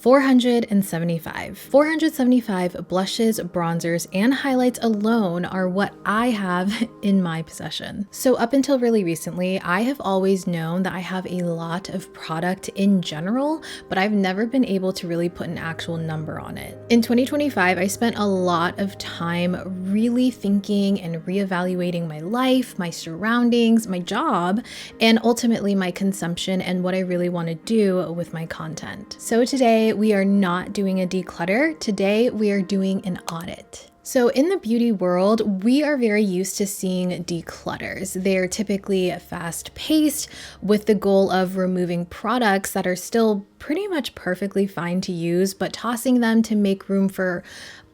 475. 475 blushes, bronzers, and highlights alone are what I have in my possession. So up until really recently, I have always known that I have a lot of product in general, but I've never been able to really put an actual number on it. In 2025, I spent a lot of time really thinking and reevaluating my life, my surroundings, my job, and ultimately my consumption and what I really want to do with my content. So today we are not doing a declutter. Today we are doing an audit. So in the beauty world, we are very used to seeing declutters. They're typically fast-paced with the goal of removing products that are still pretty much perfectly fine to use, but tossing them to make room for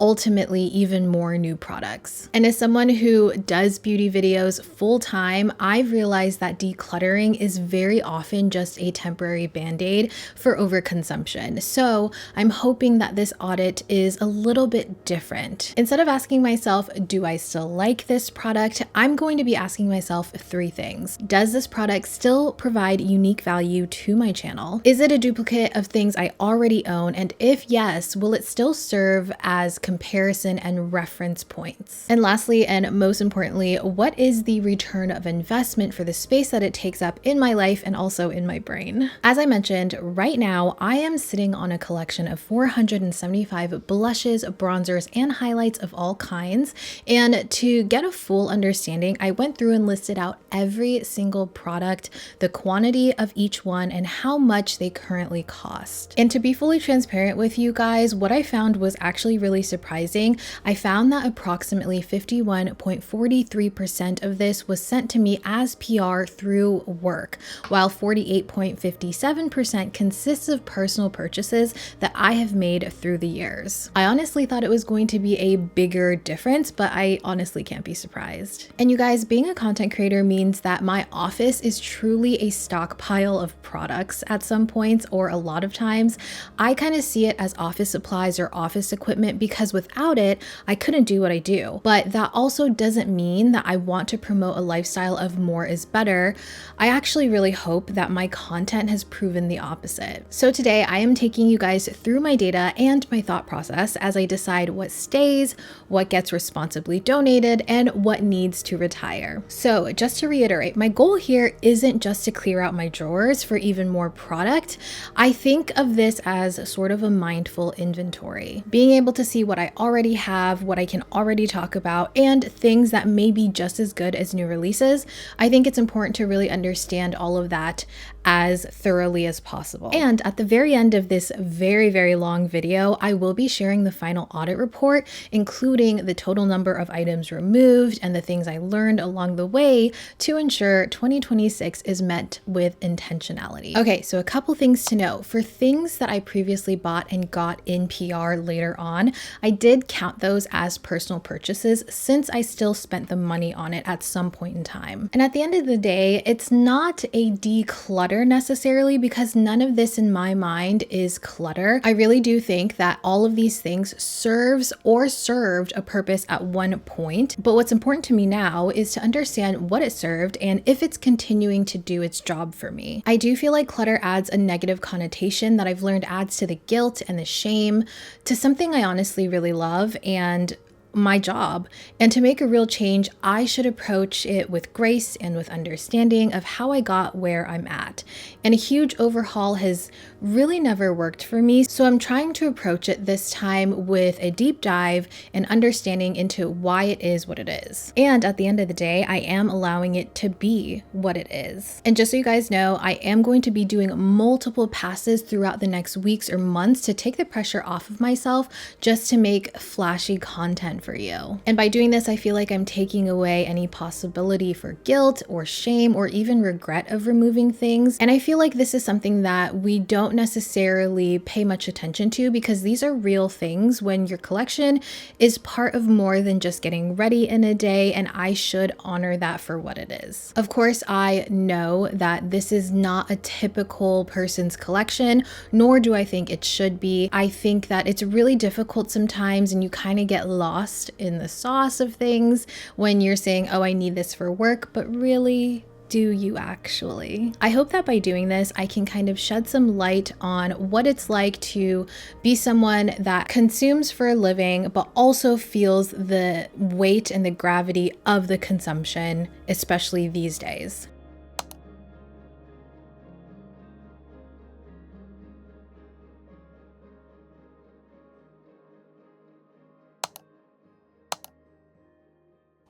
ultimately even more new products. And as someone who does beauty videos full time, I've realized that decluttering is very often just a temporary band-aid for overconsumption. So I'm hoping that this audit is a little bit different. Instead of asking myself, do I still like this product? I'm going to be asking myself three things. Does this product still provide unique value to my channel? Is it a duplicate of things I already own? And if yes, will it still serve as comparison and reference points? And lastly, and most importantly, what is the return of investment for the space that it takes up in my life and also in my brain? As I mentioned, right now, I am sitting on a collection of 475 blushes, bronzers, and highlights of all kinds. And to get a full understanding, I went through and listed out every single product, the quantity of each one, and how much they currently cost. And to be fully transparent with you guys, what I found was actually really surprising. I found that approximately 51.43% of this was sent to me as PR through work, while 48.57% consists of personal purchases that I have made through the years. I honestly thought it was going to be a bigger difference, but I honestly can't be surprised. And you guys, being a content creator means that my office is truly a stockpile of products at some points, or a lot of times. I kind of see it as office supplies or office equipment because without it, I couldn't do what I do. But that also doesn't mean that I want to promote a lifestyle of more is better. I actually really hope that my content has proven the opposite. So today I am taking you guys through my data and my thought process as I decide what stays, what gets responsibly donated, and what needs to retire. So just to reiterate, my goal here isn't just to clear out my drawers for even more product. I think of this as sort of a mindful inventory. Being able to see what I already have, what I can already talk about, and things that may be just as good as new releases. I think it's important to really understand all of that as thoroughly as possible. And at the very end of this very, very long video, I will be sharing the final audit report, including the total number of items removed and the things I learned along the way to ensure 2026 is met with intentionality. Okay, so a couple things to know. For things that I previously bought and got in PR later on, I did count those as personal purchases since I still spent the money on it at some point in time. And at the end of the day, it's not a declutter necessarily, because none of this in my mind is clutter. I really do think that all of these things serves or served a purpose at one point, but what's important to me now is to understand what it served and if it's continuing to do its job for me. I do feel like clutter adds a negative connotation that I've learned adds to the guilt and the shame to something I honestly really love and my job. And to make a real change, I should approach it with grace and with understanding of how I got where I'm at. And a huge overhaul has really never worked for me. So I'm trying to approach it this time with a deep dive and understanding into why it is what it is. And at the end of the day, I am allowing it to be what it is. And just so you guys know, I am going to be doing multiple passes throughout the next weeks or months to take the pressure off of myself just to make flashy content for you. And by doing this, I feel like I'm taking away any possibility for guilt or shame or even regret of removing things. And I feel like this is something that we don't necessarily pay much attention to, because these are real things when your collection is part of more than just getting ready in a day, and I should honor that for what it is. Of course, I know that this is not a typical person's collection, nor do I think it should be. I think that it's really difficult sometimes, and you kind of get lost in the sauce of things when you're saying, oh, I need this for work, but really, Do you actually? I hope that by doing this, I can kind of shed some light on what it's like to be someone that consumes for a living, but also feels the weight and the gravity of the consumption, especially these days.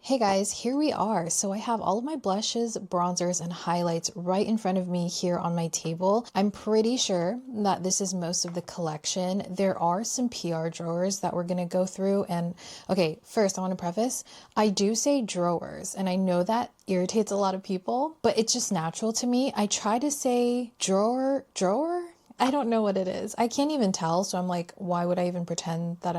Hey guys, here we are. So I have all of my blushes, bronzers, and highlights right in front of me here on my table. I'm pretty sure that this is most of the collection. There are some PR drawers that we're gonna go through. And okay, first I wanna preface, I do say drawers, and I know that irritates a lot of people, but it's just natural to me. I try to say drawer? I don't know what it is. I can't even tell, so I'm like, why would I even pretend that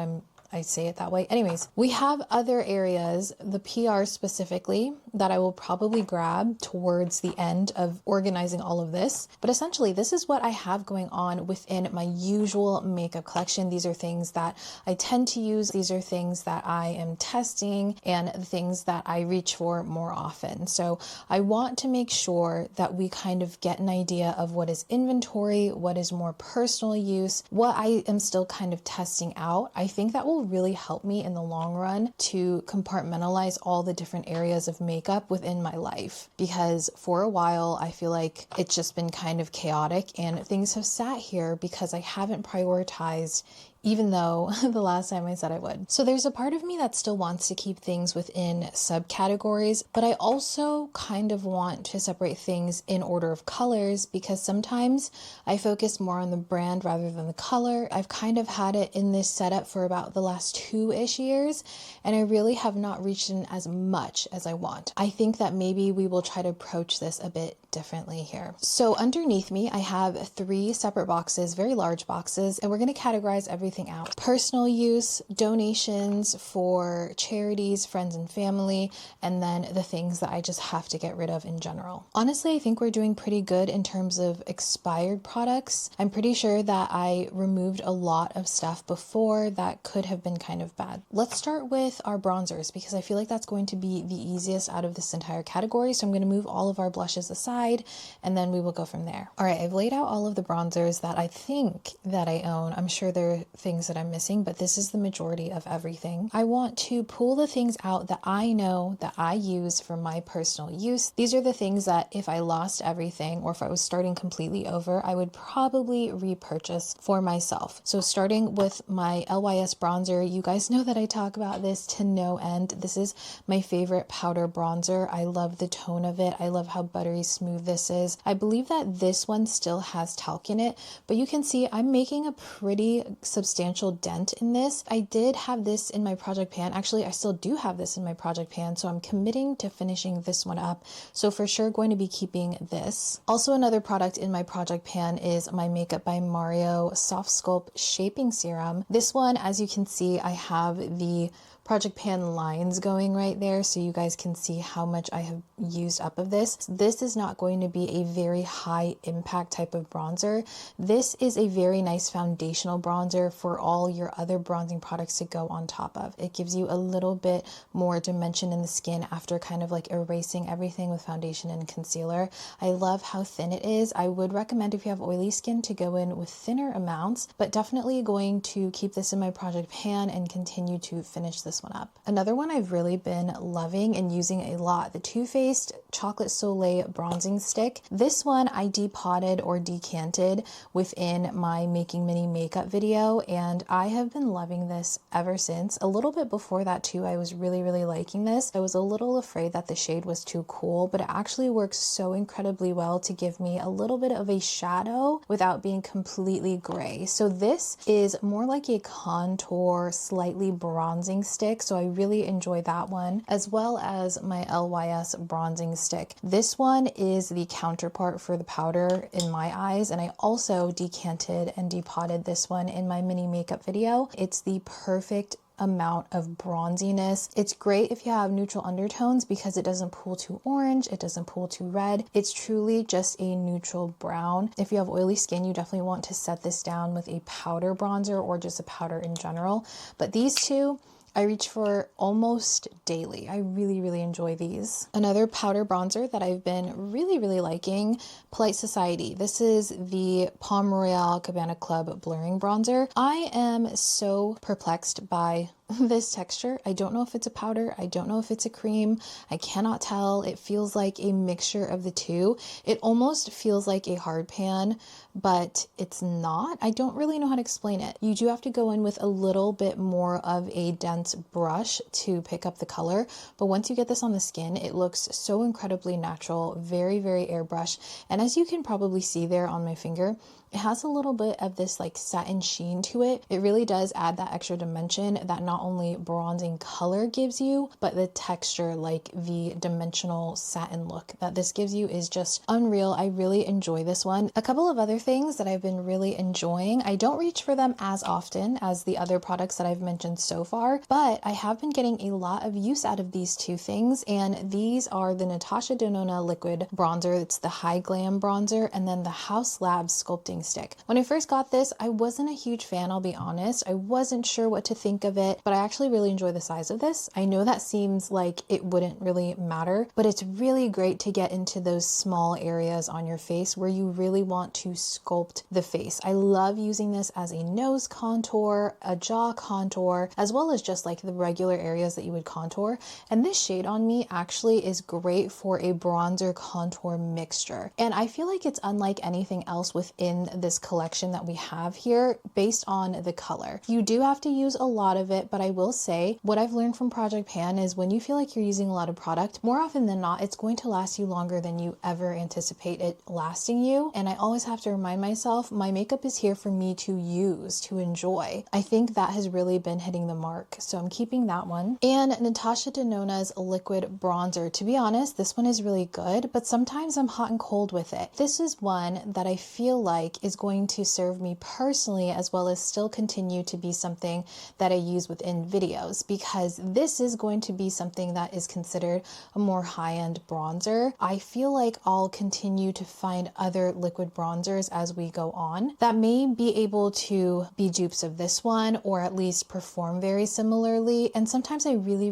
I say it that way. Anyways, we have other areas, the PR specifically, that I will probably grab towards the end of organizing all of this. But essentially, this is what I have going on within my usual makeup collection. These are things that I tend to use. These are things that I am testing and the things that I reach for more often. So I want to make sure that we kind of get an idea of what is inventory, what is more personal use, what I am still kind of testing out. I think that will really help me in the long run to compartmentalize all the different areas of makeup within my life, because for a while I feel like it's just been kind of chaotic and things have sat here because I haven't prioritized, even though the last time I said I would. So there's a part of me that still wants to keep things within subcategories, but I also kind of want to separate things in order of colors, because sometimes I focus more on the brand rather than the color. I've kind of had it in this setup for about the last 2-ish years, and I really have not reached in as much as I want. I think that maybe we will try to approach this a bit differently here. So underneath me, I have 3 separate boxes, very large boxes, and we're going to categorize everything out. Personal use, donations for charities, friends and family, and then the things that I just have to get rid of in general. Honestly, I think we're doing pretty good in terms of expired products. I'm pretty sure that I removed a lot of stuff before that could have been kind of bad. Let's start with our bronzers, because I feel like that's going to be the easiest out of this entire category. So I'm going to move all of our blushes aside, and then we will go from there. All right, I've laid out all of the bronzers that I think that I own. I'm sure there are things that I'm missing, but this is the majority of everything. I want to pull the things out that I know that I use for my personal use. These are the things that if I lost everything, or if I was starting completely over, I would probably repurchase for myself. So starting with my LYS bronzer, you guys know that I talk about this to no end. This is my favorite powder bronzer. I love the tone of it. I love how buttery smooth this is. I believe that this one still has talc in it, but you can see I'm making a pretty substantial dent in this. I did have this in my project pan. Actually, I still do have this in my project pan, so I'm committing to finishing this one up. So for sure going to be keeping this. Also, another product in my project pan is my Makeup by Mario Soft Sculpt Shaping Serum. This one, as you can see, I have the project pan lines going right there, so you guys can see how much I have used up of this. This is not going to be a very high impact type of bronzer. This is a very nice foundational bronzer for all your other bronzing products to go on top of. It gives you a little bit more dimension in the skin after kind of like erasing everything with foundation and concealer. I love how thin it is. I would recommend, if you have oily skin, to go in with thinner amounts, but definitely going to keep this in my project pan and continue to finish this one up. Another one I've really been loving and using a lot, the Too Faced Chocolate Soleil Bronzing Stick. This one I depotted or decanted within my Making Mini Makeup video, and I have been loving this ever since. A little bit before that too, I was really liking this. I was a little afraid that the shade was too cool, but it actually works so incredibly well to give me a little bit of a shadow without being completely gray. So this is more like a contour, slightly bronzing stick. So I really enjoy that one, as well as my LYS bronzing stick. This one is the counterpart for the powder in my eyes, and I also decanted and depotted this one in my mini makeup video. It's the perfect amount of bronziness. It's great if you have neutral undertones because it doesn't pull too orange, it doesn't pull too red. It's truly just a neutral brown. If you have oily skin, you definitely want to set this down with a powder bronzer or just a powder in general. But these two, I reach for almost daily. I really enjoy these. Another powder bronzer that I've been really liking, Polite Society. This is the Palm Royale Cabana Club Blurring Bronzer. I am so perplexed by this texture. I don't know if it's a powder. I don't know if it's a cream. I cannot tell. It feels like a mixture of the two. It almost feels like a hard pan, but it's not. I don't really know how to explain it. You do have to go in with a little bit more of a dense brush to pick up the color, but once you get this on the skin, it looks so incredibly natural, very airbrushed. And as you can probably see there on my finger, it has a little bit of this like satin sheen to it. It really does add that extra dimension that not only bronzing color gives you, but the texture, like the dimensional satin look that this gives you is just unreal. I really enjoy this one. A couple of other things that I've been really enjoying. I don't reach for them as often as the other products that I've mentioned so far, but I have been getting a lot of use out of these two things, and these are the Natasha Denona liquid bronzer. It's the High Glam bronzer, and then the Haus Labs sculpting stick. When I first got this, I wasn't a huge fan, I'll be honest. I wasn't sure what to think of it, but I actually really enjoy the size of this. I know that seems like it wouldn't really matter, but it's really great to get into those small areas on your face where you really want to sculpt the face. I love using this as a nose contour, a jaw contour, as well as just like the regular areas that you would contour. And this shade on me actually is great for a bronzer contour mixture. And I feel like it's unlike anything else within this collection that we have here based on the color. You do have to use a lot of it, but I will say what I've learned from Project Pan is when you feel like you're using a lot of product, more often than not, it's going to last you longer than you ever anticipate it lasting you. And I always have to remind myself, my makeup is here for me to use, to enjoy. I think that has really been hitting the mark. So I'm keeping that one. And Natasha Denona's liquid bronzer. To be honest, this one is really good, but sometimes I'm hot and cold with it. This is one that I feel like is going to serve me personally, as well as still continue to be something that I use within videos, because this is going to be something that is considered a more high-end bronzer. I feel like I'll continue to find other liquid bronzers as we go on that may be able to be dupes of this one, or at least perform very similarly. And sometimes I really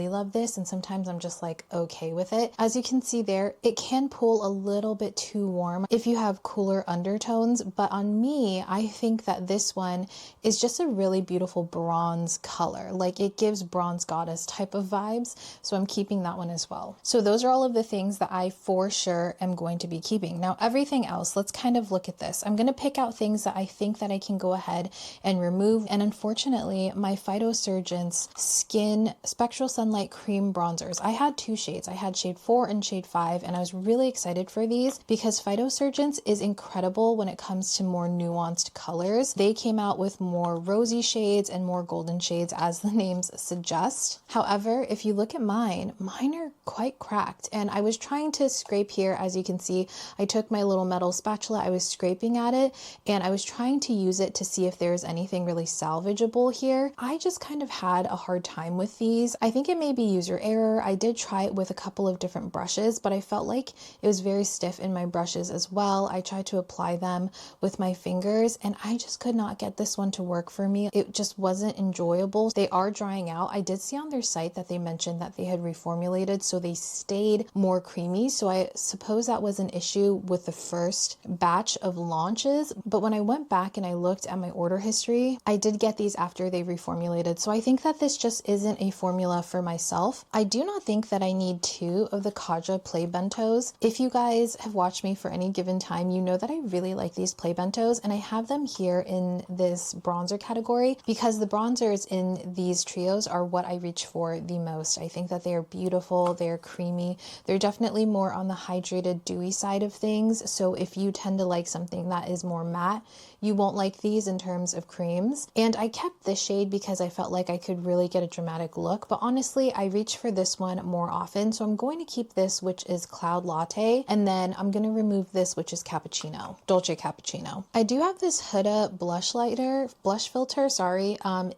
love this, and sometimes I'm just like okay with it. As you can see there, it can pull a little bit too warm if you have cooler undertones, but on me, I think that this one is just a really beautiful bronze color. Like it gives bronze goddess type of vibes. So I'm keeping that one as well. So those are all of the things that I for sure am going to be keeping. Now everything else, let's kind of look at this. I'm going to pick out things that I think that I can go ahead and remove. And unfortunately, my Phytosurgence Skin Spectral Sunlight Cream Bronzers, I had two shades. I had shade 4 and shade 5, and I was really excited for these because Phytosurgence is incredible when it comes to more nuanced colors. They came out with more rosy shades and more golden shades, as the names suggest. However, if you look at mine are quite cracked, and I was trying to scrape here. As you can see, I took my little metal spatula, I was scraping at it, and I was trying to use it to see if there's anything really salvageable here. I just kind of had a hard time with these. I think it may be user error. I did try it with a couple of different brushes, but I felt like it was very stiff in my brushes as well. I tried to apply them with my fingers, and I just could not get this one to work for me. It just wasn't enjoyable. They are drying out. I did see on their site that they mentioned that they had reformulated, so they stayed more creamy. So I suppose that was an issue with the first batch of launches. But when I went back and I looked at my order history, I did get these after they reformulated. So I think that this just isn't a formula for myself. I do not think that I need 2 of the Kaja Play Bentos. If you guys have watched me for any given time, you know that I really like these Play Bentos, and I have them here in this bronzer category because the bronzers in these trios are what I reach for the most. I think that they are beautiful, they're creamy, they're definitely more on the hydrated, dewy side of things. So if you tend to like something that is more matte, you won't like these in terms of creams. And I kept this shade because I felt like I could really get a dramatic look, but honestly, I reach for this one more often. So I'm going to keep this, which is Cloud Latte, and then I'm going to remove this, which is Cappuccino, Dolce Cappuccino. I do have this Huda blush filter,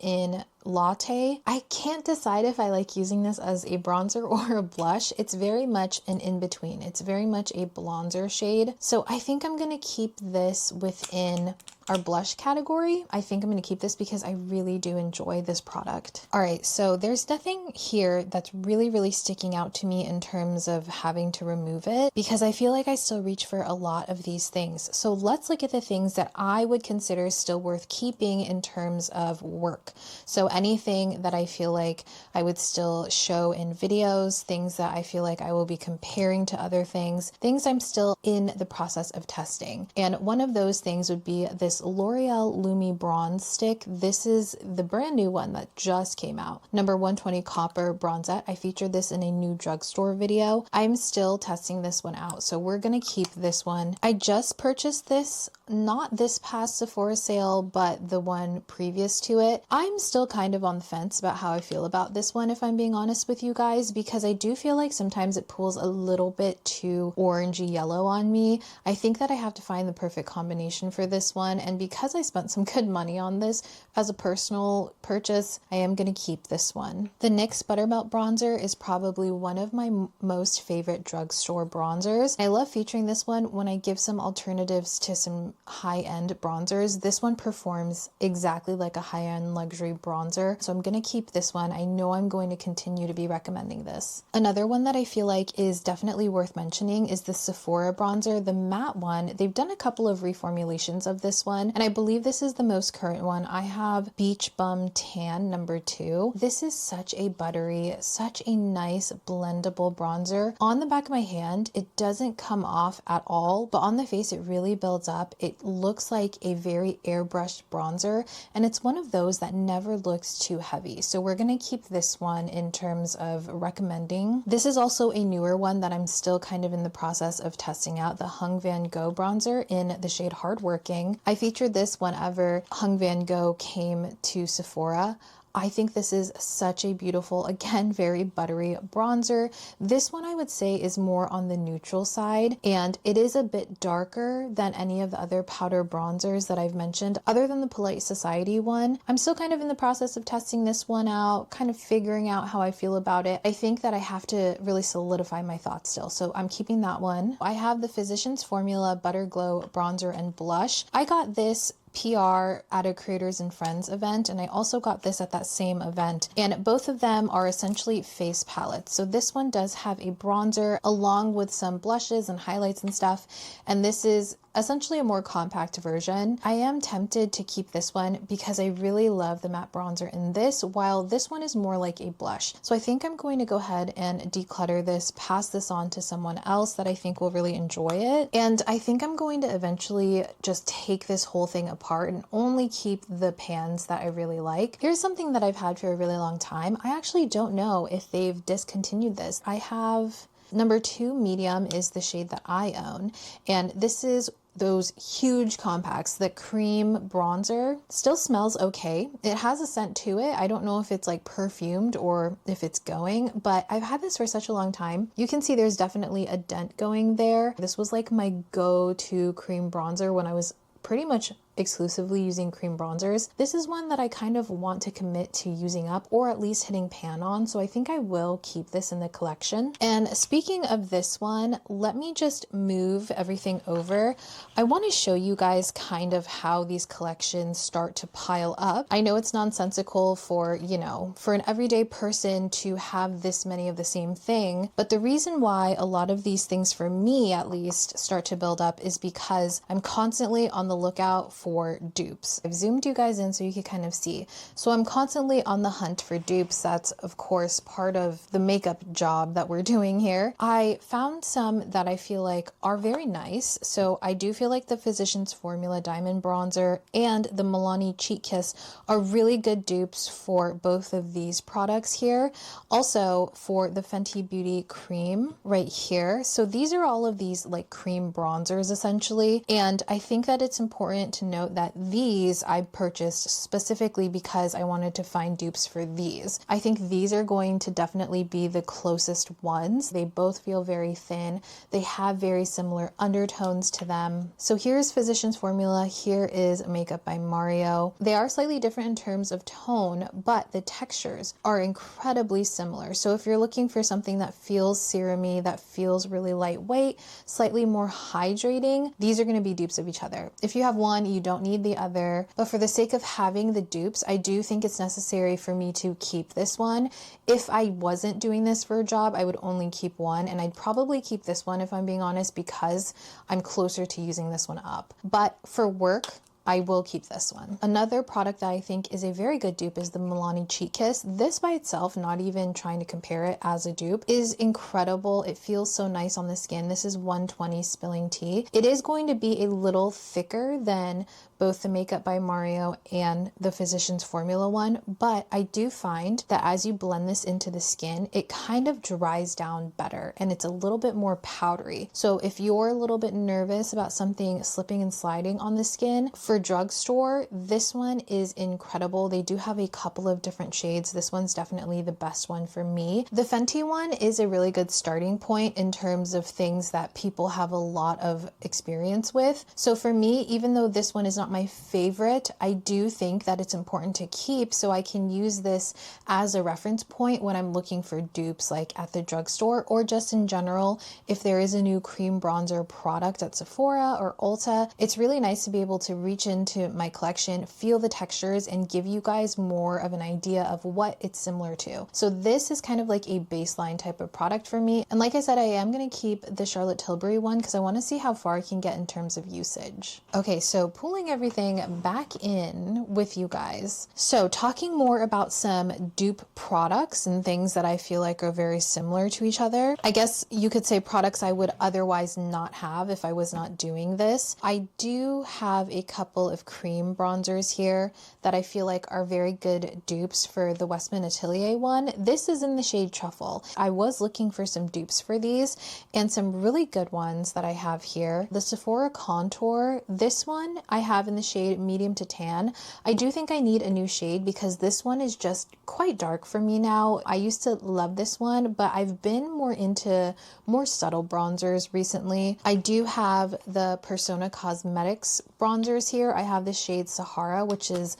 in Latte. I can't decide if I like using this as a bronzer or a blush. It's very much an in-between. It's very much a blonzer shade. So I think I'm going to keep this within our blush category, I think I'm going to keep this because I really do enjoy this product. All right, so there's nothing here that's really sticking out to me in terms of having to remove it because I feel like I still reach for a lot of these things. So let's look at the things that I would consider still worth keeping in terms of work. So anything that I feel like I would still show in videos, things that I feel like I will be comparing to other things I'm still in the process of testing. And one of those things would be this L'Oreal Lumi Bronze Stick. This is the brand new one that just came out. Number 120 Copper Bronzette. I featured this in a new drugstore video. I'm still testing this one out, so we're gonna keep this one. I just purchased this, not this past Sephora sale, but the one previous to it. I'm still kind of on the fence about how I feel about this one, if I'm being honest with you guys, because I do feel like sometimes it pulls a little bit too orangey yellow on me. I think that I have to find the perfect combination for this one, and because I spent some good money on this as a personal purchase, I am going to keep this one. The NYX Buttermelt Bronzer is probably one of my most favorite drugstore bronzers. I love featuring this one when I give some alternatives to some high-end bronzers. This one performs exactly like a high-end luxury bronzer, so I'm going to keep this one. I know I'm going to continue to be recommending this. Another one that I feel like is definitely worth mentioning is the Sephora bronzer, the matte one. They've done a couple of reformulations of this one, and I believe this is the most current one. I have Beach Bum Tan number 2. This is such a buttery, such a nice blendable bronzer. On the back of my hand, it doesn't come off at all, but on the face, it really builds up. It looks like a very airbrushed bronzer, and it's one of those that never looks too heavy. So we're going to keep this one in terms of recommending. This is also a newer one that I'm still kind of in the process of testing out, the Hung Van Gogh bronzer in the shade Hardworking. I featured this whenever Hung Van Gogh came to Sephora. I think this is such a beautiful, again, very buttery bronzer. This one I would say is more on the neutral side, and it is a bit darker than any of the other powder bronzers that I've mentioned, other than the Polite Society one. I'm still kind of in the process of testing this one out, kind of figuring out how I feel about it. I think that I have to really solidify my thoughts still, so I'm keeping that one. I have the Physicians Formula Butter Glow Bronzer and Blush. I got this PR at a Creators and Friends event, and I also got this at that same event, and both of them are essentially face palettes. So this one does have a bronzer along with some blushes and highlights and stuff, and this is essentially a more compact version. I am tempted to keep this one because I really love the matte bronzer in this, while this one is more like a blush. So I think I'm going to go ahead and declutter this, pass this on to someone else that I think will really enjoy it. And I think I'm going to eventually just take this whole thing apart and only keep the pans that I really like. Here's something that I've had for a really long time. I actually don't know if they've discontinued this. I have number 2 medium is the shade that I own, and this is those huge compacts. The cream bronzer still smells okay. It has a scent to it. I don't know if it's like perfumed or if it's going, but I've had this for such a long time. You can see there's definitely a dent going there. This was like my go-to cream bronzer when I was pretty much exclusively using cream bronzers. This is one that I kind of want to commit to using up, or at least hitting pan on, so I think I will keep this in the collection. And speaking of this one, let me just move everything over. I want to show you guys kind of how these collections start to pile up. I know it's nonsensical for, you know, for an everyday person to have this many of the same thing, but the reason why a lot of these things, for me at least, start to build up is because I'm constantly on the lookout for dupes. I've zoomed you guys in so you can kind of see. So I'm constantly on the hunt for dupes. That's of course part of the makeup job that we're doing here. I found some that I feel like are very nice. So I do feel like the Physicians Formula Diamond Bronzer and the Milani Cheek Kiss are really good dupes for both of these products here. Also for the Fenty Beauty Cream right here. So these are all of these like cream bronzers essentially. And I think that it's important to note that these I purchased specifically because I wanted to find dupes for these. I think these are going to definitely be the closest ones. They both feel very thin. They have very similar undertones to them. So here's Physicians Formula. Here is Makeup by Mario. They are slightly different in terms of tone, but the textures are incredibly similar. So if you're looking for something that feels serumy, that feels really lightweight, slightly more hydrating, these are going to be dupes of each other. If you have one, you don't need the other. But for the sake of having the dupes, I do think it's necessary for me to keep this one. If I wasn't doing this for a job, I would only keep one, and I'd probably keep this one if I'm being honest, because I'm closer to using this one up. But for work, I will keep this one. Another product that I think is a very good dupe is the Milani Cheek Kiss. This by itself, not even trying to compare it as a dupe, is incredible. It feels so nice on the skin. This is 120 Spilling Tea. It is going to be a little thicker than both the Makeup by Mario and the Physicians Formula one, but I do find that as you blend this into the skin, it kind of dries down better and it's a little bit more powdery. So if you're a little bit nervous about something slipping and sliding on the skin, for drugstore, this one is incredible. They do have a couple of different shades. This one's definitely the best one for me. The Fenty one is a really good starting point in terms of things that people have a lot of experience with. So for me, even though this one is not my favorite, I do think that it's important to keep so I can use this as a reference point when I'm looking for dupes, like at the drugstore or just in general. If there is a new cream bronzer product at Sephora or Ulta, it's really nice to be able to reach into my collection, feel the textures, and give you guys more of an idea of what it's similar to. So this is kind of like a baseline type of product for me. And like I said, I am going to keep the Charlotte Tilbury one because I want to see how far I can get in terms of usage. Okay, so pulling everything back in with you guys. So talking more about some dupe products and things that I feel like are very similar to each other. I guess you could say products I would otherwise not have if I was not doing this. I do have a couple of cream bronzers here that I feel like are very good dupes for the Westman Atelier one. This is in the shade Truffle. I was looking for some dupes for these and some really good ones that I have here. The Sephora Contour, this one I have in the shade Medium to Tan. I do think I need a new shade because this one is just quite dark for me now. I used to love this one, but I've been more into more subtle bronzers recently. I do have the Persona Cosmetics bronzers here. I have the shade Sahara, which is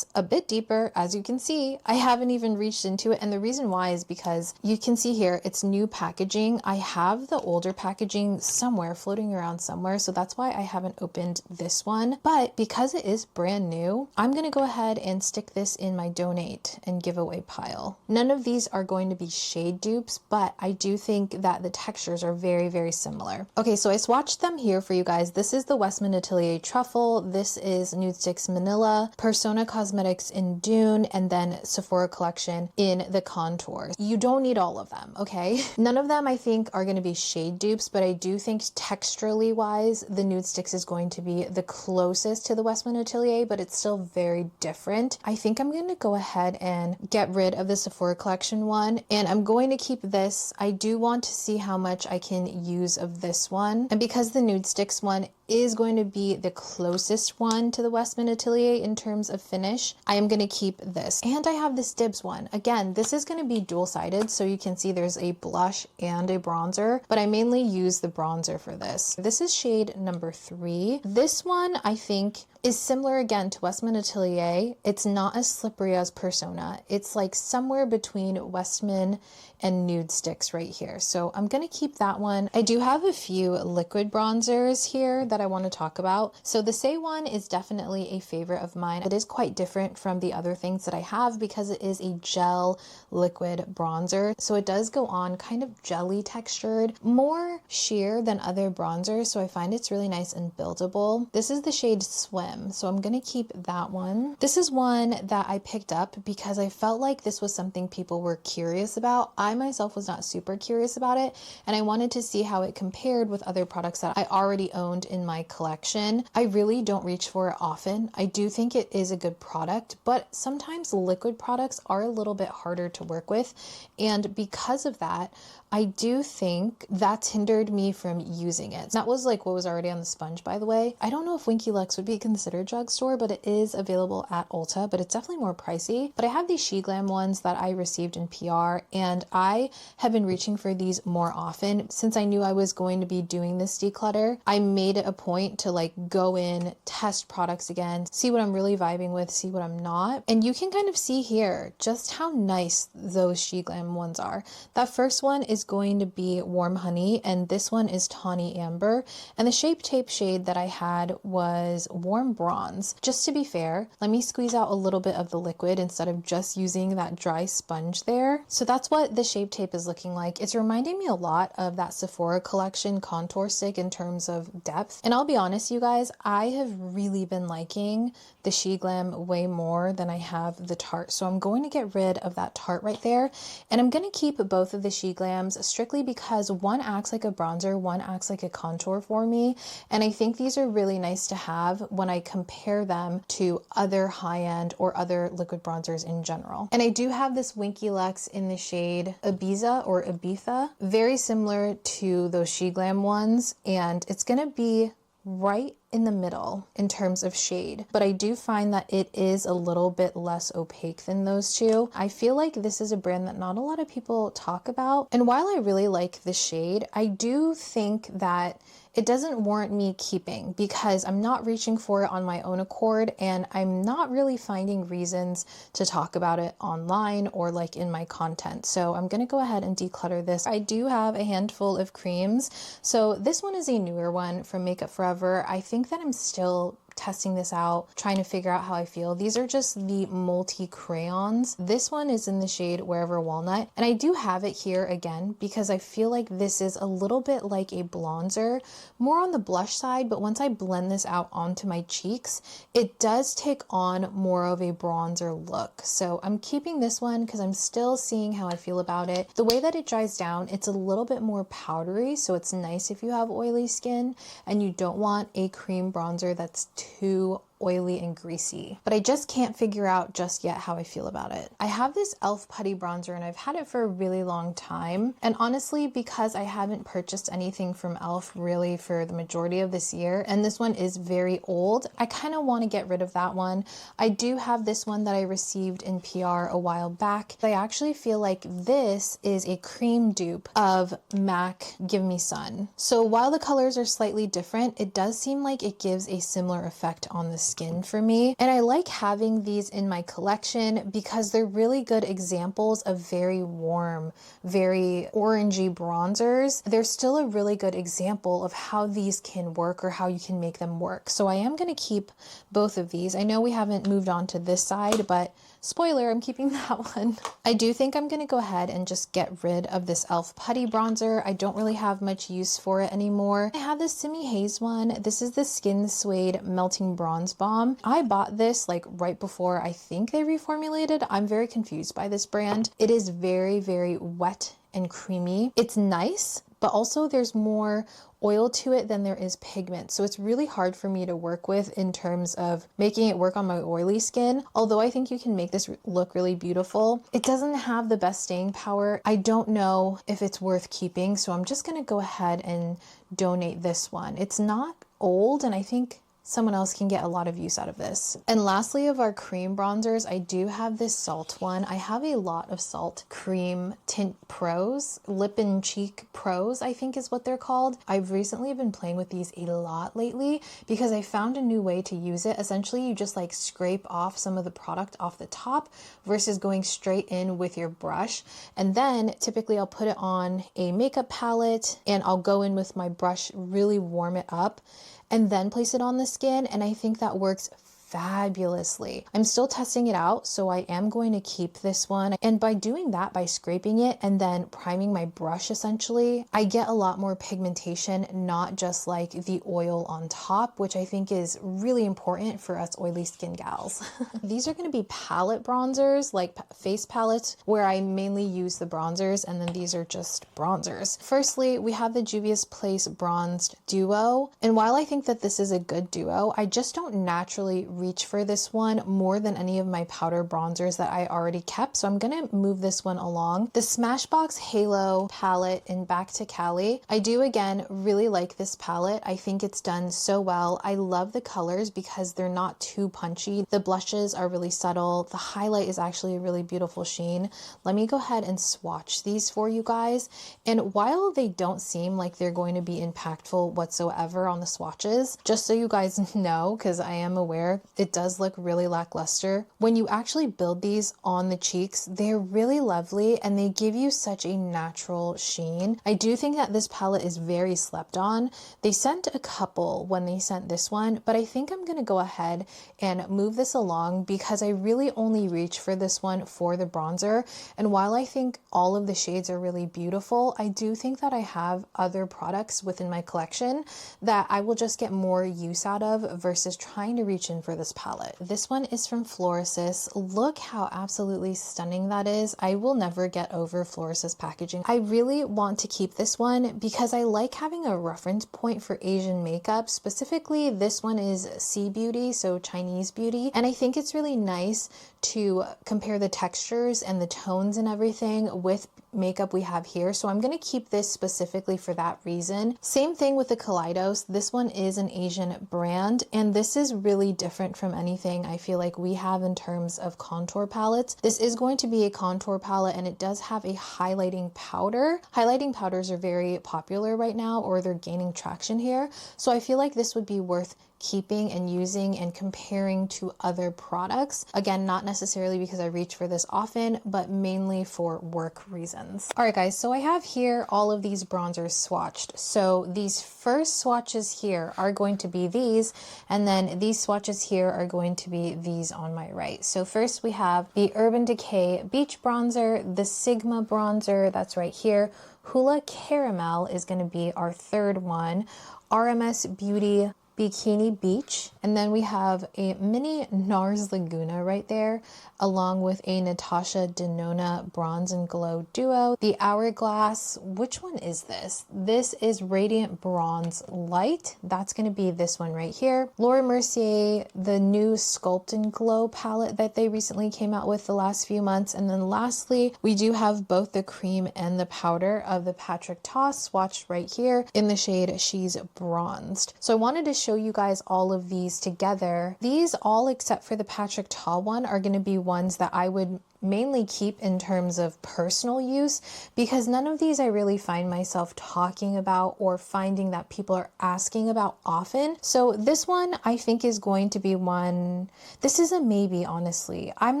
a bit deeper. As you can see, I haven't even reached into it. And the reason why is because you can see here, it's new packaging. I have the older packaging somewhere floating around somewhere. So that's why I haven't opened this one. But because it is brand new, I'm going to go ahead and stick this in my donate and giveaway pile. None of these are going to be shade dupes, but I do think that the textures are very, very similar. Okay, so I swatched them here for you guys. This is the Westman Atelier Truffle. This is Nude Sticks Manila, Persona Cosmetics in Dune, and then Sephora Collection in the Contours. You don't need all of them, okay? None of them I think are going to be shade dupes, but I do think texturally wise, the Nude Sticks is going to be the closest to the Westman Atelier, but it's still very different. I think I'm going to go ahead and get rid of the Sephora Collection one, and I'm going to keep this. I do want to see how much I can use of this one, and because the Nude Sticks one is going to be the closest one to the Westman Atelier in terms of finish, I am going to keep this. And I have this Dibs one. Again, this is going to be dual-sided, so you can see there's a blush and a bronzer, but I mainly use the bronzer for this. This is shade number 3. This one, I think, is similar again to Westman Atelier. It's not as slippery as Persona. It's like somewhere between Westman and Nude Sticks right here. So I'm going to keep that one. I do have a few liquid bronzers here that I want to talk about. So the Say one is definitely a favorite of mine. It is quite different from the other things that I have because it is a gel liquid bronzer. So it does go on kind of jelly textured, more sheer than other bronzers. So I find it's really nice and buildable. This is the shade Swim. So I'm going to keep that one. This is one that I picked up because I felt like this was something people were curious about. I myself was not super curious about it, and I wanted to see how it compared with other products that I already owned in my collection. I really don't reach for it often. I do think it is a good product, but sometimes liquid products are a little bit harder to work with, and because of that, I do think that's hindered me from using it. That was like what was already on the sponge, by the way. I don't know if Winky Lux would be considered drugstore, but it is available at Ulta, but it's definitely more pricey. But I have these She Glam ones that I received in PR, and I have been reaching for these more often. Since I knew I was going to be doing this declutter, I made it a point to like go in, test products again, see what I'm really vibing with, see what I'm not. And you can kind of see here just how nice those She Glam ones are. That first one is going to be Warm Honey, and this one is Tawny Amber, and the Shape Tape shade that I had was Warm bronze. Just to be fair, let me squeeze out a little bit of the liquid instead of just using that dry sponge there. So that's what the Shape Tape is looking like. It's reminding me a lot of that Sephora collection contour stick in terms of depth. And I'll be honest, you guys, I have really been liking the She Glam way more than I have the Tarte. So I'm going to get rid of that Tarte right there. And I'm going to keep both of the She Glams strictly because one acts like a bronzer, one acts like a contour for me. And I think these are really nice to have when I compare them to other high-end or other liquid bronzers in general. And I do have this Winky Lux in the shade Ibiza or Ibiza, very similar to those She Glam ones. And it's going to be right in the middle in terms of shade, but I do find that it is a little bit less opaque than those two. I feel like this is a brand that not a lot of people talk about, and while I really like the shade, I do think that it doesn't warrant me keeping because I'm not reaching for it on my own accord and I'm not really finding reasons to talk about it online or like in my content. So I'm gonna go ahead and declutter this. I do have a handful of creams. So this one is a newer one from Makeup Forever. I think that I'm still testing this out, trying to figure out how I feel. These are just the multi crayons. This one is in the shade Wherever Walnut, and I do have it here again because I feel like this is a little bit like a bronzer, more on the blush side, but once I blend this out onto my cheeks, it does take on more of a bronzer look. So I'm keeping this one because I'm still seeing how I feel about it. The way that it dries down, it's a little bit more powdery, so it's nice if you have oily skin and you don't want a cream bronzer that's too oily and greasy, but I just can't figure out just yet how I feel about it. I have this e.l.f. putty bronzer and I've had it for a really long time, and honestly, because I haven't purchased anything from e.l.f. really for the majority of this year, and this one is very old, I kind of want to get rid of that one. I do have this one that I received in PR a while back. I actually feel like this is a cream dupe of MAC Give Me Sun. So while the colors are slightly different, it does seem like it gives a similar effect on the skin for me. And I like having these in my collection because they're really good examples of very warm, very orangey bronzers. They're still a really good example of how these can work or how you can make them work. So I am going to keep both of these. I know we haven't moved on to this side, but spoiler, I'm keeping that one. I do think I'm going to go ahead and just get rid of this e.l.f. putty bronzer. I don't really have much use for it anymore. I have this Simi Haze one. This is the Skin Suede Melting Bronze Balm. I bought this like right before I think they reformulated. I'm very confused by this brand. It is very, very wet and creamy. It's nice, but also there's more oil to it than there is pigment. So it's really hard for me to work with in terms of making it work on my oily skin. Although I think you can make this look really beautiful, it doesn't have the best staying power. I don't know if it's worth keeping, so I'm just gonna go ahead and donate this one. It's not old, and I think someone else can get a lot of use out of this. And lastly, of our cream bronzers, I do have this Salt one. I have a lot of Salt Cream Tint Pros, Lip and Cheek Pros, I think is what they're called. I've recently been playing with these a lot lately because I found a new way to use it. Essentially, you just like scrape off some of the product off the top versus going straight in with your brush. And then typically I'll put it on a makeup palette and I'll go in with my brush, really warm it up, and then place it on the skin, and I think that works fabulously. I'm still testing it out, so I am going to keep this one. And by doing that, by scraping it and then priming my brush essentially, I get a lot more pigmentation, not just like the oil on top, which I think is really important for us oily skin gals. These are going to be palette bronzers, like face palettes, where I mainly use the bronzers, and then these are just bronzers. Firstly, we have the Juvia's Place Bronzed Duo, and while I think that this is a good duo, I just don't naturally reach for this one more than any of my powder bronzers that I already kept, so I'm gonna move this one along. The Smashbox Halo palette in Back to Cali, I do again really like this palette. I think it's done so well. I love the colors because they're not too punchy. The blushes are really subtle. The highlight is actually a really beautiful sheen. Let me go ahead and swatch these for you guys, and while they don't seem like they're going to be impactful whatsoever on the swatches, just so you guys know, because I am aware it does look really lackluster. When you actually build these on the cheeks, they're really lovely and they give you such a natural sheen. I do think that this palette is very slept on. They sent a couple when they sent this one, but I think I'm gonna go ahead and move this along because I really only reach for this one for the bronzer. And while I think all of the shades are really beautiful, I do think that I have other products within my collection that I will just get more use out of versus trying to reach in for this palette. This one is from Florasis. Look how absolutely stunning that is. I will never get over Florasis packaging. I really want to keep this one because I like having a reference point for Asian makeup. Specifically, this one is Sea Beauty, so Chinese beauty. And I think it's really nice to compare the textures and the tones and everything with makeup we have here. So I'm going to keep this specifically for that reason. Same thing with the Kaleidos. This one is an Asian brand, and this is really different from anything I feel like we have in terms of contour palettes. This is going to be a contour palette, and it does have a highlighting powder. Highlighting powders are very popular right now, or they're gaining traction here. So I feel like this would be worth keeping and using and comparing to other products. Again, not necessarily because I reach for this often, but mainly for work reasons. All right, guys, so I have here all of these bronzers swatched. So these first swatches here are going to be these, and then these swatches here are going to be these on my right. So first we have the Urban Decay Beach Bronzer, the Sigma Bronzer, that's right here. Hula Caramel is going to be our third one. RMS Beauty Bikini Beach, and then we have a mini NARS Laguna right there, along with a Natasha Denona Bronze and Glow Duo. The Hourglass, which one is this? This is Radiant Bronze Light. That's going to be this one right here. Laura Mercier, the new Sculpt and Glow palette that they recently came out with the last few months. And then lastly, we do have both the cream and the powder of the Patrick Ta swatched right here in the shade She's Bronzed. So I wanted to show you guys all of these together. These all except for the Patrick Ta one are going to be ones that I would mainly keep in terms of personal use, because none of these I really find myself talking about or finding that people are asking about often. So this one I think is going to be one, this is a maybe, honestly. I'm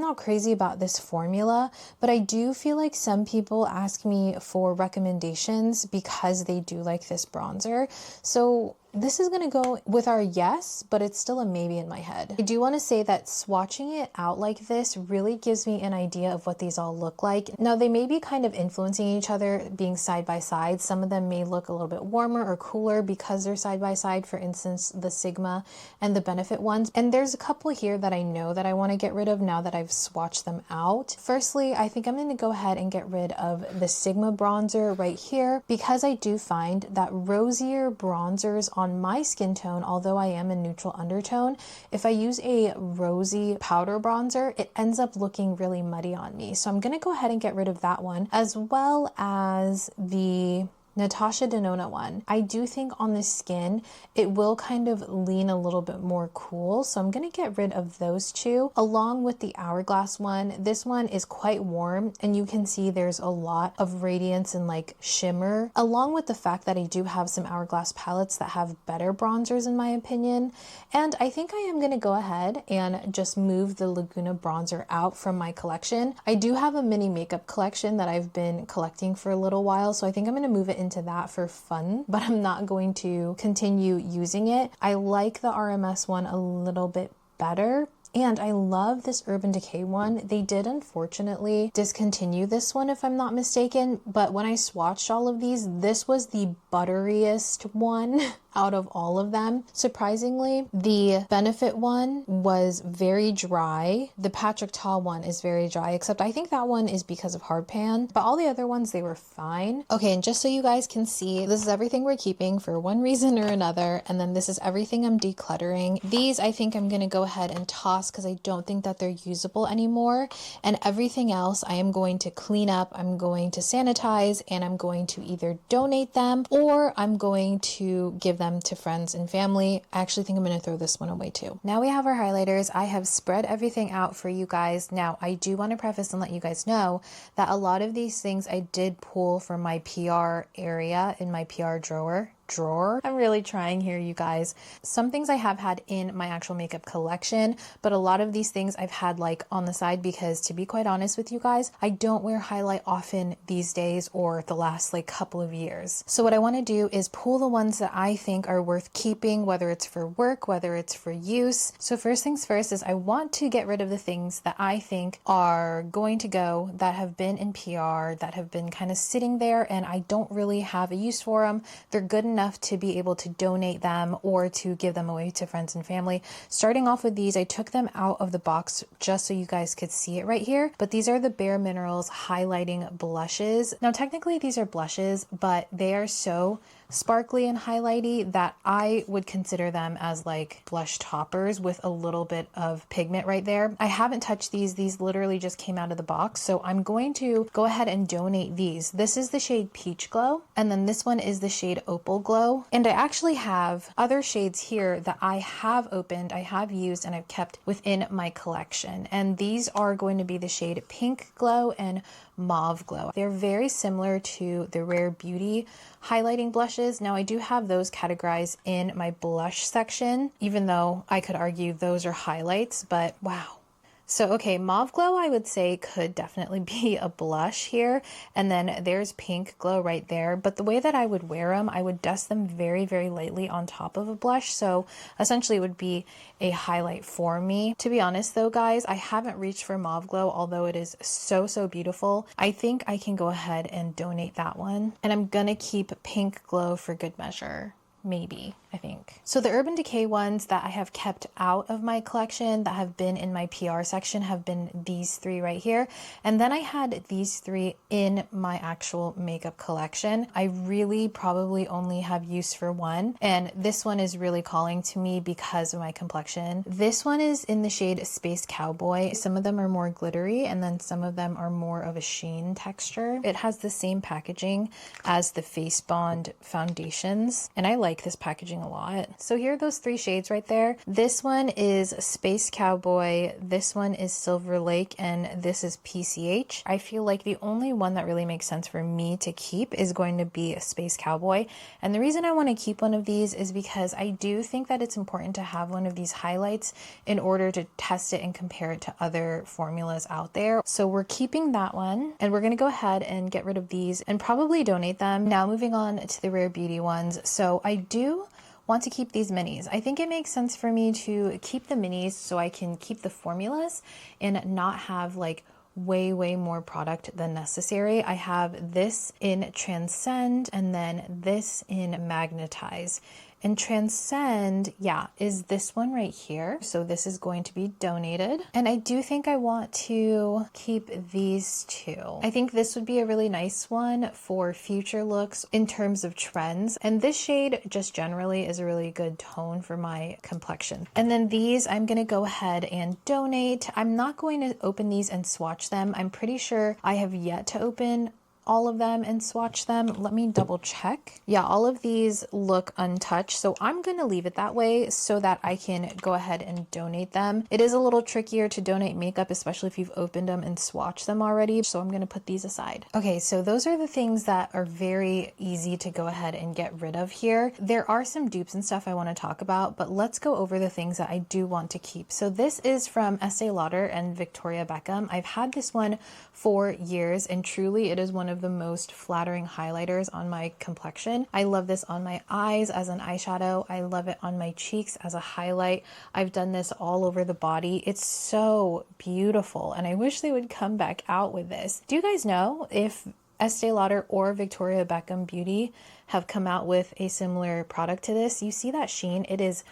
not crazy about this formula, but I do feel like some people ask me for recommendations because they do like this bronzer. So this is going to go with our yes, but it's still a maybe in my head. I do want to say that swatching it out like this really gives me an idea of what these all look like. Now, they may be kind of influencing each other being side by side. Some of them may look a little bit warmer or cooler because they're side by side, for instance, the Sigma and the Benefit ones. And there's a couple here that I know that I want to get rid of now that I've swatched them out. Firstly, I think I'm going to go ahead and get rid of the Sigma bronzer right here because I do find that rosier bronzers on my skin tone, although I am a neutral undertone, if I use a rosy powder bronzer, it ends up looking really muddy on me. So I'm going to go ahead and get rid of that one, as well as the Natasha Denona one. I do think on the skin, it will kind of lean a little bit more cool. So I'm going to get rid of those two along with the Hourglass one. This one is quite warm and you can see there's a lot of radiance and like shimmer, along with the fact that I do have some Hourglass palettes that have better bronzers in my opinion. And I think I am going to go ahead and just move the Laguna bronzer out from my collection. I do have a mini makeup collection that I've been collecting for a little while. So I think I'm going to move it into that for fun, but I'm not going to continue using it. I like the RMS one a little bit better. And I love this Urban Decay one. They did unfortunately discontinue this one if I'm not mistaken, but when I swatched all of these, this was the butteriest one out of all of them. Surprisingly, the Benefit one was very dry. The Patrick Ta one is very dry, except I think that one is because of hard pan, but all the other ones, they were fine. Okay, and just so you guys can see, this is everything we're keeping for one reason or another, and then this is everything I'm decluttering. These I think I'm gonna go ahead and toss because I don't think that they're usable anymore, and everything else I am going to clean up, I'm going to sanitize, and I'm going to either donate them or I'm going to give them to friends and family. I actually think I'm going to throw this one away too. Now we have our highlighters. I have spread everything out for you guys. Now I do want to preface and let you guys know that a lot of these things I did pull from my PR area in my PR drawer. drawer. I'm really trying here, you guys. Some things I have had in my actual makeup collection, but a lot of these things I've had like on the side because, to be quite honest with you guys, I don't wear highlight often these days or the last like couple of years. So what I want to do is pull the ones that I think are worth keeping, whether it's for work, whether it's for use. So first things first is I want to get rid of the things that I think are going to go, that have been in PR, that have been kind of sitting there and I don't really have a use for them. They're good enough to be able to donate them or to give them away to friends and family. Starting off with these, I took them out of the box just so you guys could see it right here, but these are the Bare Minerals highlighting blushes. Now technically these are blushes, but they are so sparkly and highlighty that I would consider them as like blush toppers with a little bit of pigment right there. I haven't touched these literally just came out of the box, so I'm going to go ahead and donate these. This is the shade Peach Glow, and then this one is the shade Opal Glow, and I actually have other shades here that I have opened, I have used, and I've kept within my collection, and these are going to be the shade Pink Glow and Mauve Glow. They're very similar to the Rare Beauty highlighting blushes. Now I do have those categorized in my blush section, even though I could argue those are highlights, but wow. So, okay, Mauve Glow I would say could definitely be a blush here. And then there's Pink Glow right there. But the way that I would wear them, I would dust them very, very lightly on top of a blush. So essentially it would be a highlight for me. To be honest though, guys, I haven't reached for Mauve Glow, although it is so, so beautiful. I think I can go ahead and donate that one. And I'm gonna keep Pink Glow for good measure. Maybe, I think. So the Urban Decay ones that I have kept out of my collection that have been in my PR section have been these three right here. And then I had these three in my actual makeup collection. I really probably only have use for one. And this one is really calling to me because of my complexion. This one is in the shade Space Cowboy. Some of them are more glittery and then some of them are more of a sheen texture. It has the same packaging as the Face Bond foundations. And I like this packaging a lot. So here are those three shades right there. This one is Space Cowboy, this one is Silver Lake, and this is PCH. I feel like the only one that really makes sense for me to keep is going to be a Space Cowboy. And the reason I want to keep one of these is because I do think that it's important to have one of these highlights in order to test it and compare it to other formulas out there. So we're keeping that one and we're going to go ahead and get rid of these and probably donate them. Now moving on to the Rare Beauty ones. So I do want to keep these minis. I think it makes sense for me to keep the minis so I can keep the formulas and not have like way more product than necessary. I have this in Transcend and then this in Magnetize. And Transcend, yeah, is this one right here. So this is going to be donated. And I do think I want to keep these two. I think this would be a really nice one for future looks in terms of trends. And this shade just generally is a really good tone for my complexion. And then these I'm gonna go ahead and donate. I'm not going to open these and swatch them. I'm pretty sure I have yet to open all of them and swatch them. Let me double check. Yeah, all of these look untouched, so I'm gonna leave it that way so that I can go ahead and donate them. It is a little trickier to donate makeup, especially if you've opened them and swatched them already, so I'm gonna put these aside. Okay, so those are the things that are very easy to go ahead and get rid of here. There are some dupes and stuff I want to talk about, but let's go over the things that I do want to keep. So this is from Estee Lauder and Victoria Beckham. I've had this one for years and truly it is one of the most flattering highlighters on my complexion. I love this on my eyes as an eyeshadow. I love it on my cheeks as a highlight. I've done this all over the body. It's so beautiful and I wish they would come back out with this. Do you guys know if Estee Lauder or Victoria Beckham Beauty have come out with a similar product to this? You see that sheen? It is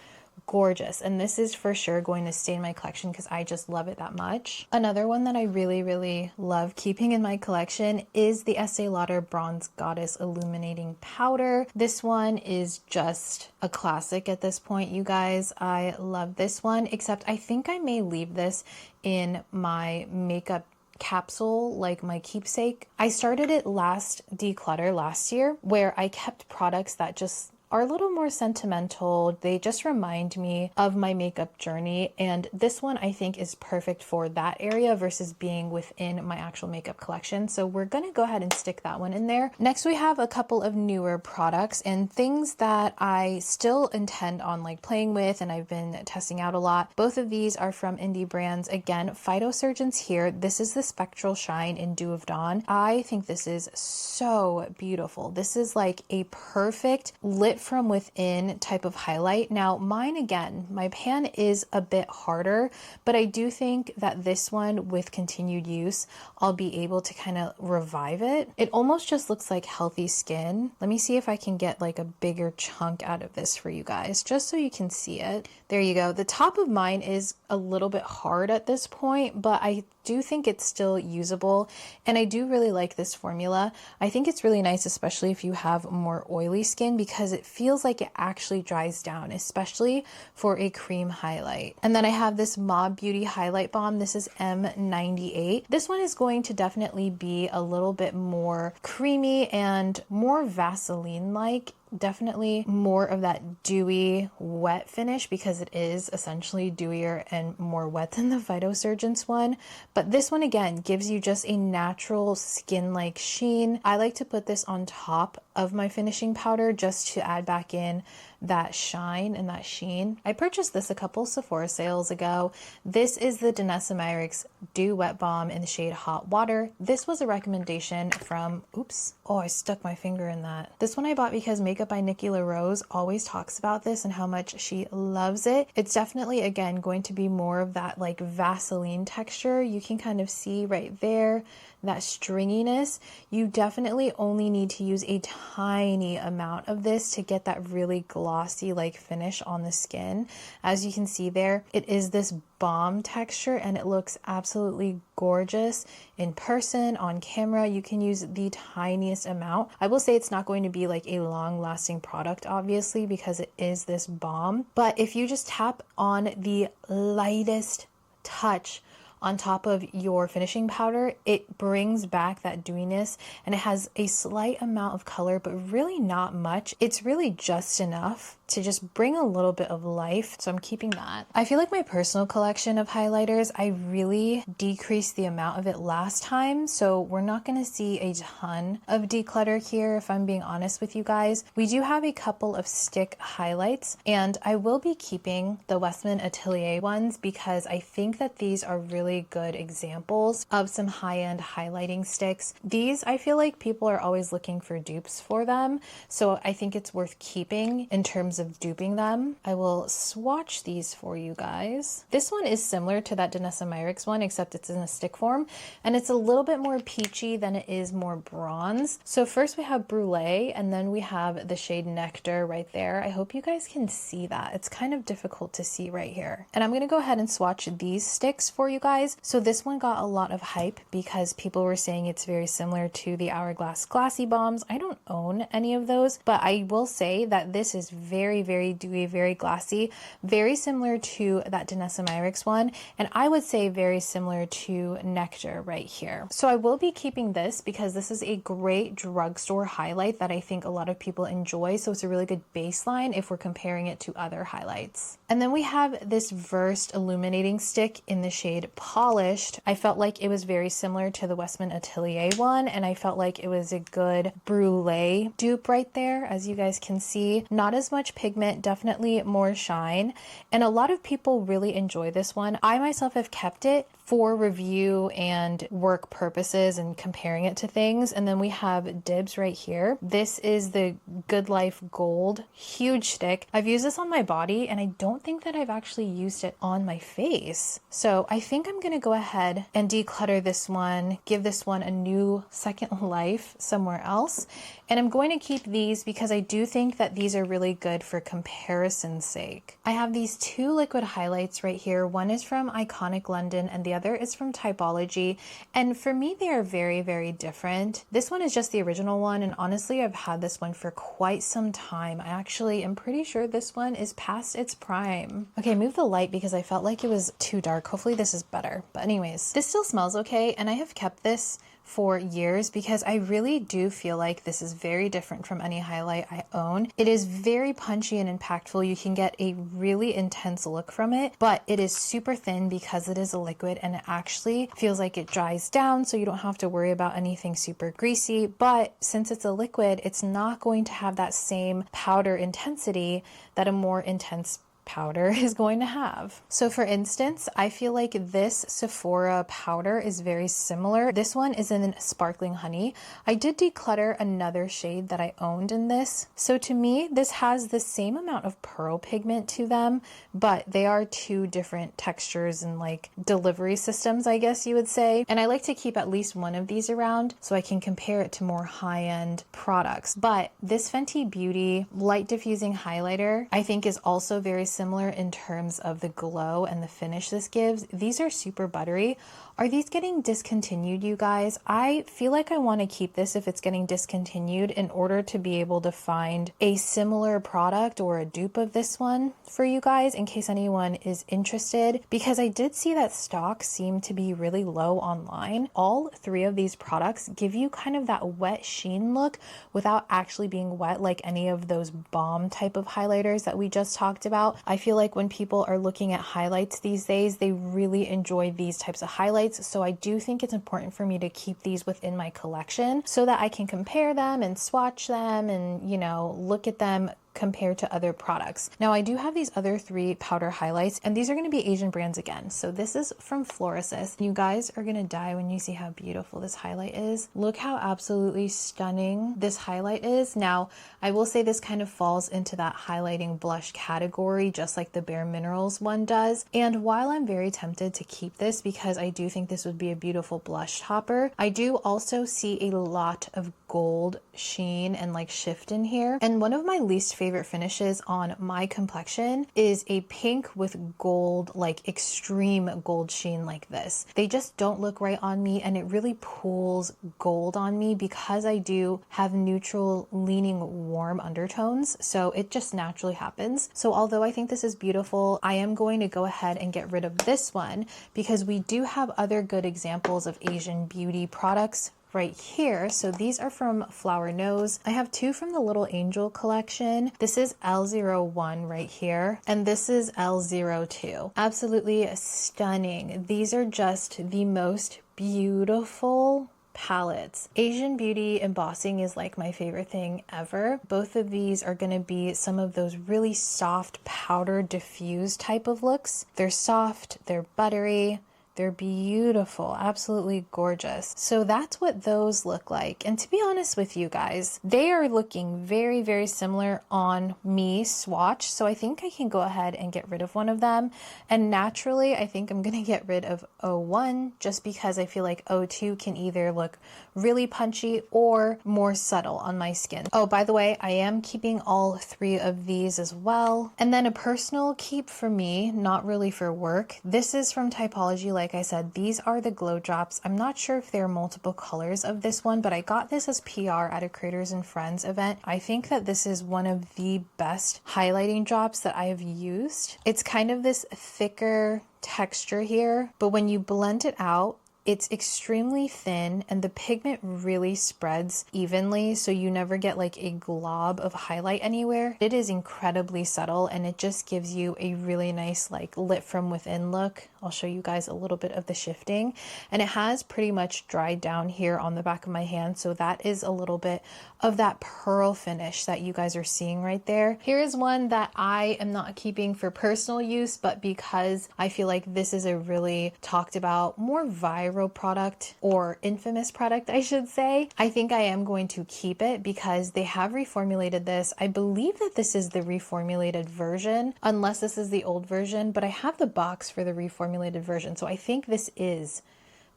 gorgeous, and this is for sure going to stay in my collection because I just love it that much. Another one that I really love keeping in my collection is the Estee Lauder Bronze Goddess Illuminating Powder. This one is just a classic at this point, you guys. I love this one, except I think I may leave this in my makeup capsule, like my keepsake. I started it last Declutter last year where I kept products that just are a little more sentimental. They just remind me of my makeup journey, and this one I think is perfect for that area versus being within my actual makeup collection. So we're gonna go ahead and stick that one in there. Next, we have a couple of newer products and things that I still intend on like playing with and I've been testing out a lot. Both of these are from indie brands. Again, Phytosurgeon's here. This is the Spectral Shine in Dew of Dawn. I think this is so beautiful. This is like a perfect lit from within type of highlight. Now mine, again, my pan is a bit harder, but I do think that this one with continued use, I'll be able to kind of revive it. It almost just looks like healthy skin. Let me see if I can get like a bigger chunk out of this for you guys, just so you can see it. There you go. The top of mine is a little bit hard at this point, but I do think it's still usable, and I do really like this formula. I think it's really nice, especially if you have more oily skin, because it feels like it actually dries down, especially for a cream highlight. And then I have this Mob Beauty Highlight Balm. This is M98. This one is going to definitely be a little bit more creamy and more Vaseline-like. Definitely more of that dewy wet finish, because it is essentially dewier and more wet than the Phytosurgeon's one. But this one again gives you just a natural skin-like sheen. I like to put this on top of my finishing powder just to add back in that shine and that sheen. I purchased this a couple Sephora sales ago. This is the Danessa Myricks Dew Wet Balm in the shade Hot Water. This was a recommendation from, oops, oh, I stuck my finger in that. This one I bought because Makeup by Nikki LaRose always talks about this and how much she loves it. It's definitely, again, going to be more of that like Vaseline texture. You can kind of see right there that stringiness. You definitely only need to use a tiny amount of this to get that really glossy like finish on the skin. As you can see there, it is this balm texture and it looks absolutely gorgeous in person. On camera, you can use the tiniest amount. I will say it's not going to be like a long lasting product, obviously, because it is this balm. But if you just tap on the lightest touch on top of your finishing powder, it brings back that dewiness, and it has a slight amount of color, but really not much. It's really just enough to just bring a little bit of life. So I'm keeping that. I feel like my personal collection of highlighters, I really decreased the amount of it last time. So we're not going to see a ton of declutter here, if I'm being honest with you guys. We do have a couple of stick highlights, and I will be keeping the Westman Atelier ones because I think that these are really good examples of some high-end highlighting sticks. These, I feel like people are always looking for dupes for them. So I think it's worth keeping in terms of duping them. I will swatch these for you guys. This one is similar to that Danessa Myricks one, except it's in a stick form, and it's a little bit more peachy than it is more bronze. So first we have Brulee, and then we have the shade Nectar right there. I hope you guys can see that. It's kind of difficult to see right here. And I'm going to go ahead and swatch these sticks for you guys. So this one got a lot of hype because people were saying it's very similar to the Hourglass Glassy Bombs. I don't own any of those, but I will say that this is very, very dewy, very glassy, very similar to that Danessa Myricks one, and I would say very similar to Nectar right here. So I will be keeping this because this is a great drugstore highlight that I think a lot of people enjoy, so it's a really good baseline if we're comparing it to other highlights. And then we have this Versed Illuminating Stick in the shade Polished. I felt like it was very similar to the Westman Atelier one, and I felt like it was a good Brulee dupe right there. As you guys can see, not as much pigment, definitely more shine, and a lot of people really enjoy this one. I myself have kept it for review and work purposes and comparing it to things. And then we have Dibs right here. This is the Good Life Gold, huge stick. I've used this on my body and I don't think that I've actually used it on my face. So I think I'm gonna go ahead and declutter this one, give this one a new second life somewhere else. And I'm going to keep these because I do think that these are really good for comparison's sake. I have these two liquid highlights right here. One is from Iconic London and the other is from Typology. And for me, they are very, very different. This one is just the original one. And honestly, I've had this one for quite some time. I actually am pretty sure this one is past its prime. Okay, move the light because I felt like it was too dark. Hopefully this is better. But anyways, this still smells okay. And I have kept this for years because I really do feel like this is very different from any highlight I own. It is very punchy and impactful. You can get a really intense look from it, but it is super thin because it is a liquid and it actually feels like it dries down, so you don't have to worry about anything super greasy. But since it's a liquid, it's not going to have that same powder intensity that a more intense powder is going to have. So for instance, I feel like this Sephora powder is very similar. This one is in Sparkling Honey. I did declutter another shade that I owned in this. So to me, this has the same amount of pearl pigment to them, but they are two different textures and like delivery systems, I guess you would say. And I like to keep at least one of these around so I can compare it to more high-end products. But this Fenty Beauty Light Diffusing Highlighter, I think is also very similar in terms of the glow and the finish this gives. These are super buttery. Are these getting discontinued, you guys? I feel like I want to keep this if it's getting discontinued in order to be able to find a similar product or a dupe of this one for you guys in case anyone is interested, because I did see that stock seemed to be really low online. All three of these products give you kind of that wet sheen look without actually being wet like any of those balm type of highlighters that we just talked about. I feel like when people are looking at highlights these days, they really enjoy these types of highlights. So I do think it's important for me to keep these within my collection so that I can compare them and swatch them and, you know, look at them compared to other products. Now I do have these other three powder highlights, and these are going to be Asian brands again. So this is from Florisis. You guys are going to die when you see how beautiful this highlight is. Look how absolutely stunning this highlight is. Now I will say this kind of falls into that highlighting blush category, just like the Bare Minerals one does. And while I'm very tempted to keep this because I do think this would be a beautiful blush topper, I do also see a lot of gold sheen and like shift in here. And one of my least favorite finishes on my complexion is a pink with gold, like extreme gold sheen like this. They just don't look right on me, and it really pulls gold on me because I do have neutral leaning warm undertones, so it just naturally happens. So although I think this is beautiful, I am going to go ahead and get rid of this one because we do have other good examples of Asian beauty products right here. So these are from Flower Nose. I have two from the Little Angel collection. This is L01 right here, and this is L02. Absolutely stunning. These are just the most beautiful palettes. Asian beauty embossing is like my favorite thing ever. Both of these are going to be some of those really soft powder diffuse type of looks. They're soft, they're buttery, they're beautiful, absolutely gorgeous. So that's what those look like. And to be honest with you guys, they are looking very, very similar on me swatch. So I think I can go ahead and get rid of one of them. And naturally, I think I'm going to get rid of O1 just because I feel like O2 can either look really punchy or more subtle on my skin. Oh, by the way, I am keeping all three of these as well. And then a personal keep for me, not really for work. This is from Typology. Like I said, these are the glow drops. I'm not sure if there are multiple colors of this one, but I got this as PR at a Creators and Friends event. I think that this is one of the best highlighting drops that I have used. It's kind of this thicker texture here, but when you blend it out, it's extremely thin and the pigment really spreads evenly, so you never get like a glob of highlight anywhere. It is incredibly subtle and it just gives you a really nice like lit from within look. I'll show you guys a little bit of the shifting, and it has pretty much dried down here on the back of my hand, so that is a little bit of that pearl finish that you guys are seeing right there. Here is one that I am not keeping for personal use, but because I feel like this is a really talked about, more viral product, or infamous product I should say. I think I am going to keep it because they have reformulated this. I believe that this is the reformulated version, unless this is the old version, but I have the box for the reformulated version, so I think this is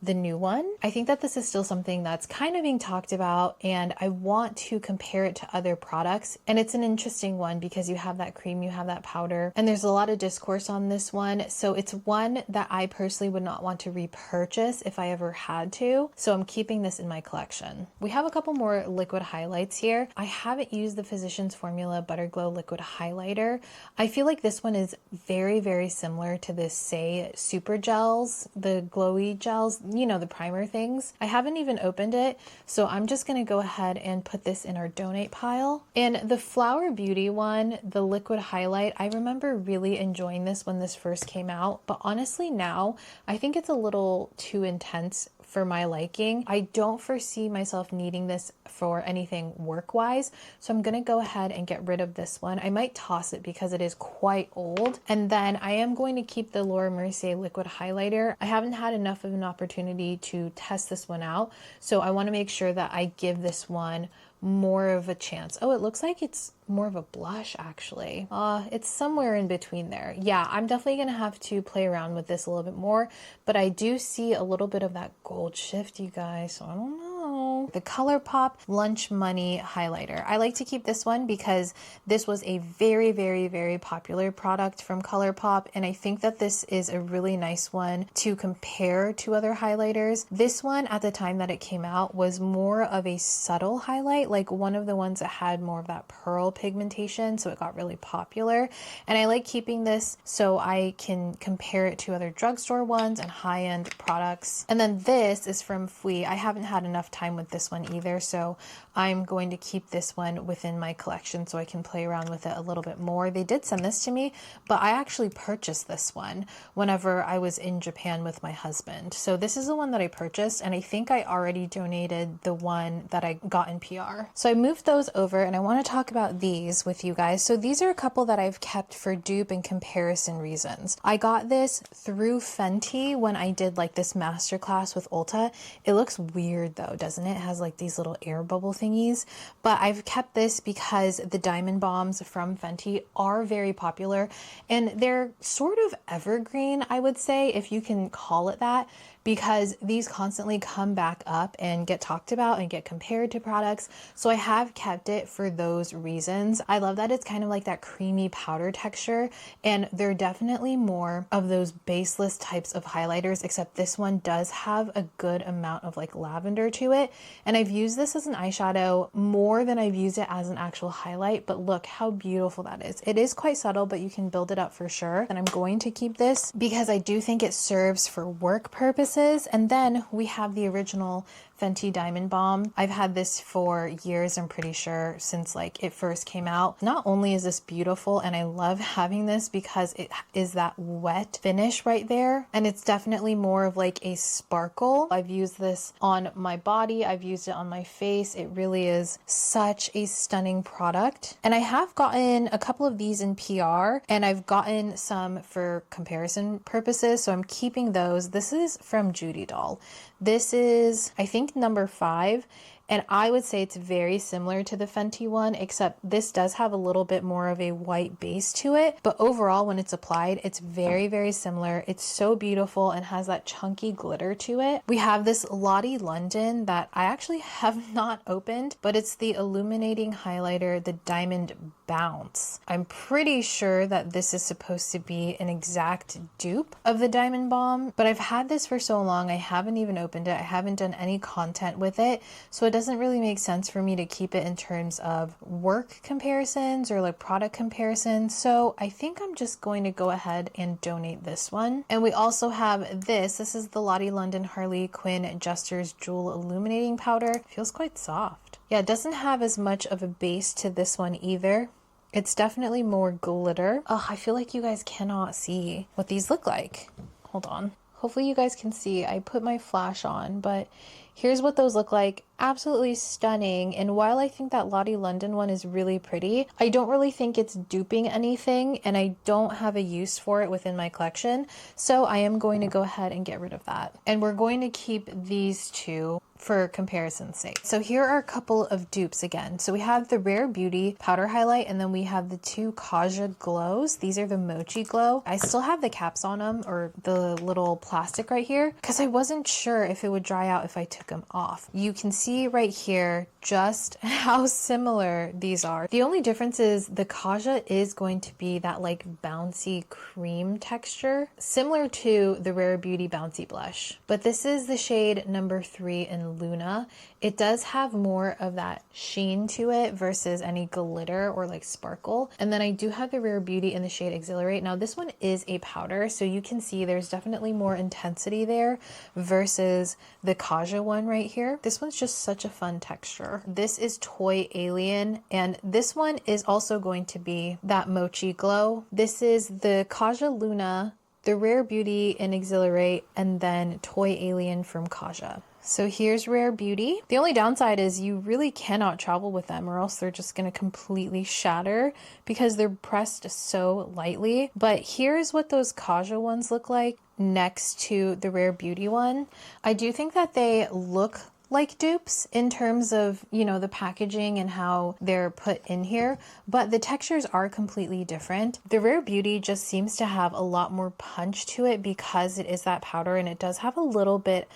the new one. I think that this is still something that's kind of being talked about, and I want to compare it to other products. And it's an interesting one because you have that cream, you have that powder, and there's a lot of discourse on this one. So it's one that I personally would not want to repurchase if I ever had to. So I'm keeping this in my collection. We have a couple more liquid highlights here. I haven't used the Physicians Formula Butter Glow Liquid Highlighter. I feel like this one is very, very similar to the Say Super Gels, the glowy gels. you know, the primer things. I haven't even opened it, so I'm just gonna go ahead and put this in our donate pile. And the Flower Beauty one, the liquid highlight, I remember really enjoying this when this first came out, but honestly now I think it's a little too intense for my liking. I don't foresee myself needing this for anything work-wise, so I'm gonna go ahead and get rid of this one. I might toss it because it is quite old. And then I am going to keep the Laura Mercier liquid highlighter. I haven't had enough of an opportunity to test this one out, so I want to make sure that I give this one more of a chance. Oh, it looks like it's more of a blush actually. It's somewhere in between there. Yeah, I'm definitely gonna have to play around with this a little bit more, but I do see a little bit of that gold shift, you guys, so I don't know. The ColourPop Lunch Money highlighter. I like to keep this one because this was a very, very, very popular product from ColourPop, and I think that this is a really nice one to compare to other highlighters. This one at the time that it came out was more of a subtle highlight, like one of the ones that had more of that pearl pigmentation, so it got really popular. And I like keeping this so I can compare it to other drugstore ones and high-end products. And then this is from Fui. I haven't had enough time with this one either, so I'm going to keep this one within my collection so I can play around with it a little bit more. They did send this to me, but I actually purchased this one whenever I was in Japan with my husband. So this is the one that I purchased, and I think I already donated the one that I got in PR. So I moved those over, and I want to talk about these with you guys. So these are a couple that I've kept for dupe and comparison reasons. I got this through Fenty when I did like this masterclass with Ulta. It looks weird though, doesn't it? It has like these little air bubble thingies, but I've kept this because the Diamond Bombs from Fenty are very popular, and they're sort of evergreen, I would say, if you can call it that, because these constantly come back up and get talked about and get compared to products. So I have kept it for those reasons. I love that it's kind of like that creamy powder texture, and they're definitely more of those baseless types of highlighters, except this one does have a good amount of like lavender to it. And I've used this as an eyeshadow more than I've used it as an actual highlight, but look how beautiful that is. It is quite subtle, but you can build it up for sure. And I'm going to keep this because I do think it serves for work purposes. And then we have the original Fenty Diamond Bomb. I've had this for years, I'm pretty sure, since like it first came out. Not only is this beautiful, and I love having this because it is that wet finish right there, and it's definitely more of like a sparkle. I've used this on my body, I've used it on my face. It really is such a stunning product. And I have gotten a couple of these in PR, and I've gotten some for comparison purposes, so I'm keeping those. This is from Judy Doll. This is, I think, number 5. And I would say it's very similar to the Fenty one, except this does have a little bit more of a white base to it. But overall, when it's applied, it's very, very similar. It's so beautiful and has that chunky glitter to it. We have this Lottie London that I actually have not opened, but it's the illuminating highlighter, the Diamond Bounce. I'm pretty sure that this is supposed to be an exact dupe of the Diamond Bomb, but I've had this for so long, I haven't even opened it. I haven't done any content with it, so it doesn't really make sense for me to keep it in terms of work comparisons or like product comparisons. So I think I'm just going to go ahead and donate this one. And we also have this. This is the Lottie London Harley Quinn Jester's Jewel Illuminating Powder. It feels quite soft. Yeah, it doesn't have as much of a base to this one either. It's definitely more glitter. Oh, I feel like you guys cannot see what these look like. Hold on. Hopefully you guys can see. I put my flash on, but here's what those look like. Absolutely stunning. And while I think that Lottie London one is really pretty, I don't really think it's duping anything, and I don't have a use for it within my collection. So I am going to go ahead and get rid of that. And we're going to keep these two for comparison's sake. So here are a couple of dupes again. So we have the Rare Beauty powder highlight, and then we have the two Kaja glows. These are the Mochi Glow. I still have the caps on them, or the little plastic right here, because I wasn't sure if it would dry out if I took took them off. You can see right here just how similar these are. The only difference is the Kaja is going to be that like bouncy cream texture, similar to the Rare Beauty Bouncy Blush. But this is the shade number 3 in Luna. It does have more of that sheen to it versus any glitter or like sparkle. And then I do have the Rare Beauty in the shade Exhilarate. Now this one is a powder, so you can see there's definitely more intensity there versus the Kaja one right here. This one's just such a fun texture. This is Toy Alien, and this one is also going to be that mochi glow. This is the Kaja Luna, the Rare Beauty in Exhilarate, and then Toy Alien from Kaja. So here's Rare Beauty. The only downside is you really cannot travel with them or else they're just going to completely shatter because they're pressed so lightly. But here's what those Kaja ones look like next to the Rare Beauty one. I do think that they look like dupes in terms of, you know, the packaging and how they're put in here, but the textures are completely different. The Rare Beauty just seems to have a lot more punch to it because it is that powder, and it does have a little bit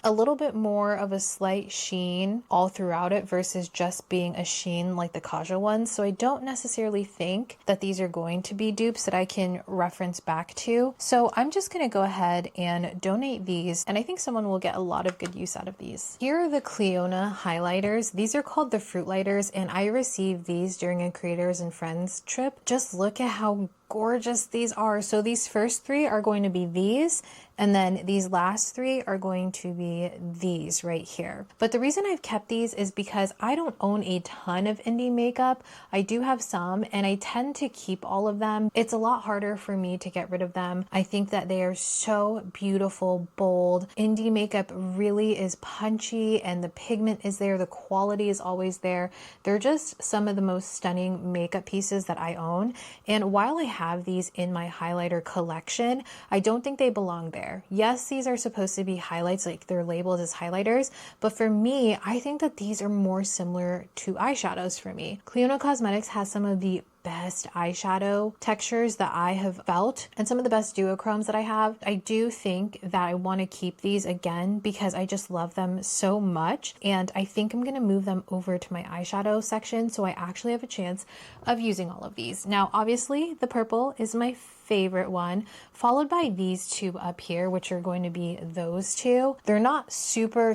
more of a slight sheen all throughout it versus just being a sheen like the Kaja ones. So I don't necessarily think that these are going to be dupes that I can reference back to. So I'm just going to go ahead and donate these, and I think someone will get a lot of good use out of these. Here are the Cleona highlighters. These are called the Fruit Lighters, and I received these during a Creators and Friends trip. Just look at how gorgeous these are. So these first 3 are going to be these, and then these last 3 are going to be these right here. But the reason I've kept these is because I don't own a ton of indie makeup. I do have some, and I tend to keep all of them. It's a lot harder for me to get rid of them. I think that they are so beautiful, bold. Indie makeup really is punchy, and the pigment is there. The quality is always there. They're just some of the most stunning makeup pieces that I own. And while I have these in my highlighter collection, I don't think they belong there. Yes, these are supposed to be highlights, like they're labeled as highlighters, but for me, I think that these are more similar to eyeshadows for me. Cleona Cosmetics has some of the best eyeshadow textures that I have felt and some of the best duochromes that I have. I do think that I want to keep these again because I just love them so much, and I think I'm going to move them over to my eyeshadow section so I actually have a chance of using all of these. Now obviously the purple is my favorite one, followed by these 2 up here, which are going to be those 2. They're not super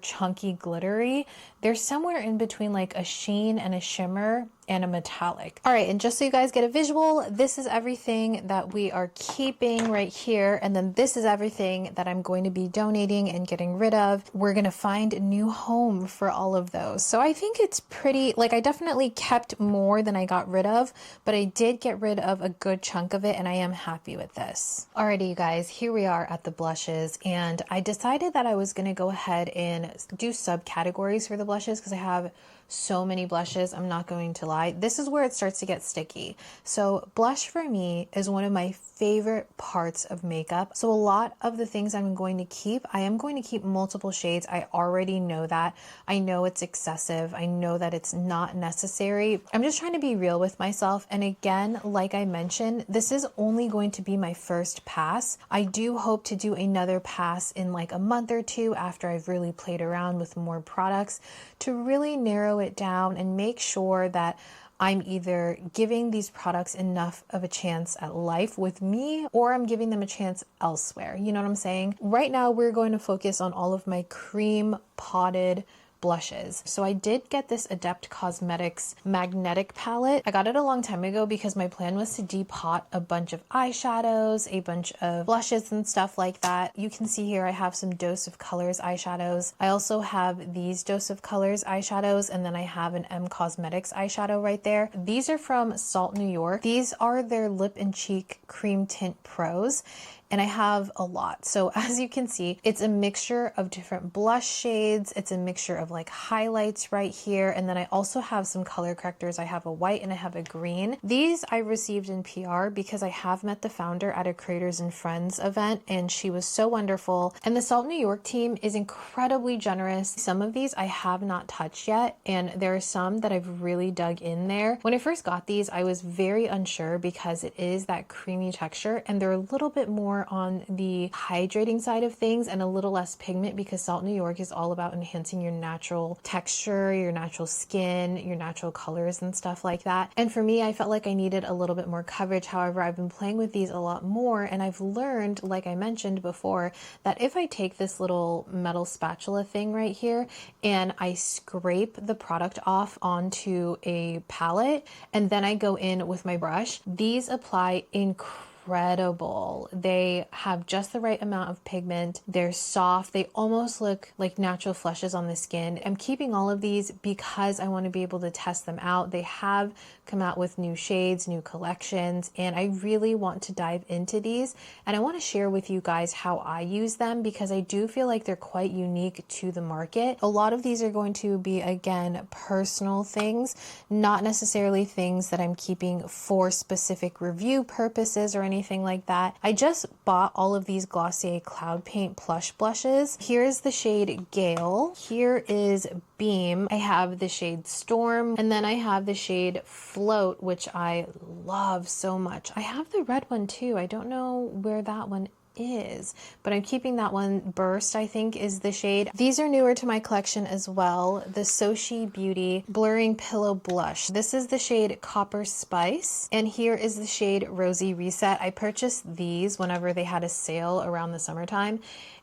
chunky glittery. They're somewhere in between like a sheen and a shimmer and a metallic. All right, and just so you guys get a visual, this is everything that we are keeping right here, and then this is everything that I'm going to be donating and getting rid of. We're gonna find a new home for all of those. So I think it's pretty, like I definitely kept more than I got rid of, but I did get rid of a good chunk of it, and I am happy with this. Alrighty, you guys, here we are at the blushes, and I decided that I was gonna go ahead and do subcategories for the blushes because I have so many blushes. I'm not going to lie. This is where it starts to get sticky. So blush for me is one of my favorite parts of makeup. So a lot of the things I'm going to keep, I am going to keep multiple shades. I already know that. I know it's excessive. I know that it's not necessary. I'm just trying to be real with myself. And again, like I mentioned, this is only going to be my first pass. I do hope to do another pass in like a month or 2 after I've really played around with more products to really narrow it down and make sure that I'm either giving these products enough of a chance at life with me or I'm giving them a chance elsewhere. You know what I'm saying? Right now, we're going to focus on all of my cream potted blushes. So I did get this Adept Cosmetics magnetic palette. I got it a long time ago because my plan was to depot a bunch of eyeshadows, a bunch of blushes and stuff like that. You can see here I have some Dose of Colors eyeshadows. I also have these Dose of Colors eyeshadows, and then I have an M Cosmetics eyeshadow right there. These are from Salt New York. These are their Lip and Cheek Cream Tint Pros, and I have a lot. So as you can see, it's a mixture of different blush shades. It's a mixture of like highlights right here. And then I also have some color correctors. I have a white and I have a green. These I received in PR because I have met the founder at a Creators and Friends event, and she was so wonderful. And the Salt New York team is incredibly generous. Some of these I have not touched yet, and there are some that I've really dug in there. When I first got these, I was very unsure because it is that creamy texture and they're a little bit more more on the hydrating side of things and a little less pigment, because Salt New York is all about enhancing your natural texture, your natural skin, your natural colors and stuff like that. And for me, I felt like I needed a little bit more coverage. However, I've been playing with these a lot more, and I've learned, like I mentioned before, that if I take this little metal spatula thing right here and I scrape the product off onto a palette and then I go in with my brush, these apply incredible. They have just the right amount of pigment. They're soft. They almost look like natural flushes on the skin. I'm keeping all of these because I want to be able to test them out. They have come out with new shades, new collections, and I really want to dive into these. And I want to share with you guys how I use them, because I do feel like they're quite unique to the market. A lot of these are going to be, again, personal things, not necessarily things that I'm keeping for specific review purposes or anything like that. I just bought all of these Glossier Cloud Paint Plush Blushes. Here's the shade Gale. Here is Beam. I have the shade Storm, and then I have the shade Float, which I love so much. I have the red one too. I don't know where that one is, but I'm keeping that one. Burst, I think, is the shade. These are newer to my collection as well. The Sochi Beauty Blurring Pillow Blush. This is the shade Copper Spice, and here is the shade Rosy Reset. I purchased these whenever they had a sale around the summertime,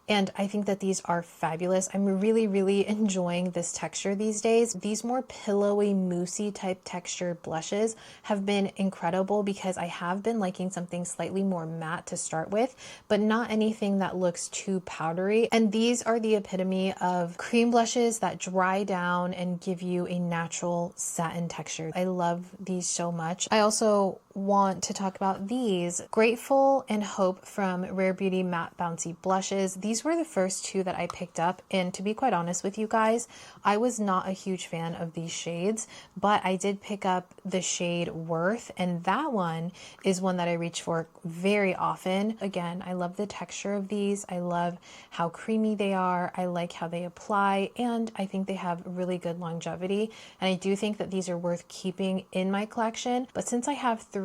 and I think that these are fabulous. I'm really enjoying this texture these days. These more pillowy, moussey type texture blushes have been incredible, because I have been liking something slightly more matte to start with, but not anything that looks too powdery. And these are the epitome of cream blushes that dry down and give you a natural satin texture. I love these so much. I also want to talk about these Grateful and Hope from Rare Beauty Matte Bouncy Blushes. These were the first two that I picked up, and to be quite honest with you guys, I was not a huge fan of these shades, but I did pick up the shade Worth, and that one is one that I reach for very often. Again, I love the texture of these. I love how creamy they are. I like how they apply, and I think they have really good longevity, and I do think that these are worth keeping in my collection. But since I have three,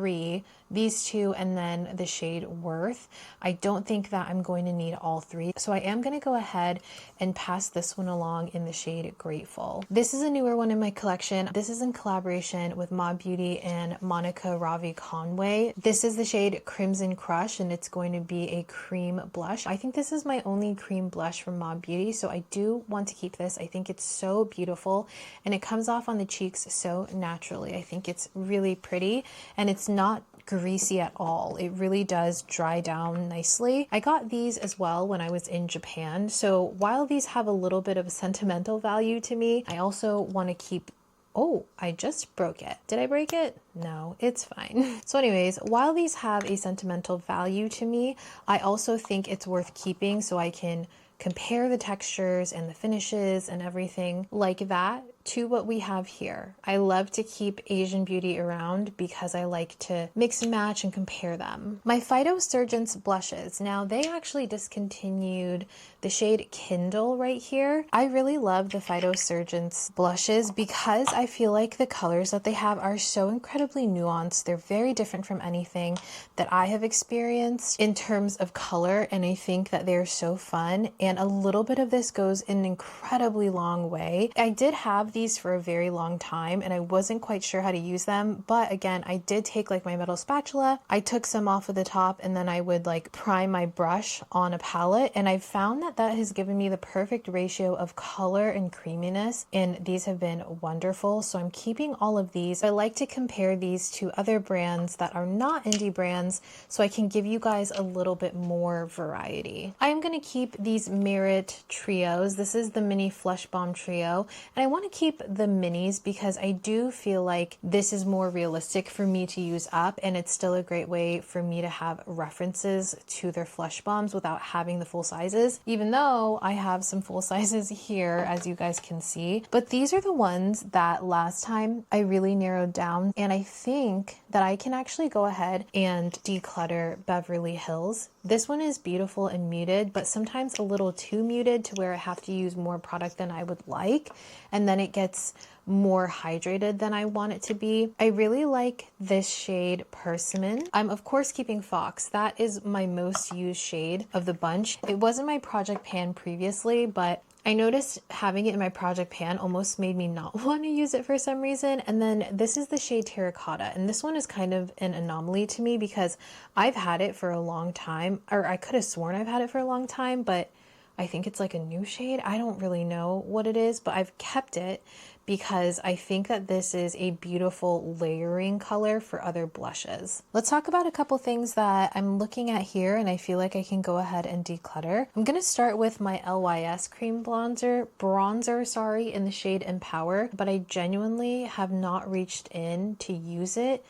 these two and then the shade Worth, I don't think that I'm going to need all three. So I am going to go ahead and pass this one along in the shade Grateful. This is a newer one in my collection. This is in collaboration with Mob Beauty and Monica Ravi Conway. This is the shade Crimson Crush, and it's going to be a cream blush. I think this is my only cream blush from Mob Beauty, so I do want to keep this. I think it's so beautiful, and it comes off on the cheeks so naturally. I think it's really pretty, and it's not greasy at all. It really does dry down nicely. I got these as well when I was in Japan, so while these have a little bit of a sentimental value to me, I also want to keep... Oh, I just broke it. Did I break it? No, it's fine. So anyways, while these have a sentimental value to me, I also think it's worth keeping so I can compare the textures and the finishes and everything like that to what we have here. I love to keep Asian beauty around because I like to mix and match and compare them. My Phytosurgence blushes. Now they actually discontinued the shade Kindle right here. I really love the Phytosurgence blushes because I feel like the colors that they have are so incredibly nuanced. They're very different from anything that I have experienced in terms of color, and I think that they're so fun, and a little bit of this goes an incredibly long way. I did have these for a very long time and I wasn't quite sure how to use them, but again, I did take like my metal spatula, I took some off of the top, and then I would like prime my brush on a palette, and I've found that that has given me the perfect ratio of color and creaminess, and these have been wonderful. So I'm keeping all of these. I like to compare these to other brands that are not indie brands so I can give you guys a little bit more variety. I am going to keep these Merit trios. This is the mini Flush Bomb trio, and I want to keep the minis because I do feel like this is more realistic for me to use up, and it's still a great way for me to have references to their Flush Bombs without having the full sizes, even though I have some full sizes here, as you guys can see. But these are the ones that last time I really narrowed down, and I think that I can actually go ahead and declutter Beverly Hills. This one is beautiful and muted, but sometimes a little too muted to where I have to use more product than I would like, and then it it gets more hydrated than I want it to be. I really like this shade Persimmon. I'm of course keeping Fox. That is my most used shade of the bunch. It wasn't my project pan previously, but I noticed having it in my project pan almost made me not want to use it for some reason. And then this is the shade Terracotta. And this one is kind of an anomaly to me because I've had it for a long time, or I could have sworn I've had it for a long time, but I think it's like a new shade. I don't really know what it is, but I've kept it because I think that this is a beautiful layering color for other blushes. Let's talk about a couple things that I'm looking at here and I feel like I can go ahead and declutter. I'm gonna start with my LYS cream bronzer, in the shade Empower, but I genuinely have not reached in to use it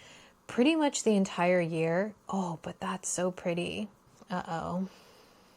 pretty much the entire year. Oh, but that's so pretty. Uh-oh.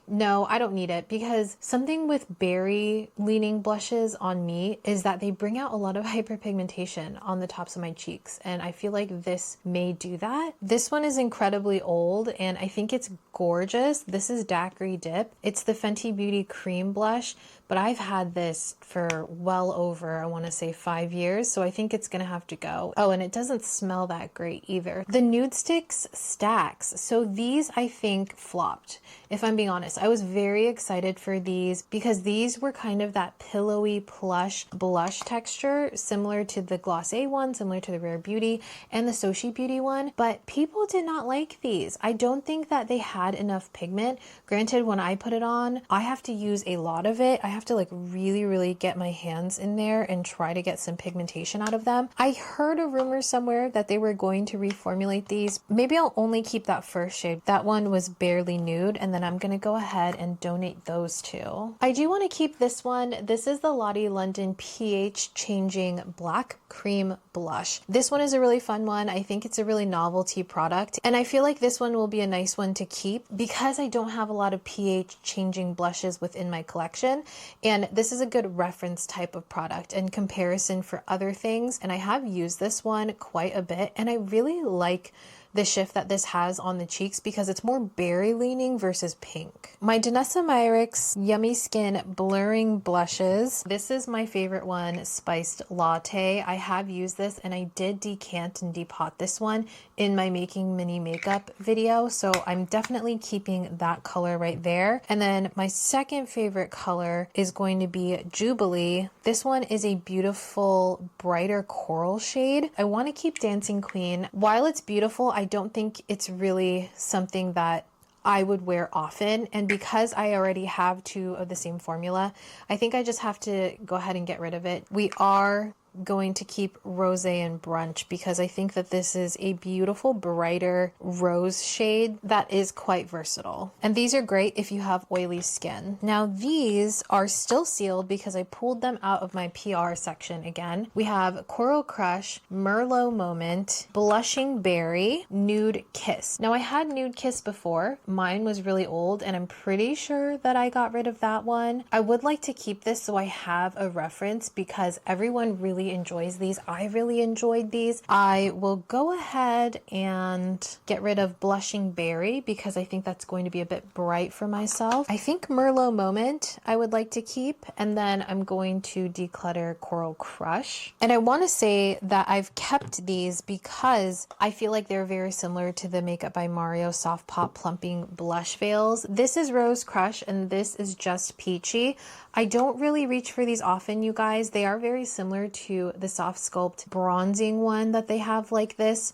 No, I don't need it because something with berry leaning blushes on me is that they bring out a lot of hyperpigmentation on the tops of my cheeks. And I feel like this may do that. This one is incredibly old and I think it's gorgeous. This is Daiquiri Dip. It's the Fenty Beauty Cream Blush, but I've had this for well over, I want to say 5 years. So I think it's going to have to go. Oh, and it doesn't smell that great either. The Nude Sticks Stacks. So these I think flopped, if I'm being honest. I was very excited for these because these were kind of that pillowy plush blush texture, similar to the Glossé one, similar to the Rare Beauty and the Sochi Beauty one, but people did not like these. I don't think that they had enough pigment. Granted, when I put it on, I have to use a lot of it. I have to like really get my hands in there and try to get some pigmentation out of them. I heard a rumor somewhere that they were going to reformulate these. Maybe I'll only keep that first shade. That one was barely nude, and then I'm gonna go ahead and donate those two. I do want to keep this one. This is the Lottie London pH Changing Black Cream Blush. This one is a really fun one. I think it's a really novelty product, and I feel like this one will be a nice one to keep because I don't have a lot of pH changing blushes within my collection, and this is a good reference type of product and comparison for other things. And I have used this one quite a bit, and I really like the shift that this has on the cheeks because it's more berry leaning versus pink. My Danessa Myricks Yummy Skin Blurring Blushes. This is my favorite one, Spiced Latte. I have used this and I did decant and depot this one in my Making Mini Makeup video. So I'm definitely keeping that color right there. And then my second favorite color is going to be Jubilee. This one is a beautiful, brighter coral shade. I want to keep Dancing Queen. While it's beautiful, I don't think it's really something that I would wear often. And because I already have two of the same formula, I think I just have to go ahead and get rid of it. We are going to keep Rosé and Brunch because I think that this is a beautiful, brighter rose shade that is quite versatile. And these are great if you have oily skin. Now these are still sealed because I pulled them out of my PR section again. We have Coral Crush, Merlot Moment, Blushing Berry, Nude Kiss. Now I had Nude Kiss before. Mine was really old and I'm pretty sure that I got rid of that one. I would like to keep this so I have a reference because everyone really enjoys these. I really enjoyed these. I will go ahead and get rid of Blushing Berry because I think that's going to be a bit bright for myself. I think Merlot Moment I would like to keep, and then I'm going to declutter Coral Crush. And I want to say that I've kept these because I feel like they're very similar to the Makeup by Mario Soft Pop Plumping Blush Veils. This is Rose Crush and this is Just Peachy. I don't really reach for these often, you guys. They are very similar to the Soft Sculpt bronzing one that they have like this.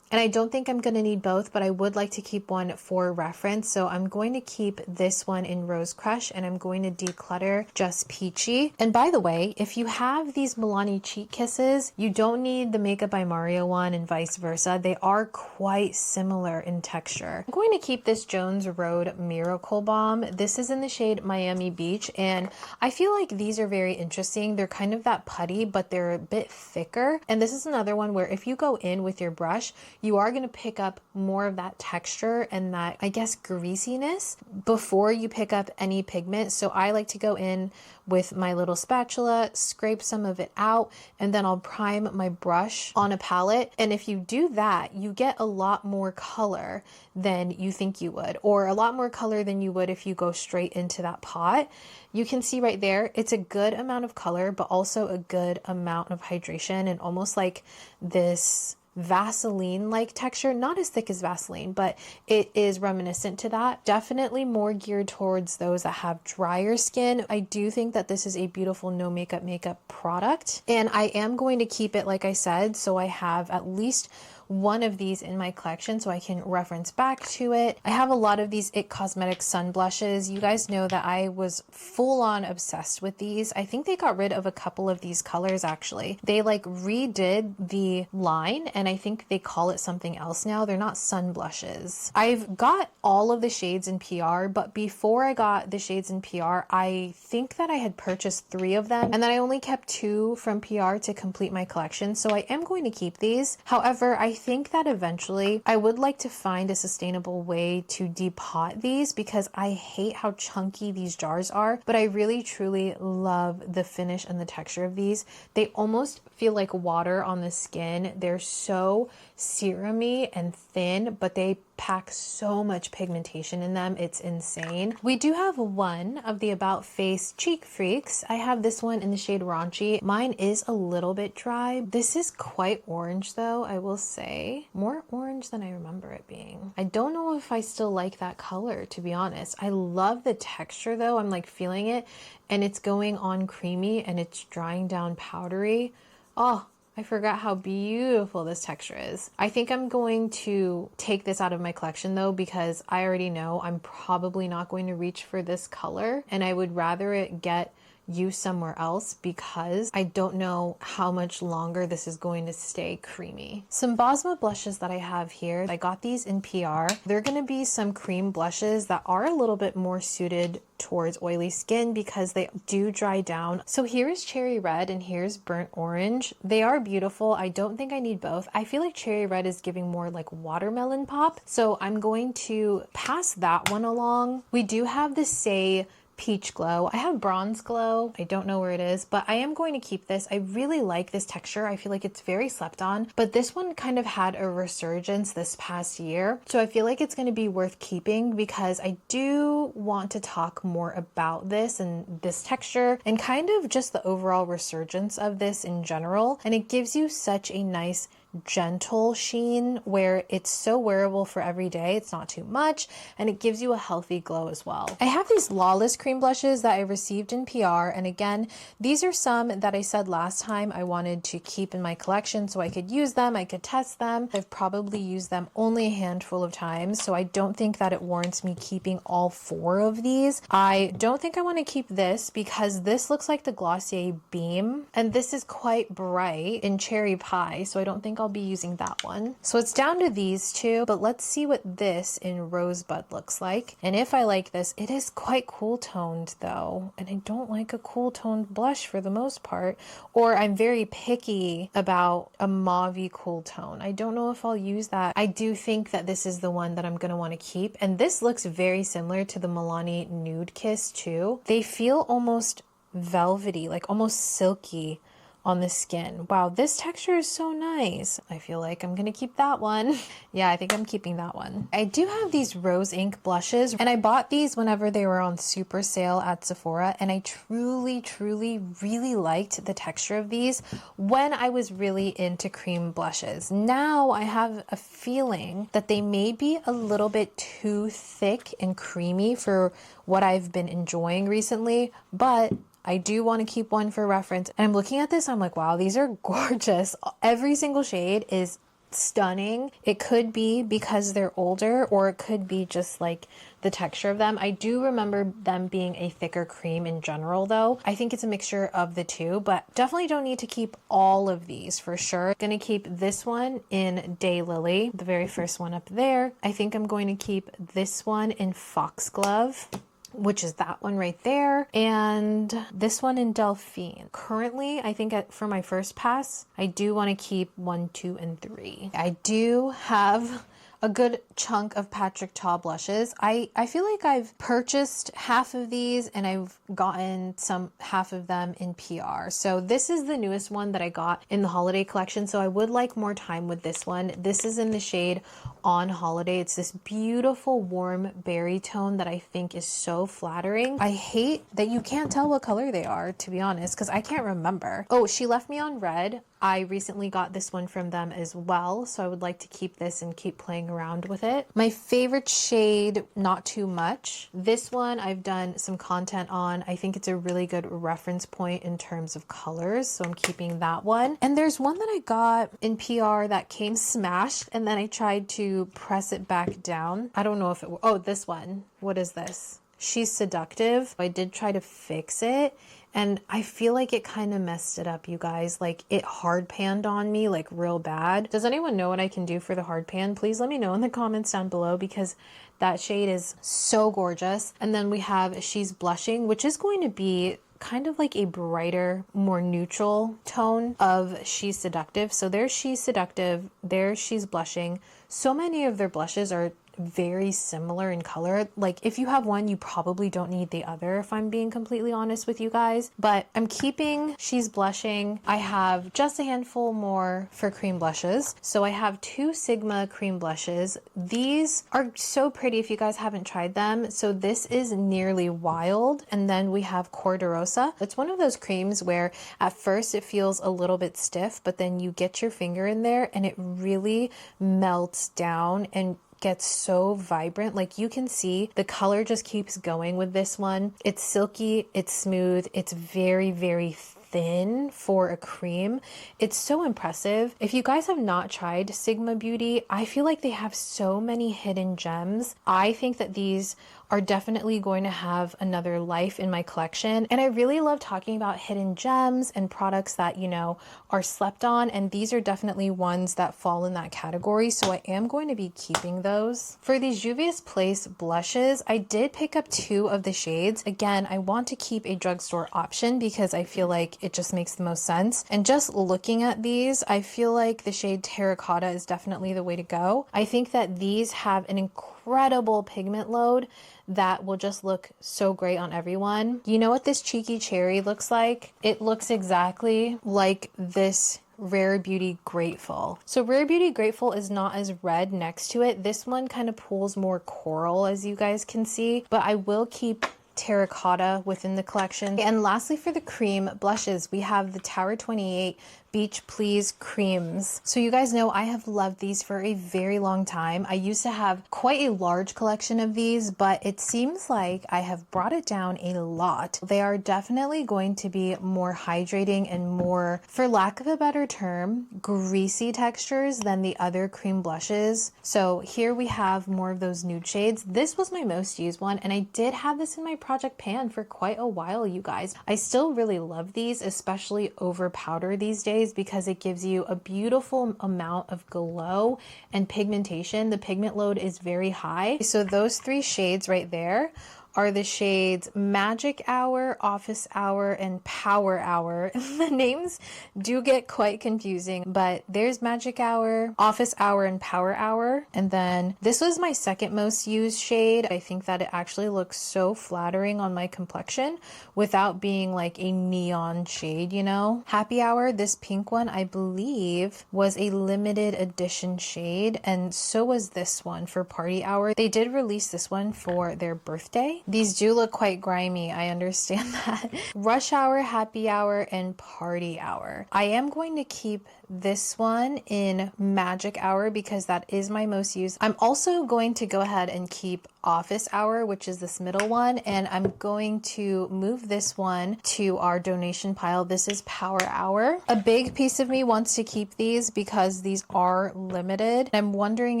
And I don't think I'm going to need both, but I would like to keep one for reference. So I'm going to keep this one in Rose Crush and I'm going to declutter Just Peachy. And by the way, if you have these Milani Cheek Kisses, you don't need the Makeup by Mario one and vice versa. They are quite similar in texture. I'm going to keep this Jones Road Miracle Balm. This is in the shade Miami Beach, and I feel like these are very interesting. They're kind of that putty, but they're a bit thicker. And this is another one where if you go in with your brush, you are going to pick up more of that texture and that, I guess, greasiness before you pick up any pigment. So I like to go in with my little spatula, scrape some of it out, and then I'll prime my brush on a palette. And if you do that, you get a lot more color than you think you would, or a lot more color than you would if you go straight into that pot. You can see right there, it's a good amount of color, but also a good amount of hydration and almost like this Vaseline-like texture, not as thick as Vaseline, but it is reminiscent to that. Definitely more geared towards those that have drier skin. I do think that this is a beautiful no makeup product, and I am going to keep it, like I said, so I have at least one of these in my collection so I can reference back to it. I have a lot of these IT Cosmetics sun blushes. You guys know that I was full on obsessed with these. I think they got rid of a couple of these colors actually. They like redid the line and I think they call it something else now. They're not sun blushes. I've got all of the shades in PR, but before I got the shades in PR, I think that I had purchased 3 of them and then I only kept 2 from PR to complete my collection. So I am going to keep these. However, I think that eventually I would like to find a sustainable way to depot these because I hate how chunky these jars are, but I really truly love the finish and the texture of these. They almost feel like water on the skin. They're so serumy and thin, but they pack so much pigmentation in them. It's insane. We do have one of the About Face Cheek Freaks. I have this one in the shade Raunchy. Mine is a little bit dry. This is quite orange though, I will say. More orange than I remember it being. I don't know if I still like that color, to be honest. I love the texture though. I'm like feeling it and it's going on creamy and it's drying down powdery. Oh, I forgot how beautiful this texture is. I think I'm going to take this out of my collection though, because I already know I'm probably not going to reach for this color and I would rather it get used somewhere else because I don't know how much longer this is going to stay creamy. Some Bosma blushes that I have here, I got these in PR. They're going to be some cream blushes that are a little bit more suited towards oily skin because they do dry down. So here's Cherry Red and here's Burnt Orange. They are beautiful. I don't think I need both. I feel like Cherry Red is giving more like watermelon pop. So I'm going to pass that one along. We do have the Say Peach Glow. I have Bronze Glow. I don't know where it is, but I am going to keep this. I really like this texture. I feel like it's very slept on, but this one kind of had a resurgence this past year. So I feel like it's going to be worth keeping because I do want to talk more about this and this texture and kind of just the overall resurgence of this in general. And it gives you such a nice gentle sheen where it's so wearable for every day. It's not too much and it gives you a healthy glow as well. I have these Lawless cream blushes that I received in PR, and again, these are some that I said last time I wanted to keep in my collection so I could use them, I could test them. I've probably used them only a handful of times, so I don't think that it warrants me keeping all 4 of these. I don't think I want to keep this because this looks like the Glossier Beam and this is quite bright in Cherry Pie, so I don't think I'll be using that one. So it's down to these 2, but let's see what this in Rosebud looks like. And if I like this, it is quite cool toned though, and I don't like a cool toned blush for the most part, or I'm very picky about a mauve-y cool tone. I don't know if I'll use that. I do think that this is the one that I'm going to want to keep, and this looks very similar to the Milani Nude Kiss too. They feel almost velvety, like almost silky on the skin. Wow, this texture is so nice. I feel like I'm gonna keep that one. Yeah, I think I'm keeping that one. I do have these Rose Ink blushes and I bought these whenever they were on super sale at Sephora, and I truly really liked the texture of these when I was really into cream blushes. Now I have a feeling that they may be a little bit too thick and creamy for what I've been enjoying recently, but I do want to keep one for reference. And I'm looking at this, I'm like, wow, these are gorgeous. Every single shade is stunning. It could be because they're older, or it could be just like the texture of them. I do remember them being a thicker cream in general though. I think it's a mixture of the 2, but definitely don't need to keep all of these for sure. Gonna keep this one in Daylily, the very first one up there. I think I'm going to keep this one in Foxglove. which is that one right there, and this one in Delphine. Currently, I think for my first pass, I do want to keep 1, 2, and 3. I do have a good chunk of Patrick Ta blushes. I feel like I've purchased half of these and I've gotten half of them in PR. So this is the newest one that I got in the holiday collection. So I would like more time with this one. This is in the shade On Holiday. It's this beautiful warm berry tone that I think is so flattering. I hate that you can't tell what color they are, to be honest, because I can't remember. Oh, she left me on red. I recently got this one from them as well, so I would like to keep this and keep playing around with it. My favorite shade, Not Too Much. This one I've done some content on. I think it's a really good reference point in terms of colors, so I'm keeping that one. And there's one that I got in PR that came smashed, and then I tried to press it back down. I don't know if it, oh, this one. What is this? She's Seductive. I did try to fix it, and I feel like it kind of messed it up, you guys. Like, it hard panned on me like real bad. Does anyone know what I can do for the hard pan? Please let me know in the comments down below, because that shade is so gorgeous. And then we have She's Blushing, which is going to be kind of like a brighter, more neutral tone of She's Seductive. So there's She's Seductive, there's She's Blushing. So many of their blushes are very similar in color. Like, if you have one, you probably don't need the other, if I'm being completely honest with you guys. But I'm keeping She's Blushing. I have just a handful more for cream blushes. So I have 2 Sigma cream blushes. These are so pretty if you guys haven't tried them. So this is Nearly Wild, and then we have Corderosa. It's one of those creams where at first it feels a little bit stiff, but then you get your finger in there and it really melts down and gets so vibrant. Like, you can see the color just keeps going with this one. It's silky, it's smooth, it's very, very thin for a cream. It's so impressive. If you guys have not tried Sigma Beauty, I feel like they have so many hidden gems. I think that these are definitely going to have another life in my collection. And I really love talking about hidden gems and products that, you know, are slept on. And these are definitely ones that fall in that category. So I am going to be keeping those. For these Juvia's Place blushes, I did pick up 2 of the shades. Again, I want to keep a drugstore option because I feel like it just makes the most sense. And just looking at these, I feel like the shade Terracotta is definitely the way to go. I think that these have an incredible pigment load that will just look so great on everyone. You know what this Cheeky Cherry looks like? It looks exactly like this Rare Beauty Grateful. So Rare Beauty Grateful is not as red next to it. This one kind of pulls more coral, as you guys can see, but I will keep Terracotta within the collection. And lastly, for the cream blushes, we have the Tower 28 Beach Please creams. So you guys know I have loved these for a very long time. I used to have quite a large collection of these, but it seems like I have brought it down a lot. They are definitely going to be more hydrating and more, for lack of a better term, greasy textures than the other cream blushes. So here we have more of those nude shades. This was my most used one, and I did have this in my project pan for quite a while, you guys. I still really love these, especially over powder these days, because it gives you a beautiful amount of glow and pigmentation. The pigment load is very high. So those 3 shades right there are the shades Magic Hour, Office Hour, and Power Hour. The names do get quite confusing, but there's Magic Hour, Office Hour, and Power Hour. And then this was my second most used shade. I think that it actually looks so flattering on my complexion without being like a neon shade, you know? Happy Hour, this pink one, I believe was a limited edition shade, and so was this one for Party Hour. They did release this one for their birthday. These do look quite grimy, I understand that. Rush Hour, Happy Hour, and Party Hour. I am going to keep this one in Magic Hour because that is my most used. I'm also going to go ahead and keep Office Hour, which is this middle one, and I'm going to move this one to our donation pile. This is Power Hour. A big piece of me wants to keep these because these are limited. I'm wondering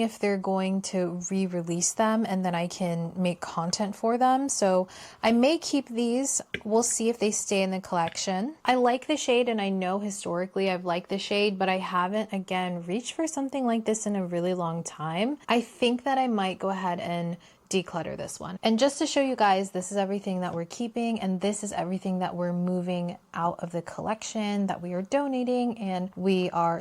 if they're going to re-release them and then I can make content for them. So I may keep these. We'll see if they stay in the collection. I like the shade, and I know historically I've liked the shade, but I haven't, again, reached for something like this in a really long time. I think that I might go ahead and declutter this one. And just to show you guys, this is everything that we're keeping, and this is everything that we're moving out of the collection that we are donating, and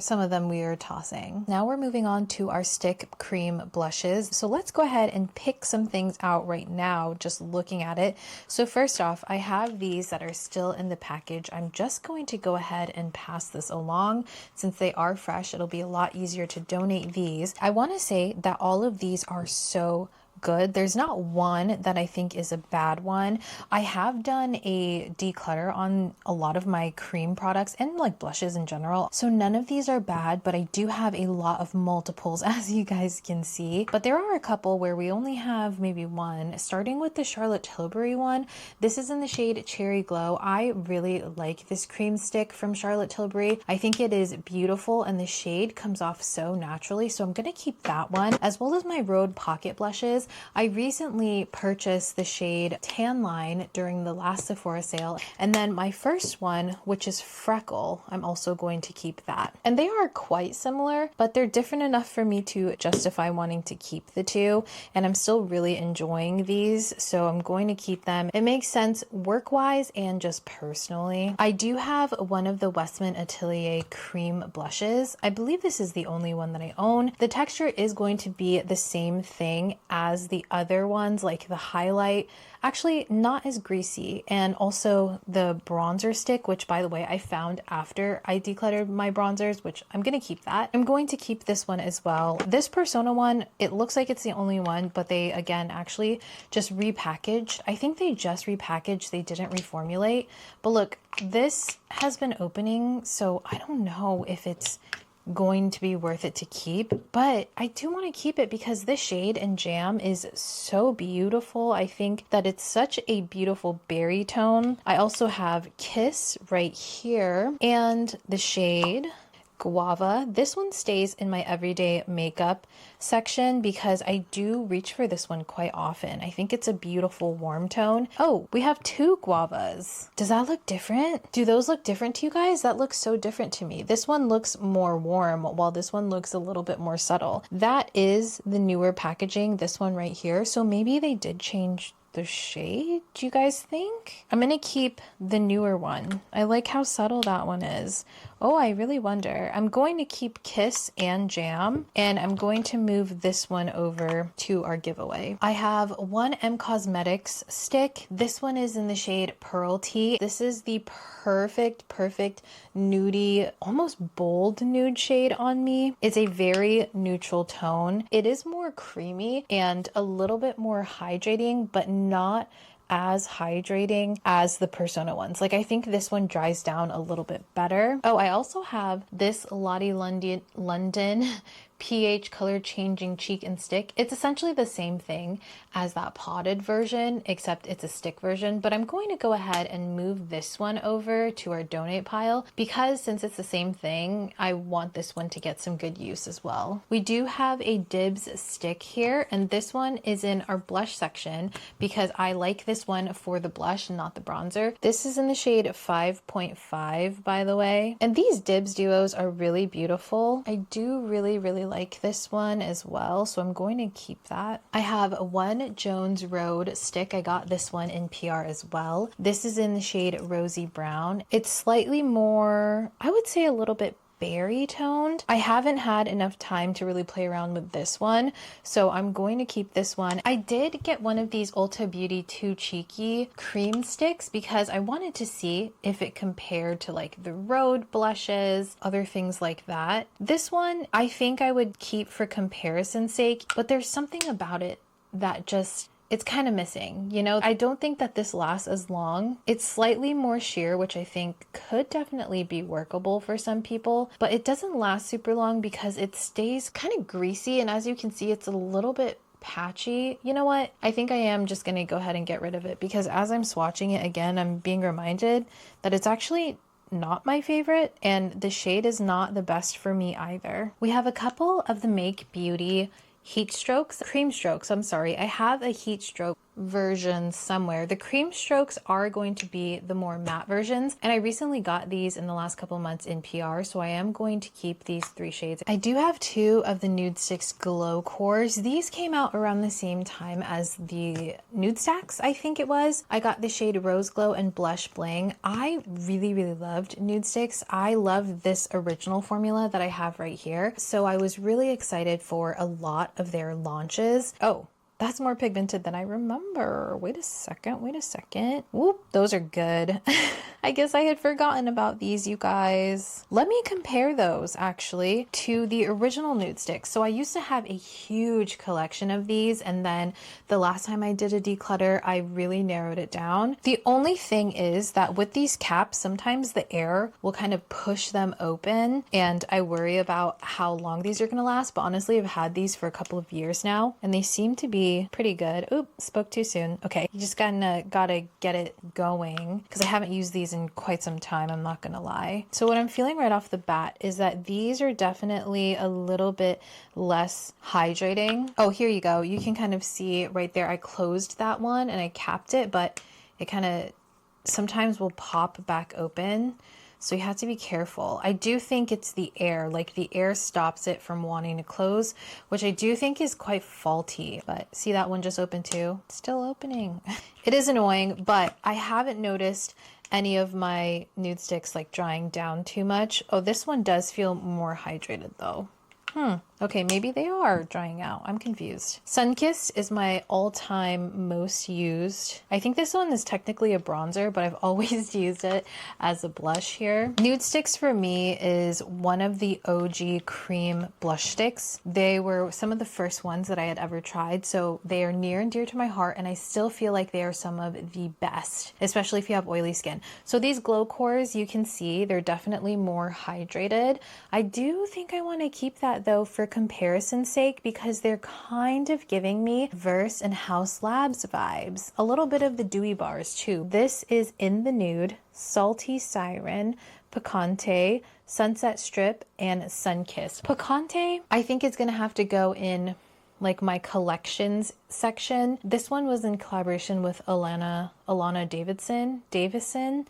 some of them we are tossing. Now we're moving on to our stick cream blushes. So let's go ahead and pick some things out right now, just looking at it. So first off, I have these that are still in the package. I'm just going to go ahead and pass this along. Since they are fresh, it'll be a lot easier to donate these. I want to say that all of these are so good. There's not one that I think is a bad one. I have done a declutter on a lot of my cream products and like blushes in general. So none of these are bad, but I do have a lot of multiples, as you guys can see. But there are a couple where we only have maybe one, starting with the Charlotte Tilbury one. This is in the shade Cherry Glow. I really like this cream stick from Charlotte Tilbury. I think it is beautiful and the shade comes off so naturally. So I'm going to keep that one, as well as my Rhode Pocket blushes. I recently purchased the shade Tan Line during the last Sephora sale. And then my first one, which is Freckle, I'm also going to keep that. And they are quite similar, but they're different enough for me to justify wanting to keep the two. And I'm still really enjoying these, so I'm going to keep them. It makes sense work-wise and just personally. I do have one of the Westman Atelier cream blushes. I believe this is the only one that I own. The texture is going to be the same thing as the other ones, like the highlight, actually not as greasy, and also the bronzer stick, which by the way I found after I decluttered my bronzers, which I'm gonna keep that. I'm going to keep this one as well. This Persona one, it looks like it's the only one, but they again actually just repackaged. I think they just repackaged, they didn't reformulate. But look, this has been opening, so I don't know if it's going to be worth it to keep, but I do want to keep it because this shade and Jam is so beautiful. I think that it's such a beautiful berry tone. I also have Kiss right here and the shade Guava. This one stays in my everyday makeup section because I do reach for this one quite often. I think it's a beautiful warm tone. Oh, we have two guavas. Does that look different? Do those look different to you guys? That looks so different to me. This one looks more warm while this one looks a little bit more subtle. That is the newer packaging, this one right here. So maybe they did change the shade, do you guys think? I'm gonna keep the newer one. I like how subtle that one is. Oh, I really wonder. I'm going to keep Kiss and Jam, and I'm going to move this one over to our giveaway. I have one M Cosmetics stick. This one is in the shade Pearl Tea. This is the perfect nudie, almost bold nude shade on me. It's a very neutral tone. It is more creamy and a little bit more hydrating, but not as hydrating as the Persona ones. Like I think this one dries down a little bit better. Oh, I also have this Lottie London pH color changing cheek and stick. It's essentially the same thing as that potted version, except it's a stick version, but I'm going to go ahead and move this one over to our donate pile because since it's the same thing, I want this one to get some good use as well. We do have a Dibs stick here, and this one is in our blush section because I like this one for the blush and not the bronzer. This is in the shade 5.5, by the way. And these Dibs duos are really beautiful. I do really like this one as well, so I'm going to keep that. I have one Jones Road stick. I got this one in PR as well. This is in the shade Rosy Brown. It's slightly more, I would say a little bit berry toned. I haven't had enough time to really play around with this one, so I'm going to keep this one. I did get one of these Ulta Beauty Too Cheeky cream sticks because I wanted to see if it compared to like the Rhode blushes, other things like that. This one I think I would keep for comparison's sake, but there's something about it that just, it's kind of missing, you know? I don't think that this lasts as long. It's slightly more sheer, which I think could definitely be workable for some people, but it doesn't last super long because it stays kind of greasy, and as you can see, it's a little bit patchy. You know what? I think I am just gonna go ahead and get rid of it because as I'm swatching it again, I'm being reminded that it's actually not my favorite, and the shade is not the best for me either. We have a couple of the Make Beauty heat strokes, cream strokes, I'm sorry. I have a heat stroke versions somewhere. The cream strokes are going to be the more matte versions, and I recently got these in the last couple of months in PR, so I am going to keep these 3 shades. I do have 2 of the Nude Sticks Glow Cores. These came out around the same time as the Nude Stacks, I think it was. I got the shade Rose Glow and Blush Bling. I really loved Nude Sticks. I love this original formula that I have right here, so I was really excited for a lot of their launches. Oh, that's more pigmented than I remember. Wait a second. Whoop, those are good. I guess I had forgotten about these, you guys. Let me compare those actually to the original Nude Sticks. So I used to have a huge collection of these, and then the last time I did a declutter, I really narrowed it down. The only thing is that with these caps, sometimes the air will kind of push them open, and I worry about how long these are gonna last, but honestly, I've had these for a couple of years now, and they seem to be pretty good. Oop, spoke too soon. Okay, you just gotta get it going, because I haven't used these in quite some time, I'm not gonna lie. So what I'm feeling right off the bat is that these are definitely a little bit less hydrating. Oh, here you go. You can kind of see right there, I closed that one and I capped it, but it kind of sometimes will pop back open. So you have to be careful. I do think it's the air, like the air stops it from wanting to close, which I do think is quite faulty. But see, that one just opened too. It's still opening. It is annoying, but I haven't noticed any of my Nude Sticks like drying down too much. Oh, this one does feel more hydrated though. Okay, maybe they are drying out. I'm confused. Sunkissed is my all-time most used. I think this one is technically a bronzer, but I've always used it as a blush here. Nude Sticks for me is one of the OG cream blush sticks. They were some of the first ones that I had ever tried, so they are near and dear to my heart, and I still feel like they are some of the best, especially if you have oily skin. So these glow cores, you can see they're definitely more hydrated. I do think I want to keep that though for comparison's sake, because they're kind of giving me Verse and House Labs vibes. A little bit of the dewy bars too. This is In the Nude, Salty Siren, Picante, Sunset Strip, and Sunkissed. Picante, I think it's gonna have to go in like my collections section. This one was in collaboration with Alana Davison,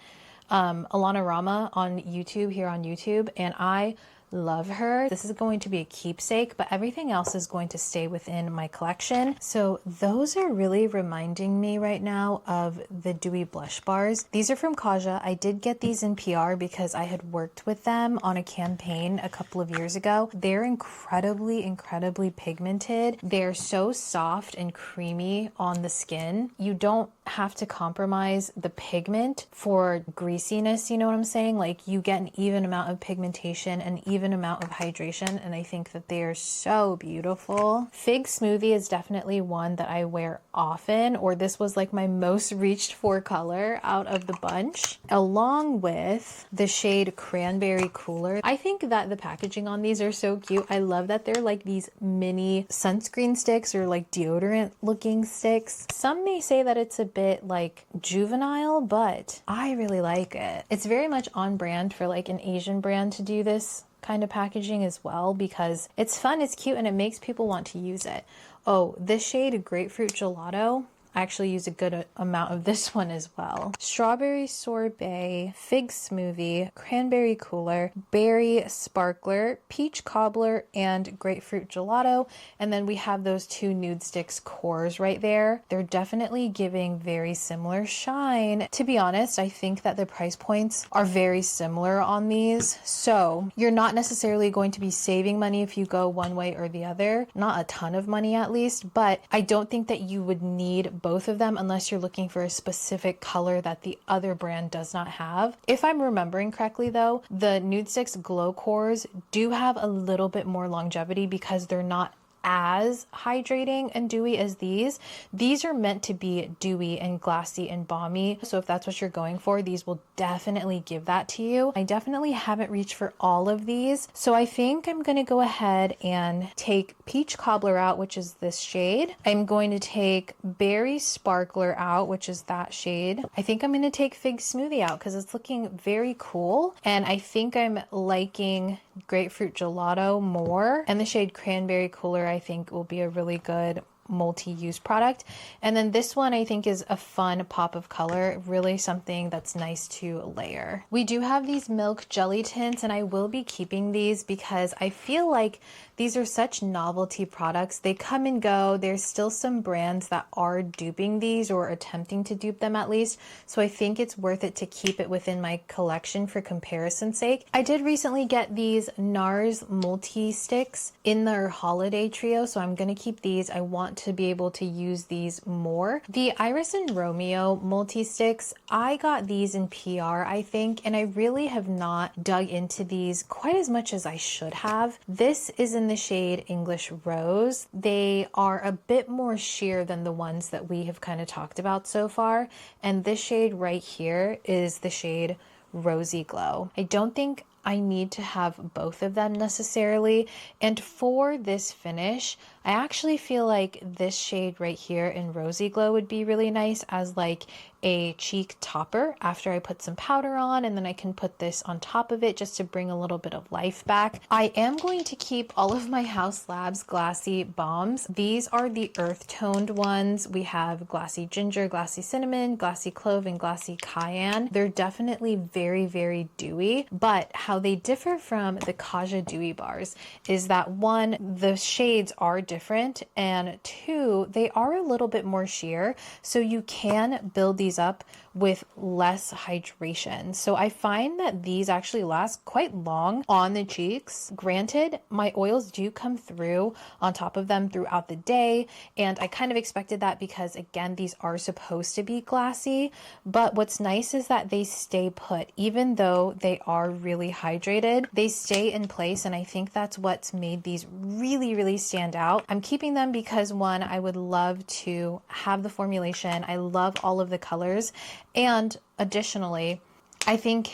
Alana Rama on YouTube, here on YouTube, and I love her. This is going to be a keepsake, but everything else is going to stay within my collection. So those are really reminding me right now of the dewy blush bars. These are from Kaja. I did get these in PR because I had worked with them on a campaign a couple of years ago. They're incredibly pigmented. They're so soft and creamy on the skin. You don't have to compromise the pigment for greasiness, you know what I'm saying? Like, you get an even amount of pigmentation and even amount of hydration, and I think that they are so beautiful. Fig Smoothie is definitely one that I wear often, or this was like my most reached for color out of the bunch, along with the shade Cranberry Cooler. I think that the packaging on these are so cute. I love that they're like these mini sunscreen sticks or like deodorant looking sticks. Some may say that it's a bit like juvenile, but I really like it. It's very much on brand for like an Asian brand to do this kind of packaging as well, because it's fun, it's cute, and it makes people want to use it. Oh, this shade Grapefruit Gelato, I actually use a good amount of this one as well. Strawberry Sorbet, Fig Smoothie, Cranberry Cooler, Berry Sparkler, Peach Cobbler, and Grapefruit Gelato. And then we have those 2 Nude Sticks cores right there. They're definitely giving very similar shine. To be honest, I think that the price points are very similar on these. So you're not necessarily going to be saving money if you go one way or the other. Not a ton of money at least, but I don't think that you would need both of them unless you're looking for a specific color that the other brand does not have. If I'm remembering correctly though, the Nude Sticks Glow Cores do have a little bit more longevity because they're not as hydrating and dewy as these. These are meant to be dewy and glassy and balmy. So if that's what you're going for, these will definitely give that to you. I definitely haven't reached for all of these. So I think I'm going to go ahead and take Peach Cobbler out, which is this shade. I'm going to take Berry Sparkler out, which is that shade. I think I'm going to take Fig Smoothie out because it's looking very cool. And I think I'm liking Grapefruit Gelato more. And the shade Cranberry Cooler I think will be a really good multi-use product. And then this one I think is a fun pop of color, really something that's nice to layer. We do have these milk jelly tints, and I will be keeping these because I feel like these are such novelty products. They come and go. There's still some brands that are duping these or attempting to dupe them at least. So I think it's worth it to keep it within my collection for comparison's sake. I did recently get these NARS multi-sticks in their holiday trio, so I'm gonna keep these. I want to be able to use these more. The Iris and Romeo multi-sticks, I got these in PR, I think, and I really have not dug into these quite as much as I should have. This is in the shade English Rose. They are a bit more sheer than the ones that we have kind of talked about so far, and this shade right here is the shade Rosy Glow. I don't think I need to have both of them necessarily, and for this finish I actually feel like this shade right here in Rosy Glow would be really nice as like a cheek topper after I put some powder on, and then I can put this on top of it just to bring a little bit of life back. I am going to keep all of my Haus Labs Glassy Balms. These are the earth toned ones. We have Glassy Ginger, Glassy Cinnamon, Glassy Clove, and Glassy Cayenne. They're definitely very, very dewy, but how they differ from the Kaja Dewy Bars is that one, the shades are different, and two, they are a little bit more sheer, so you can build these up with less hydration. So I find that these actually last quite long on the cheeks. Granted, my oils do come through on top of them throughout the day, and I kind of expected that because again, these are supposed to be glassy, but what's nice is that they stay put. Even though they are really hydrated, they stay in place, and I think that's what's made these really, really stand out. I'm keeping them because one, I would love to have the formulation. I love all of the colors, and additionally, I think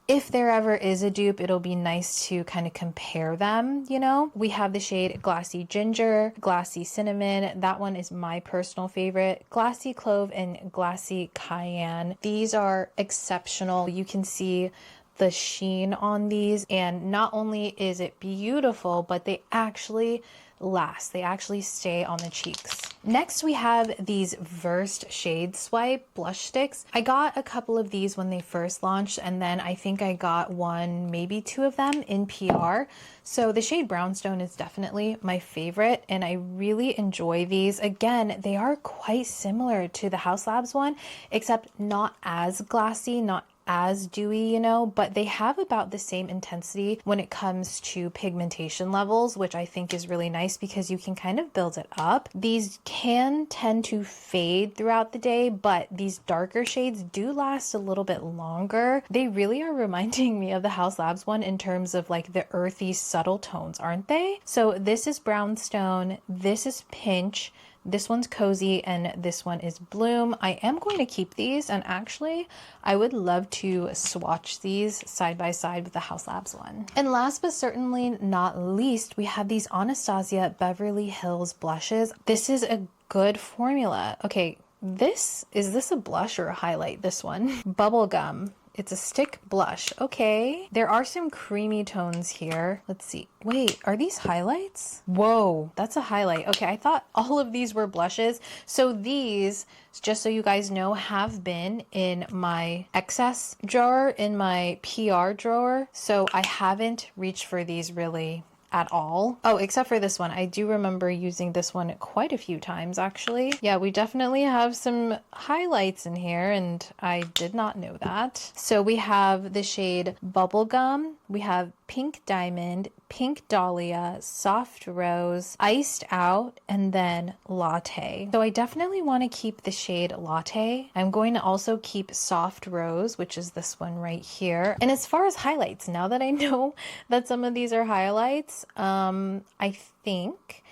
if there ever is a dupe, it'll be nice to kind of compare them, you know? We have the shade Glassy Ginger, Glassy Cinnamon. That one is my personal favorite. Glassy Clove and Glassy Cayenne. These are exceptional. You can see the sheen on these, and not only is it beautiful, but they actually last. They actually stay on the cheeks. Next, we have these Versed Shade Swipe blush sticks. I got a couple of these when they first launched, and then I think I got one, maybe two of them in PR. So the shade Brownstone is definitely my favorite, and I really enjoy these. Again, they are quite similar to the Haus Labs one, except not as glassy, not as dewy, you know, but they have about the same intensity when it comes to pigmentation levels, which I think is really nice because you can kind of build it up. These can tend to fade throughout the day, but these darker shades do last a little bit longer. They really are reminding me of the Haus Labs one in terms of like the earthy subtle tones, aren't they? So this is Brownstone, this is Pinch, this one's Cozy, and this one is Bloom. I am going to keep these, and actually I would love to swatch these side by side with the Haus Labs one. And last but certainly not least, we have these Anastasia Beverly Hills blushes. This is a good formula. Okay, is this a blush or a highlight? This one. Bubblegum. It's a stick blush. Okay. There are some creamy tones here. Let's see. Wait, are these highlights? Whoa, that's a highlight. Okay, I thought all of these were blushes. So these, just so you guys know, have been in my excess drawer, in my PR drawer. So I haven't reached for these really at all. Oh, except for this one. I do remember using this one quite a few times actually. Yeah, we definitely have some highlights in here, and I did not know that. So we have the shade Bubblegum, we have Pink Diamond, Pink Dahlia, Soft Rose, Iced Out, and then Latte. So I definitely want to keep the shade Latte. I'm going to also keep Soft Rose, which is this one right here. And as far as highlights, now that I know that some of these are highlights, I think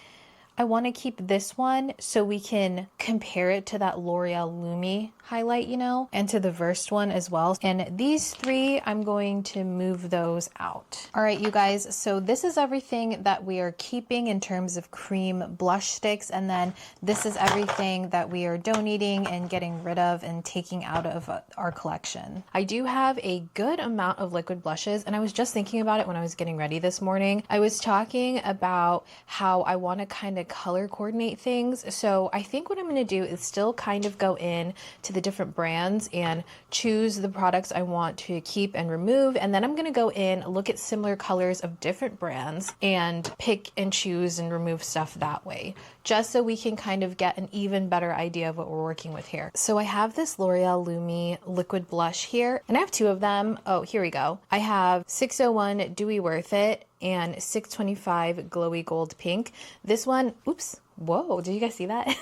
I want to keep this one so we can compare it to that L'Oreal Lumi highlight, you know, and to the Versed one as well. And these three, I'm going to move those out. All right, you guys, so this is everything that we are keeping in terms of cream blush sticks, and then this is everything that we are donating and getting rid of and taking out of our collection. I do have a good amount of liquid blushes, and I was just thinking about it when I was getting ready this morning. I was talking about how I want to kind of color coordinate things. So I think what I'm going to do is still kind of go in to the different brands and choose the products I want to keep and remove. And then I'm going to go in, look at similar colors of different brands and pick and choose and remove stuff that way, just so we can kind of get an even better idea of what we're working with here. So I have this L'Oreal Lumi liquid blush here, and I have two of them. Oh, here we go. I have 601 Dewy Worth It and 625 Glowy Gold Pink. This one, oops, whoa, did you guys see that?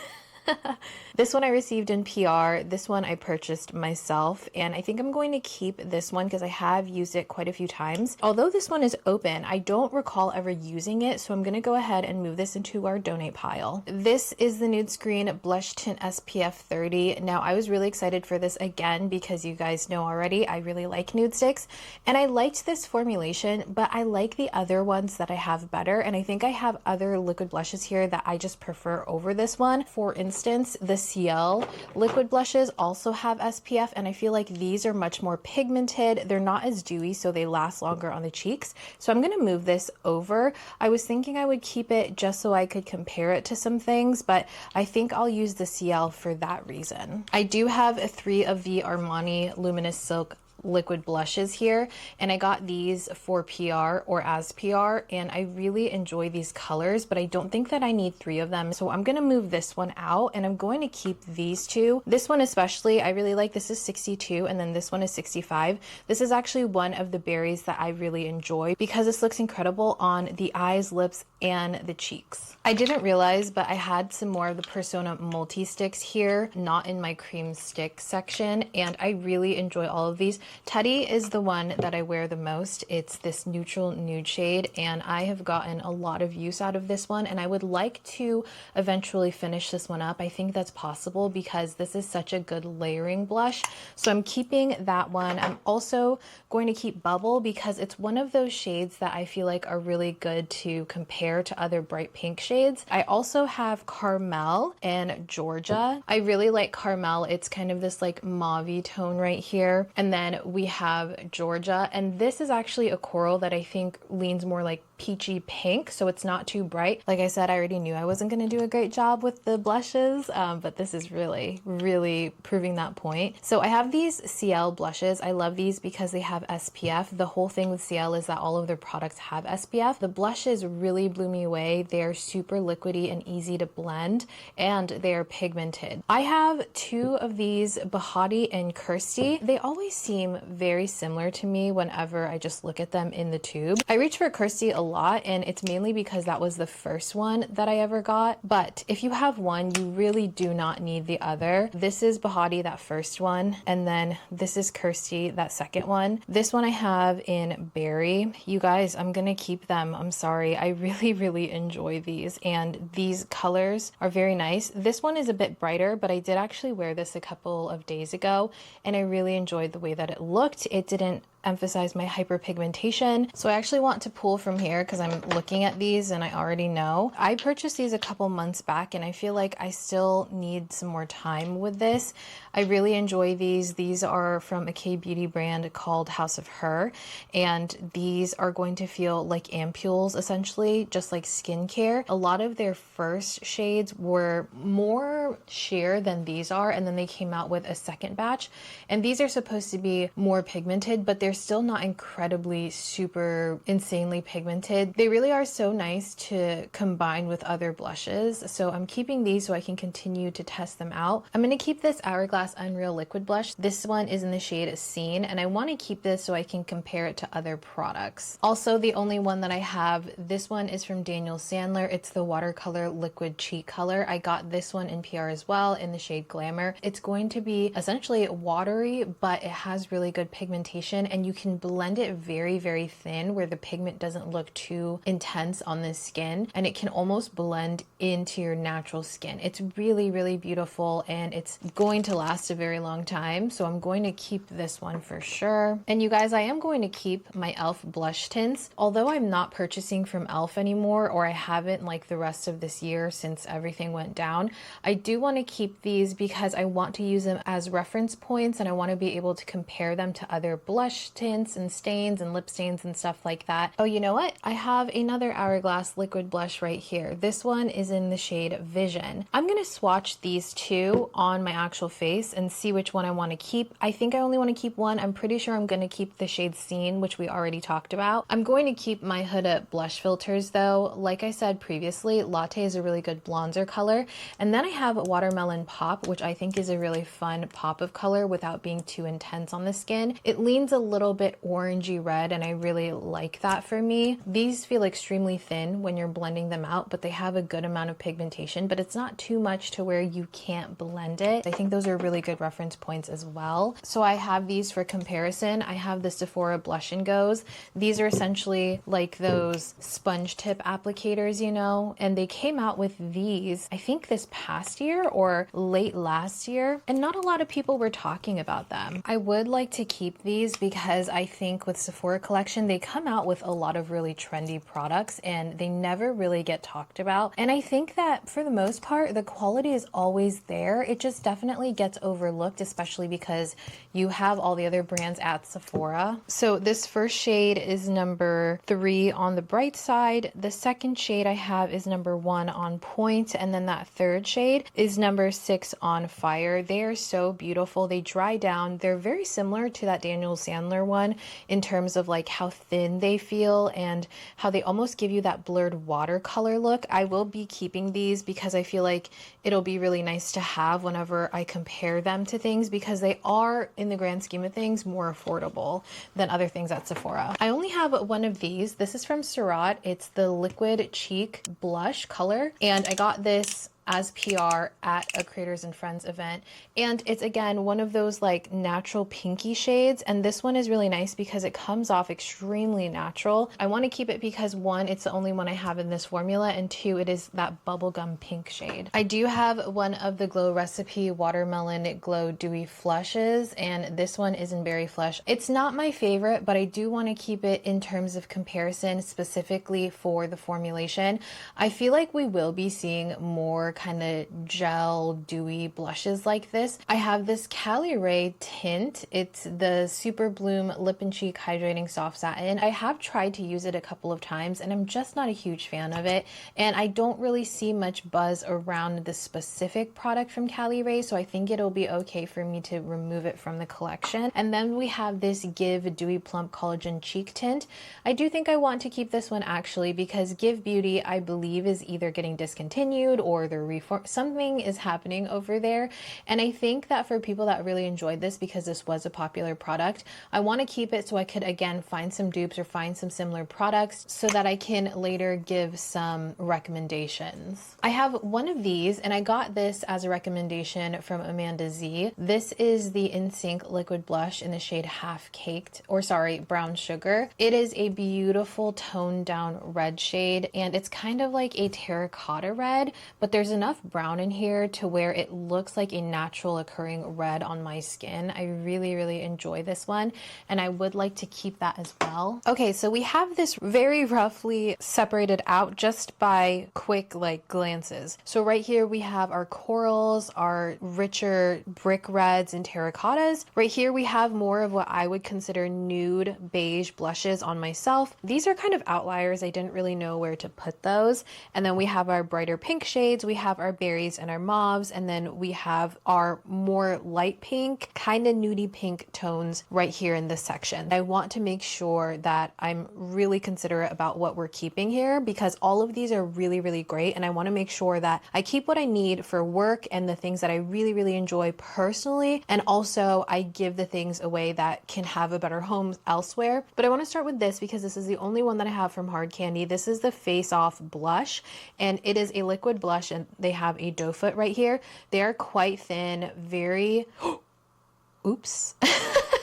This one I received in PR. This one I purchased myself, and I think I'm going to keep this one because I have used it quite a few times. Although this one is open, I don't recall ever using it, so I'm going to go ahead and move this into our donate pile. This is the Nude Screen Blush Tint SPF 30. Now, I was really excited for this again because you guys know already I really like nude sticks, and I liked this formulation, but I like the other ones that I have better, and I think I have other liquid blushes here that I just prefer over this one. For instance, the Ciel liquid blushes also have SPF, and I feel like these are much more pigmented. They're not as dewy, so they last longer on the cheeks. So I'm going to move this over. I was thinking I would keep it just so I could compare it to some things, but I think I'll use the Ciel for that reason. I do have 3 of the Armani Luminous Silk liquid blushes here, and I got these for PR or as PR, and I really enjoy these colors, but I don't think that I need 3 of them, so I'm gonna move this one out and I'm going to keep these 2. This one especially I really like. This is 62 and then this one is 65. This is actually one of the berries that I really enjoy because this looks incredible on the eyes, lips, and the cheeks. I didn't realize, but I had some more of the Persona multi-sticks here, not in my cream stick section, and I really enjoy all of these. Teddy is the one that I wear the most. It's this neutral nude shade, and I have gotten a lot of use out of this one, and I would like to eventually finish this one up. I think that's possible because this is such a good layering blush. So I'm keeping that one. I'm also going to keep Bubble because it's one of those shades that I feel like are really good to compare to other bright pink shades. I also have Carmel and Georgia. I really like Carmel. It's kind of this like mauve-y tone right here. And then we have Georgia, and this is actually a coral that I think leans more like peachy pink, so it's not too bright. Like I said, I already knew I wasn't going to do a great job with the blushes, but this is really proving that point. So I have these Ciel blushes. I love these because they have SPF. The whole thing with Ciel is that all of their products have SPF. The blushes really blew me away. They are super liquidy and easy to blend, and they are pigmented. I have 2 of these, Bahati and Kirsty. They always seem very similar to me whenever I just look at them in the tube. I reach for Kirsty a lot, and it's mainly because that was the first one that I ever got. But if you have one, you really do not need the other. This is Bahati, that first one, and then this is Kirsty, that second one. This one I have in Berry. You guys, I'm gonna keep them. I'm sorry. I really enjoy these, and these colors are very nice. This one is a bit brighter, but I did actually wear this a couple of days ago, and I really enjoyed the way that it looked. It didn't emphasize my hyperpigmentation. So I actually want to pull from here because I'm looking at these and I already know. I purchased these a couple months back, and I feel like I still need some more time with this. I really enjoy these. These are from a K-beauty brand called House of Her, and these are going to feel like ampules, essentially, just like skincare. A lot of their first shades were more sheer than these are, and then they came out with a second batch, and these are supposed to be more pigmented, but they're still not incredibly super insanely pigmented. They really are so nice to combine with other blushes, so I'm keeping these so I can continue to test them out. I'm going to keep this Hourglass Unreal Liquid Blush. This one is in the shade Scene, and I want to keep this so I can compare it to other products. Also, the only one that I have, this one is from Daniel Sandler. It's the Watercolor Liquid Cheek Color. I got this one in PR as well in the shade Glamour. It's going to be essentially watery, but it has really good pigmentation, and you can blend it very thin where the pigment doesn't look too intense on the skin, and it can almost blend into your natural skin. It's really beautiful, and it's going to last a very long time, so I'm going to keep this one for sure. And you guys, I am going to keep my e.l.f. blush tints. Although I'm not purchasing from e.l.f. anymore, or I haven't like the rest of this year since everything went down, I do want to keep these because I want to use them as reference points, and I want to be able to compare them to other blush tints and stains and lip stains and stuff like that. Oh, you know what? I have another Hourglass liquid blush right here. This one is in the shade Vision. I'm gonna swatch these two on my actual face and see which one I want to keep. I think I only want to keep one. I'm pretty sure I'm gonna keep the shade Scene, which we already talked about. I'm going to keep my Huda blush filters though. Like I said previously, Latte is a really good bronzer color. And then I have Watermelon Pop, which I think is a really fun pop of color without being too intense on the skin. It leans a little bit orangey red, and I really like that for me. These feel extremely thin when you're blending them out, but they have a good amount of pigmentation, but it's not too much to where you can't blend it. I think those are really good reference points as well. So I have these for comparison. I have the Sephora Blush and Goes. These are essentially like those sponge tip applicators, you know, and they came out with these, I think this past year or late last year, and not a lot of people were talking about them. I would like to keep these because I think with Sephora Collection, they come out with a lot of really trendy products and they never really get talked about. And I think that for the most part, the quality is always there. It just definitely gets overlooked, especially because you have all the other brands at Sephora. So this first shade is number 3 on the bright side. The second shade I have is number 1 on Point, and then that third shade is number 6 on Fire. They are so beautiful. They dry down. They're very similar to that Daniel Sandler one in terms of like how thin they feel and how they almost give you that blurred watercolor look. I will be keeping these because I feel like it'll be really nice to have whenever I compare them to things, because they are, in the grand scheme of things, more affordable than other things at Sephora. I only have one of these. This is from Surat. It's the Liquid Cheek Blush color, and I got this as PR at a Creators and Friends event. And it's again one of those like natural pinky shades, and this one is really nice because it comes off extremely natural. I want to keep it because 1, it's the only one I have in this formula, and 2, it is that bubblegum pink shade. I do have one of the Glow Recipe Watermelon Glow Dewy Flushes, and this one is in Berry Flush. It's not my favorite, but I do want to keep it in terms of comparison specifically for the formulation. I feel like we will be seeing more kind of gel dewy blushes like this. I have this Cali Ray tint. It's the Super Bloom Lip and Cheek Hydrating Soft Satin. I have tried to use it a couple of times and I'm just not a huge fan of it, and I don't really see much buzz around the specific product from Cali Ray, so I think it'll be okay for me to remove it from the collection. And then we have this Give Dewy Plump Collagen Cheek Tint. I do think I want to keep this one actually because Give Beauty, I believe, is either getting discontinued or they're reform. Something is happening over there, and I think that for people that really enjoyed this, because this was a popular product, I want to keep it so I could again find some dupes or find some similar products so that I can later give some recommendations. I have one of these, and I got this as a recommendation from Amanda Z. This is the InSync liquid blush in the shade Half Caked, or sorry, Brown Sugar. It is a beautiful toned down red shade, and it's kind of like a terracotta red, but there's enough brown in here to where it looks like a natural occurring red on my skin. I really enjoy this one, and I would like to keep that as well. Okay, so we have this very roughly separated out just by quick like glances. So right here we have our corals, our richer brick reds and terracottas. Right here we have more of what I would consider nude beige blushes on myself. These are kind of outliers. I didn't really know where to put those. And then we have our brighter pink shades. We have our berries and our mauves, and then we have our more light pink, kind of nudie pink tones right here in this section. I want to make sure that I'm really considerate about what we're keeping here because all of these are really great, and I want to make sure that I keep what I need for work and the things that I really enjoy personally, and also I give the things away that can have a better home elsewhere. But I want to start with this because this is the only one that I have from Hard Candy. This is the Face Off blush, and it is a liquid blush, and they have a doe foot right here. They are quite thin, very oops.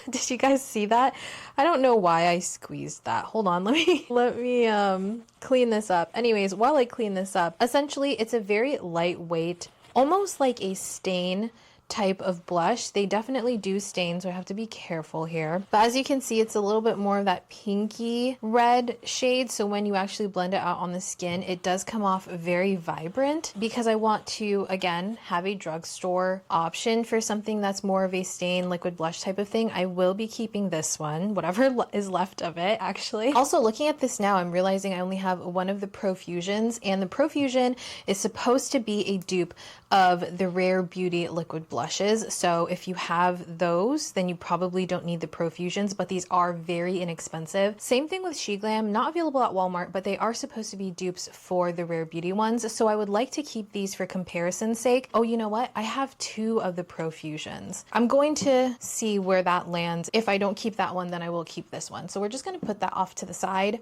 Did you guys see that? I don't know why I squeezed that. Hold on, let me clean this up. Anyways, while I clean this up, essentially it's a very lightweight, almost like a stain type of blush. They definitely do stain, so I have to be careful here. But as you can see, it's a little bit more of that pinky red shade. So when you actually blend it out on the skin, it does come off very vibrant. Because I want to, again, have a drugstore option for something that's more of a stain liquid blush type of thing, I will be keeping this one, whatever is left of it, actually. Also, looking at this now, I'm realizing I only have one of the Profusions, and the Profusion is supposed to be a dupe of the Rare Beauty liquid blushes. So if you have those, then you probably don't need the Profusions, but these are very inexpensive. Same thing with SheGlam, not available at Walmart, but they are supposed to be dupes for the Rare Beauty ones. So I would like to keep these for comparison's sake. Oh, you know what? I have 2 of the Profusions. I'm going to see where that lands. If I don't keep that one, then I will keep this one. So we're just going to put that off to the side.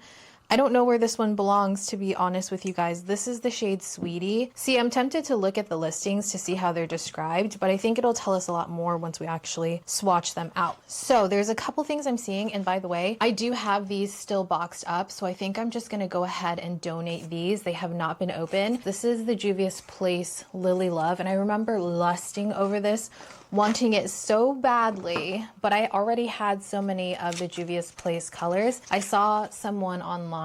I don't know where this one belongs, to be honest with you guys. This is the shade Sweetie. See, I'm tempted to look at the listings to see how they're described, but I think it'll tell us a lot more once we actually swatch them out. So there's a couple things I'm seeing, and by the way, I do have these still boxed up, so I think I'm just gonna go ahead and donate these. They have not been opened. This is the Juvia's Place Lily Love, and I remember lusting over this, wanting it so badly, but I already had so many of the Juvia's Place colors. I saw someone online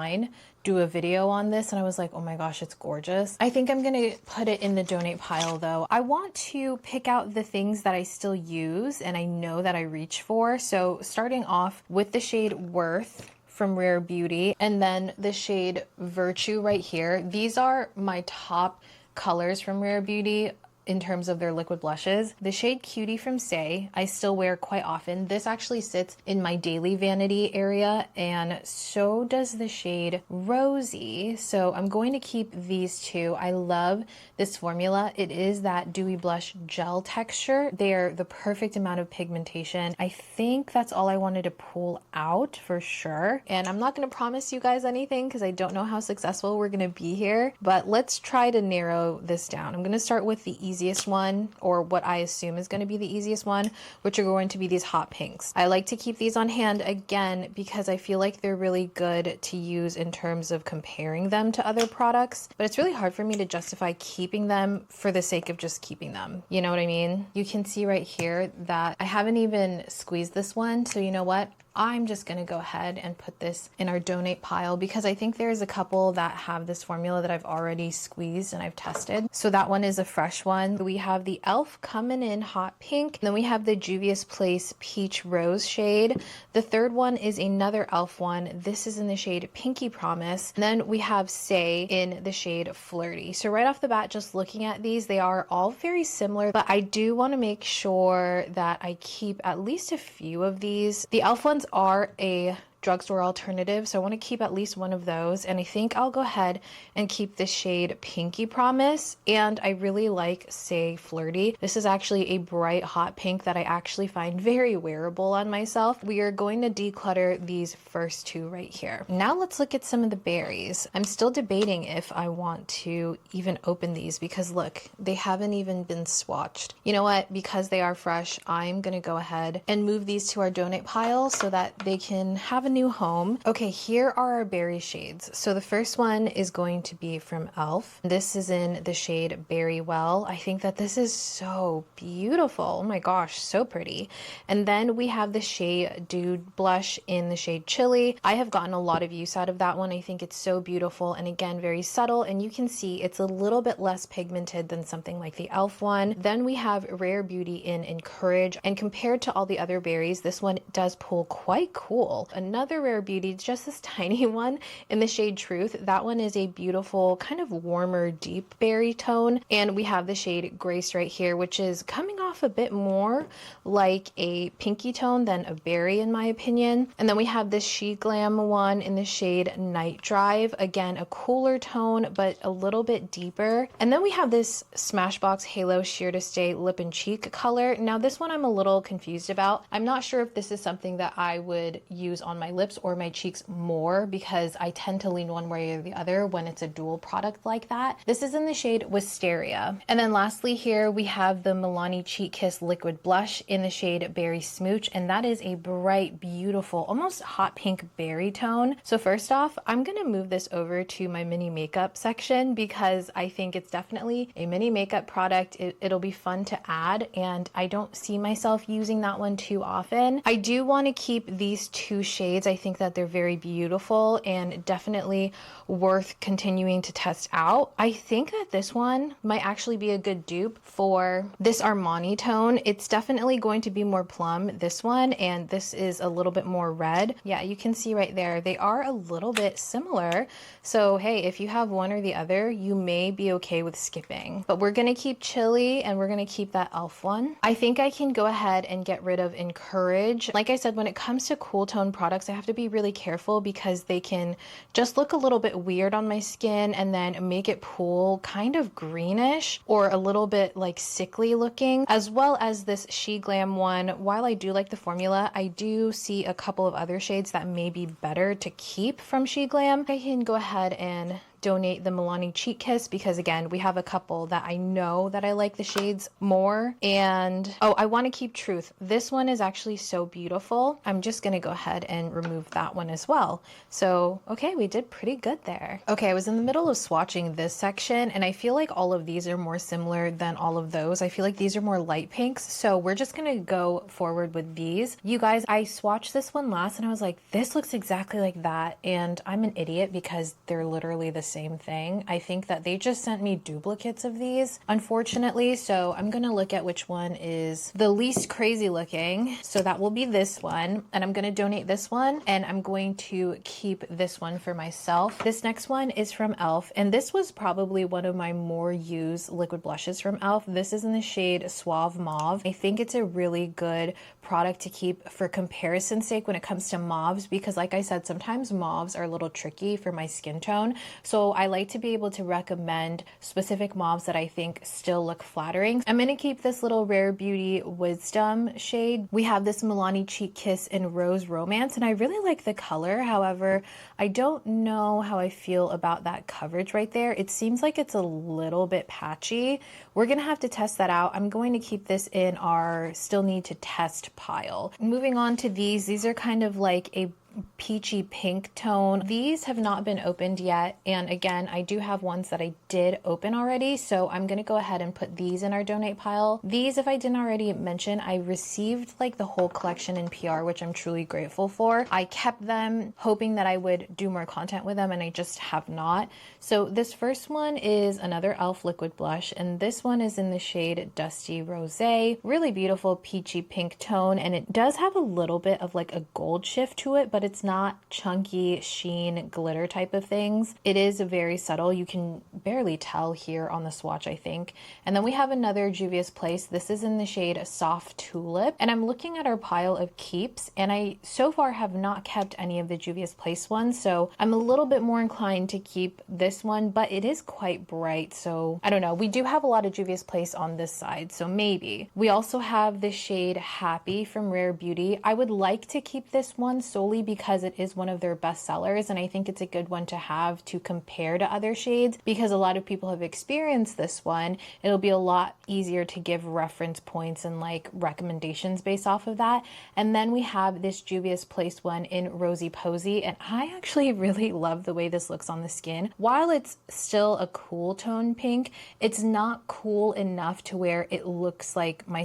do a video on this and I was like, oh my gosh, it's gorgeous. I think I'm gonna put it in the donate pile though. I want to pick out the things that I still use and I know that I reach for. So starting off with the shade Worth from Rare Beauty, and then the shade Virtue right here. These are my top colors from Rare Beauty in terms of their liquid blushes. The shade Cutie from Say, I still wear quite often. This actually sits in my daily vanity area, and so does the shade Rosy. So I'm going to keep these 2. I love this formula. It is that dewy blush gel texture. They're the perfect amount of pigmentation. I think that's all I wanted to pull out for sure. And I'm not gonna promise you guys anything because I don't know how successful we're gonna be here, but let's try to narrow this down. I'm gonna start with the easiest one, or what I assume is going to be the easiest one, which are going to be these hot pinks. I like to keep these on hand again because I feel like they're really good to use in terms of comparing them to other products, but it's really hard for me to justify keeping them for the sake of just keeping them. You know what I mean? You can see right here that I haven't even squeezed this one, so you know what? I'm just gonna go ahead and put this in our donate pile because I think there's a couple that have this formula that I've already squeezed and I've tested. So that one is a fresh one. We have the e.l.f. Coming In Hot Pink. And then we have the Juvia's Place Peach Rose shade. The third one is another e.l.f. one. This is in the shade Pinky Promise. And then we have Say in the shade Flirty. So right off the bat, just looking at these, they are all very similar, but I do want to make sure that I keep at least a few of these. The e.l.f. ones are a drugstore alternative, so I want to keep at least one of those, and I think I'll go ahead and keep the shade Pinky Promise, and I really like Say Flirty. This is actually a bright hot pink that I actually find very wearable on myself. We are going to declutter these first 2 right here. Now let's look at some of the berries. I'm still debating if I want to even open these because look, they haven't even been swatched. You know what? Because they are fresh, I'm gonna go ahead and move these to our donate pile so that they can have a new home. Okay, here are our berry shades. So the first one is going to be from e.l.f. This is in the shade Berry Well. I think that this is so beautiful. Oh my gosh, so pretty. And then we have the shade Dude Blush in the shade Chili. I have gotten a lot of use out of that one. I think it's so beautiful and again, very subtle, and you can see it's a little bit less pigmented than something like the e.l.f. one. Then we have Rare Beauty in Encourage, and compared to all the other berries, this one does pull quite cool. Another Rare Beauty, just this tiny one in the shade Truth. That one is a beautiful kind of warmer deep berry tone, and we have the shade Grace right here, which is coming off a bit more like a pinky tone than a berry in my opinion. And then we have this SheGlam one in the shade Night Drive, again a cooler tone but a little bit deeper. And then we have this Smashbox Halo Sheer to Stay Lip and Cheek color. Now this one I'm a little confused about. I'm not sure if this is something that I would use on my lips or my cheeks more because I tend to lean one way or the other when it's a dual product like that. This is in the shade Wisteria. And then lastly here we have the Milani Cheek Kiss Liquid Blush in the shade Berry Smooch, and that is a bright, beautiful, almost hot pink berry tone. So first off, I'm gonna move this over to my mini makeup section because I think it's definitely a mini makeup product. It'll be fun to add, and I don't see myself using that one too often. I do want to keep these two shades. I think that they're very beautiful and definitely worth continuing to test out. I think that this one might actually be a good dupe for this Armani tone. It's definitely going to be more plum, this one, and this is a little bit more red. Yeah, you can see right there, they are a little bit similar. So hey, if you have one or the other, you may be okay with skipping. But we're gonna keep Chili and we're gonna keep that e.l.f. one. I think I can go ahead and get rid of Encourage. Like I said, when it comes to cool tone products, I have to be really careful because they can just look a little bit weird on my skin and then make it pool kind of greenish or a little bit like sickly looking, as well as this She Glam one. While I do like the formula, I do see a couple of other shades that may be better to keep from She Glam. I can go ahead and donate the Milani Cheek Kiss because again, we have a couple that I know that I like the shades more. And oh, I want to keep Truth. This one is actually so beautiful. I'm just gonna go ahead and remove that one as well. So okay, we did pretty good there. Okay, I was in the middle of swatching this section and I feel like all of these are more similar than all of those. I feel like these are more light pinks, so we're just gonna go forward with these. You guys, I swatched this one last and I was like, this looks exactly like that, and I'm an idiot because they're literally the same thing. I think that they just sent me duplicates of these, unfortunately, so I'm gonna look at which one is the least crazy looking. So that will be this one, and I'm gonna donate this one, and I'm going to keep this one for myself. This next one is from e.l.f., and this was probably one of my more used liquid blushes from e.l.f. This is in the shade Suave Mauve. I think it's a really good product to keep for comparison's sake when it comes to mauves, because like I said, sometimes mauves are a little tricky for my skin tone. So I like to be able to recommend specific mauves that I think still look flattering. I'm gonna keep this little Rare Beauty Wisdom shade. We have this Milani Cheek Kiss in Rose Romance, and I really like the color. However, I don't know how I feel about that coverage right there. It seems like it's a little bit patchy. We're gonna have to test that out. I'm going to keep this in our still need to test pile. Moving on to these are kind of like a peachy pink tone. These have not been opened yet, and again, I do have ones that I did open already, so I'm gonna go ahead and put these in our donate pile. These, if I didn't already mention, I received like the whole collection in PR, which I'm truly grateful for. I kept them hoping that I would do more content with them, and I just have not. So this first one is another e.l.f. liquid blush, and this one is in the shade Dusty Rosé. Really beautiful peachy pink tone, and it does have a little bit of like a gold shift to it, but it's not chunky sheen glitter type of things. It is very subtle. You can barely tell here on the swatch, I think. And then we have another Juvia's Place. This is in the shade Soft Tulip, and I'm looking at our pile of keeps, and I so far have not kept any of the Juvia's Place ones, so I'm a little bit more inclined to keep this one, but it is quite bright, so I don't know. We do have a lot of Juvia's Place on this side, so maybe. We also have the shade Happy from Rare Beauty. I would like to keep this one solely because it is one of their best sellers, and I think it's a good one to have to compare to other shades because a lot of people have experienced this one. It'll be a lot easier to give reference points and like recommendations based off of that. And then we have this Juvia's Place one in Rosy Posy, and I actually really love the way this looks on the skin. While it's still a cool tone pink, it's not cool enough to where it looks like my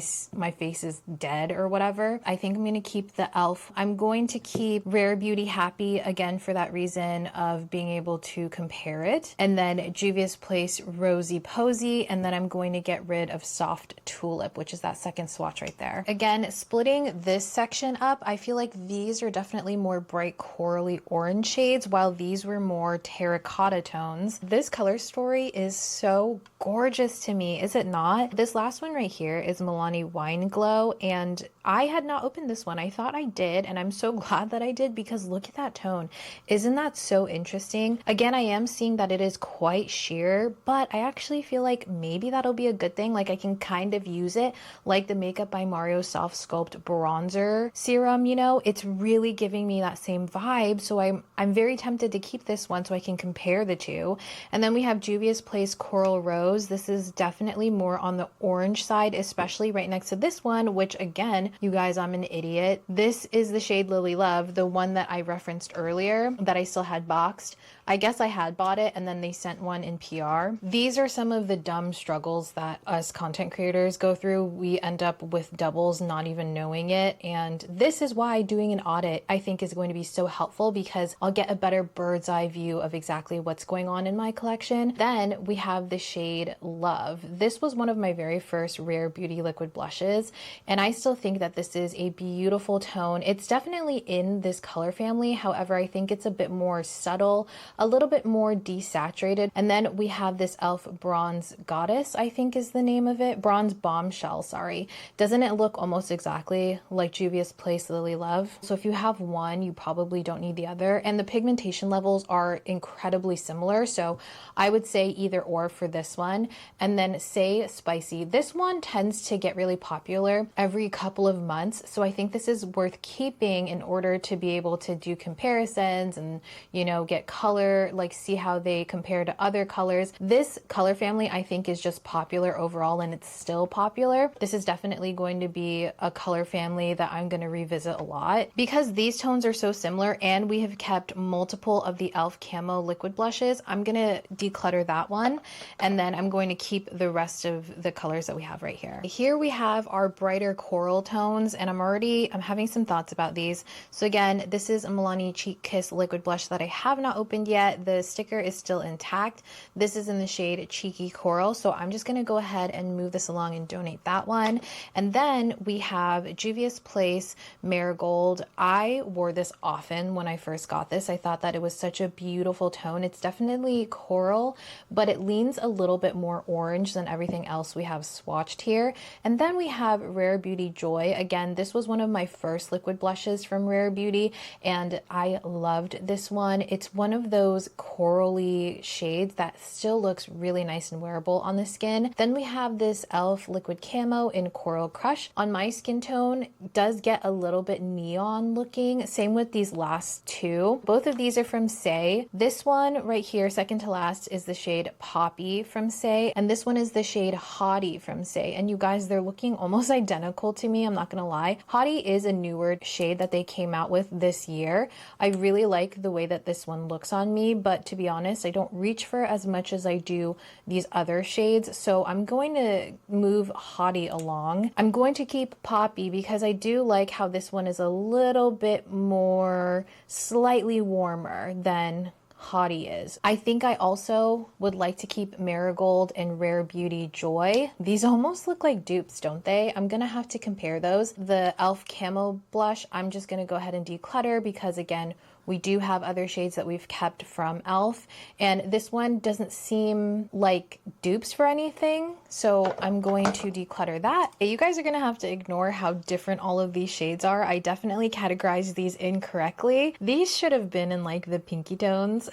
face is dead or whatever. I think I'm going to keep the e.l.f. I'm going to keep Rare Beauty Happy again for that reason of being able to compare it, and then Juvia's Place Rosy Posy, and then I'm going to get rid of Soft Tulip, which is that second swatch right there. Again, splitting this section up, I feel like these are definitely more bright corally orange shades, while these were more terracotta tones. This color story is so gorgeous to me, is it not? This last one right here is Milani Wine Glow, and I had not opened this one. I thought I did, and I'm so glad that I did because look at that tone. Isn't that so interesting? Again, I am seeing that it is quite sheer, but I actually feel like maybe that'll be a good thing. Like I can kind of use it like the Makeup by Mario Soft Sculpt Bronzer Serum, you know? It's really giving me that same vibe, so I'm very tempted to keep this one so I can compare the two. And then we have Juvia's Place Coral Rose. This is definitely more on the orange side, especially right next to this one, which again, you guys, I'm an idiot. This is the shade Lily Love, the one that I referenced earlier that I still had boxed. I guess I had bought it and then they sent one in PR. These are some of the dumb struggles that us content creators go through. We end up with doubles not even knowing it. And this is why doing an audit I think is going to be so helpful because I'll get a better bird's eye view of exactly what's going on in my collection. Then we have the shade Love. This was one of my very first Rare Beauty liquid blushes, and I still think that this is a beautiful tone. It's definitely in this color family. However, I think it's a bit more subtle, a little bit more desaturated. And then we have this e.l.f. Bronze Goddess, I think is the name of it. Bronze Bombshell, sorry. Doesn't it look almost exactly like Juvia's Place Lily Love? So if you have one, you probably don't need the other. And the pigmentation levels are incredibly similar. So I would say either or for this one. And then Say Spicy. This one tends to get really popular every couple of months. So I think this is worth keeping in order to be able to do comparisons and, you know, get color, like see how they compare to other colors. This color family I think is just popular overall and it's still popular. This is definitely going to be a color family that I'm going to revisit a lot because these tones are so similar and we have kept multiple of the e.l.f. Camo liquid blushes. I'm going to declutter that one and then I'm going to keep the rest of the colors that we have right here. Here we have our brighter coral tones and I'm having some thoughts about these. So again, this is a Milani Cheek Kiss liquid blush that I have not opened yet. The sticker is still intact. This is in the shade Cheeky Coral. So I'm just going to go ahead and move this along and donate that one. And then we have Juvia's Place Marigold. I wore this often when I first got this. I thought that it was such a beautiful tone. It's definitely coral, but it leans a little bit more orange than everything else we have swatched here. And then we have Rare Beauty Joy. Again, this was one of my first liquid blushes from Rare Beauty and I loved this one. It's one of those corally shades that still looks really nice and wearable on the skin. Then we have this e.l.f. Liquid Camo in Coral Crush. On my skin tone, does get a little bit neon looking. Same with these last two. Both of these are from Say. This one right here, second to last, is the shade Poppy from Say, and this one is the shade Haughty from Say. And you guys, they're looking almost identical to me, I'm not gonna lie. Haughty is a newer shade that they came out with this year. I really like the way that this one looks on me, but to be honest, I don't reach for as much as I do these other shades. So I'm going to move Haughty along. I'm going to keep Poppy because I do like how this one is a little bit more slightly warmer than Haughty is. I think I also would like to keep Marigold and Rare Beauty Joy. These almost look like dupes, don't they? I'm gonna have to compare those. The e.l.f. Camo blush, I'm just gonna go ahead and declutter because again, we do have other shades that we've kept from e.l.f. and this one doesn't seem like dupes for anything, so I'm going to declutter that. You guys are gonna have to ignore how different all of these shades are. I definitely categorized these incorrectly. These should have been in like the pinky tones.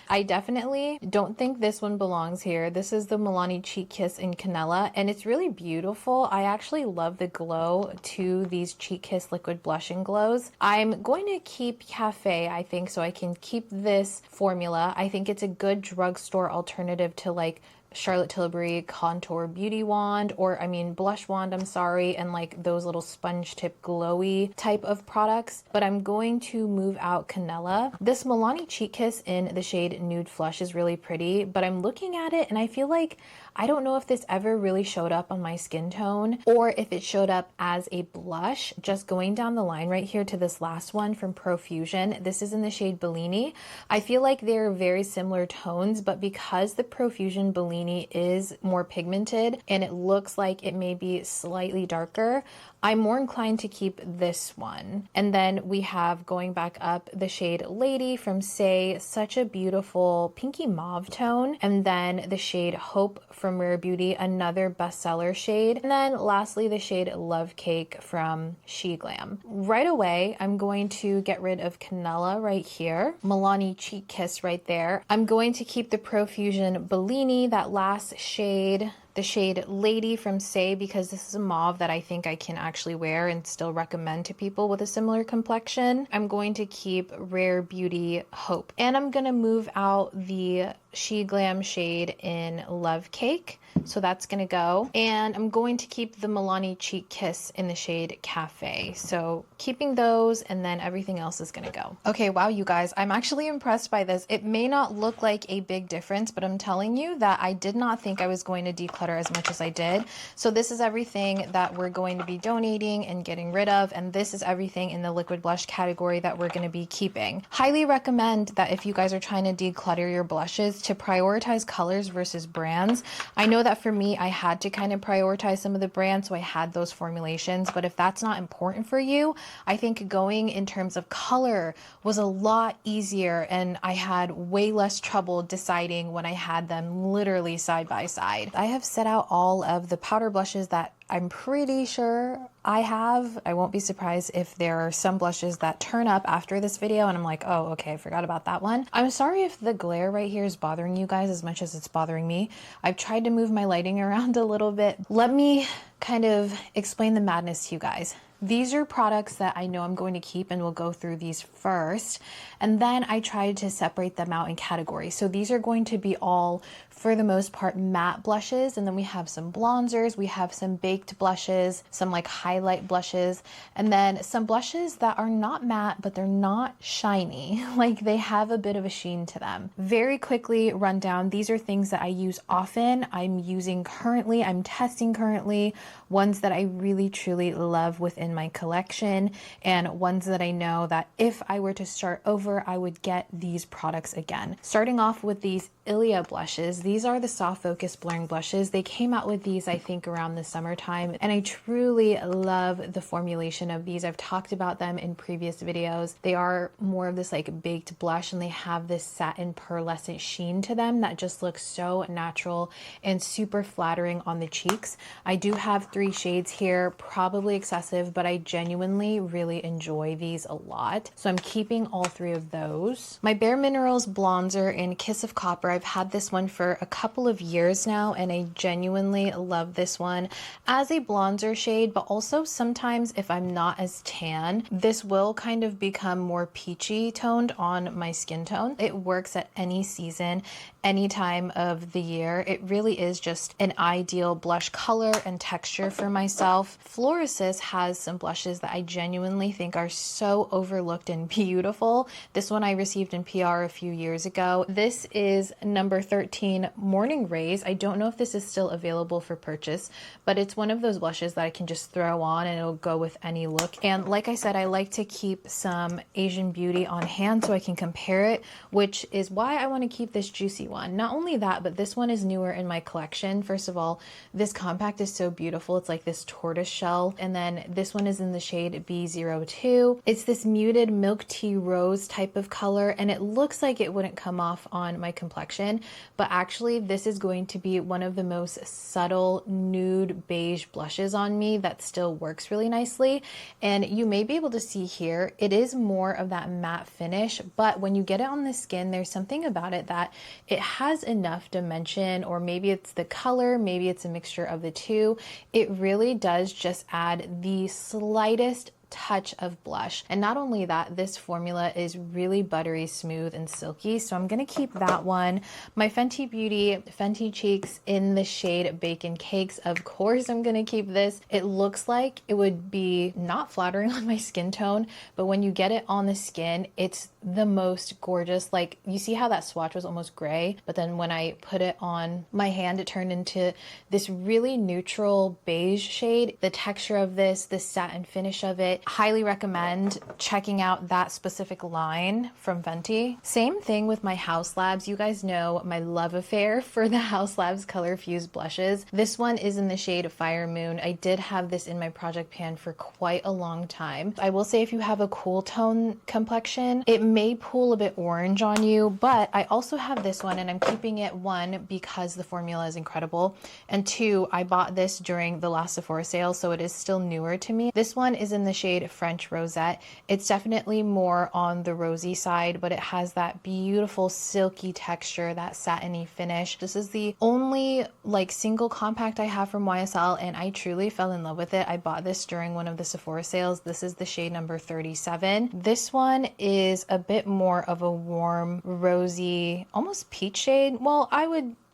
I definitely don't think this one belongs here. This is the Milani Cheek Kiss in Canela and it's really beautiful. I actually love the glow to these Cheek Kiss liquid blushing glows. I'm going to keep Cafe, I think, so I can keep this formula. I think it's a good drugstore alternative to like Charlotte Tilbury contour beauty wand, or I mean blush wand, I'm sorry, and like those little sponge tip glowy type of products. But I'm going to move out Canela. This Milani Cheek Kiss in the shade Nude Flush is really pretty, but I'm looking at it and I feel like I don't know if this ever really showed up on my skin tone or if it showed up as a blush. Just going down the line right here to this last one from Profusion. This is in the shade Bellini. I feel like they're very similar tones, but because the Profusion Bellini Bellini is more pigmented and it looks like it may be slightly darker, I'm more inclined to keep this one. And then we have, going back up, the shade Lady from Say, such a beautiful pinky mauve tone. And then the shade Hope from Rare Beauty, another bestseller shade. And then lastly, the shade Love Cake from She Glam. Right away, I'm going to get rid of Canela right here, Milani Cheek Kiss right there. I'm going to keep the Profusion Bellini, that last shade, the shade Lady from Say, because this is a mauve that I think I can actually wear and still recommend to people with a similar complexion. I'm going to keep Rare Beauty Hope. And I'm going to move out the She Glam shade in Love Cake. So that's going to go. And I'm going to keep the Milani Cheek Kiss in the shade Cafe. So keeping those, and then everything else is going to go. Okay, wow, you guys, I'm actually impressed by this. It may not look like a big difference, but I'm telling you that I did not think I was going to declutter as much as I did. So this is everything that we're going to be donating and getting rid of. And this is everything in the liquid blush category that we're going to be keeping. Highly recommend that if you guys are trying to declutter your blushes, to prioritize colors versus brands. I know that for me, I had to kind of prioritize some of the brands, so I had those formulations. But if that's not important for you, I think going in terms of color was a lot easier, and I had way less trouble deciding when I had them literally side by side. I have set out all of the powder blushes that I'm pretty sure I have. I won't be surprised if there are some blushes that turn up after this video and I'm like, oh, okay, I forgot about that one. I'm sorry if the glare right here is bothering you guys as much as it's bothering me. I've tried to move my lighting around a little bit. Let me kind of explain the madness to you guys. These are products that I know I'm going to keep, and we'll go through these first. And then I tried to separate them out in categories. So these are going to be all, for the most part, matte blushes. And then we have some bronzers, we have some baked blushes, some like highlight blushes, and then some blushes that are not matte, but they're not shiny. Like they have a bit of a sheen to them. Very quickly run down. These are things that I use often. I'm using currently, I'm testing currently, ones that I really truly love within my collection, and ones that I know that if I were to start over, I would get these products again. Starting off with these Ilia blushes. These are the soft focus blurring blushes. They came out with these, I think, around the summertime, and I truly love the formulation of these. I've talked about them in previous videos. They are more of this like baked blush, and they have this satin pearlescent sheen to them that just looks so natural and super flattering on the cheeks. I do have 3 shades here, probably excessive, but I genuinely really enjoy these a lot. So I'm keeping all 3 of those. My Bare Minerals bronzer in Kiss of Copper. I've had this one for a couple of years now, and I genuinely love this one as a bronzer shade, but also sometimes if I'm not as tan, this will kind of become more peachy toned on my skin tone. It works at any season, any time of the year. It really is just an ideal blush color and texture for myself. Florasis has some blushes that I genuinely think are so overlooked and beautiful. This one I received in PR a few years ago. This is number 13 Morning Rays. I don't know if this is still available for purchase, but it's one of those blushes that I can just throw on and it'll go with any look. And like I said, I like to keep some Asian Beauty on hand so I can compare it, which is why I want to keep this juicy one. Not only that, but this one is newer in my collection. First of all, this compact is so beautiful. It's like this tortoise shell. And then this one is in the shade B02. It's this muted milk tea rose type of color, and it looks like it wouldn't come off on my complexion, but actually this is going to be one of the most subtle nude beige blushes on me that still works really nicely. And you may be able to see here, it is more of that matte finish, but when you get it on the skin, there's something about it that it has enough dimension, or maybe it's the color, maybe it's a mixture of the two. It really does just add the slightest touch of blush. And not only that, this formula is really buttery smooth and silky, so I'm gonna keep that one. My Fenty Beauty Fenty Cheeks in the shade Bacon Cakes, of course I'm gonna keep this. It looks like it would be not flattering on my skin tone, but when you get it on the skin, it's the most gorgeous. Like, you see how that swatch was almost gray, but then when I put it on my hand, it turned into this really neutral beige shade. The texture of this, the satin finish of it, but highly recommend checking out that specific line from Venti. Same thing with my House Labs. You guys know my love affair for the House Labs Color Fuse blushes. This one is in the shade Fire Moon. I did have this in my project pan for quite a long time. I will say if you have a cool tone complexion, it may pull a bit orange on you, but I also have this one and I'm keeping it, one, because the formula is incredible, and two, I bought this during the last Sephora sale, so it is still newer to me. This one is in the shade French Rosette. It's definitely more on the rosy side, but it has that beautiful silky texture, that satiny finish. This is the only like single compact I have from YSL and I truly fell in love with it. I bought this during one of the Sephora sales. This is the shade number 37. This one is a bit more of a warm, rosy, almost peach shade. Well,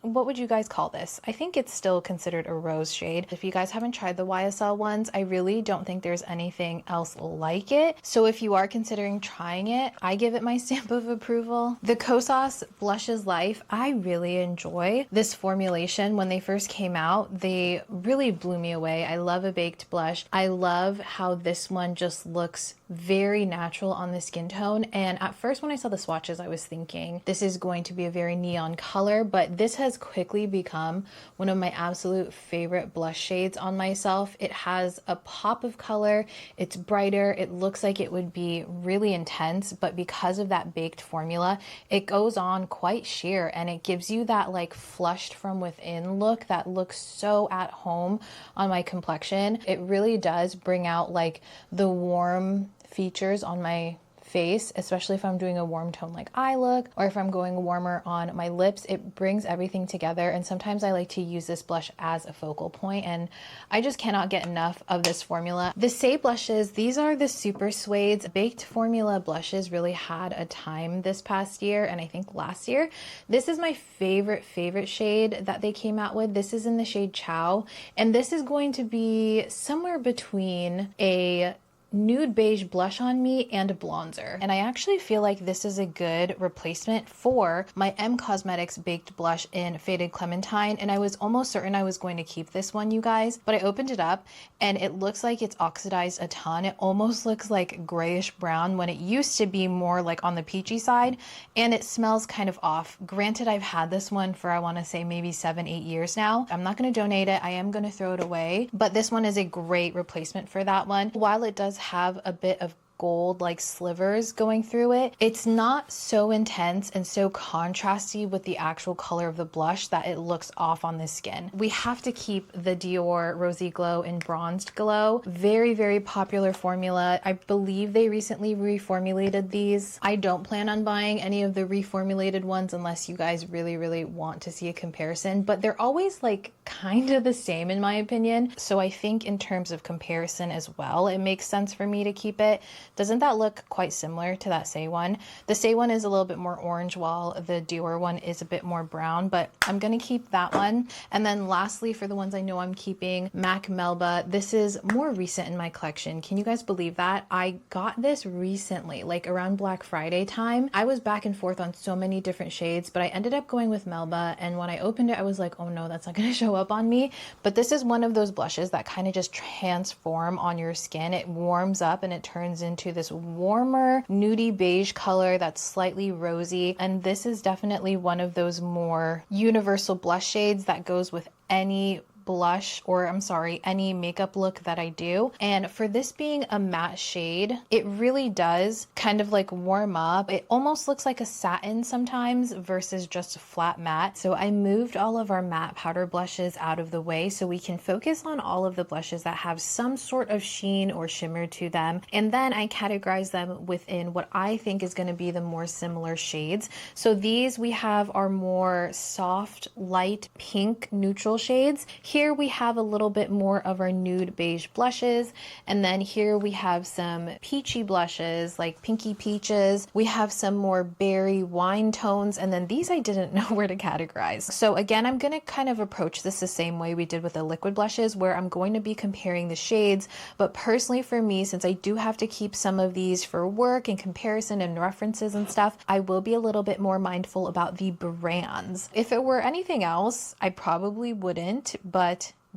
what would you guys call this? I think it's still considered a rose shade. If you guys haven't tried the YSL ones, I really don't think there's anything else like it. So if you are considering trying it, I give it my stamp of approval. The Kosas Blushes Life, I really enjoy this formulation. When they first came out, they really blew me away. I love a baked blush. I love how this one just looks very natural on the skin tone. And at first when I saw the swatches, I was thinking this is going to be a very neon color, but this has quickly become one of my absolute favorite blush shades on myself. It has a pop of color, it's brighter, it looks like it would be really intense, but because of that baked formula, it goes on quite sheer and it gives you that like flushed from within look that looks so at home on my complexion. It really does bring out like the warm features on my face, especially if I'm doing a warm tone like eye look, or if I'm going warmer on my lips. It brings everything together, and sometimes I like to use this blush as a focal point, and I just cannot get enough of this formula. The Say blushes, these are the Super Suedes. Baked formula blushes really had a time this past year, and I think last year. This is my favorite shade that they came out with. This is in the shade Chow, and this is going to be somewhere between a nude beige blush on me and a bronzer. And I actually feel like this is a good replacement for my M Cosmetics baked blush in Faded Clementine. And I was almost certain I was going to keep this one, you guys, but I opened it up and it looks like it's oxidized a ton. It almost looks like grayish brown when it used to be more like on the peachy side, and it smells kind of off. Granted, I've had this one for, I want to say maybe 7-8 years now. I'm not going to donate it. I am going to throw it away, but this one is a great replacement for that one. While it does have a bit of gold like slivers going through it, it's not so intense and so contrasty with the actual color of the blush that it looks off on the skin. We have to keep the Dior Rosy Glow in Bronzed Glow. Very popular formula. I believe they recently reformulated these. I don't plan on buying any of the reformulated ones unless you guys really want to see a comparison, but they're always like kind of the same in my opinion. So I think in terms of comparison as well, it makes sense for me to keep it. Doesn't that look quite similar to that Say one? The Say one is a little bit more orange while the Dior one is a bit more brown, but I'm gonna keep that one. And then lastly, for the ones I know I'm keeping, MAC Melba. This is more recent in my collection. Can you guys believe that? I got this recently, like around Black Friday time. I was back and forth on so many different shades, but I ended up going with Melba, and when I opened it, I was like, oh no, that's not gonna show up on me. But this is one of those blushes that kind of just transform on your skin. It warms up and it turns into this warmer nudie beige color that's slightly rosy, and this is definitely one of those more universal blush shades that goes with any blush, or I'm sorry, any makeup look that I do. And for this being a matte shade, it really does kind of like warm up. It almost looks like a satin sometimes versus just a flat matte. So I moved all of our matte powder blushes out of the way so we can focus on all of the blushes that have some sort of sheen or shimmer to them. And then I categorize them within what I think is going to be the more similar shades. So these we have our more soft, light pink neutral shades. Here we have a little bit more of our nude beige blushes, and then here we have some peachy blushes like pinky peaches. We have some more berry wine tones, and then these I didn't know where to categorize. So again, I'm going to kind of approach this the same way we did with the liquid blushes, where I'm going to be comparing the shades. But personally for me, since I do have to keep some of these for work and comparison and references and stuff, I will be a little bit more mindful about the brands. If it were anything else, I probably wouldn't, but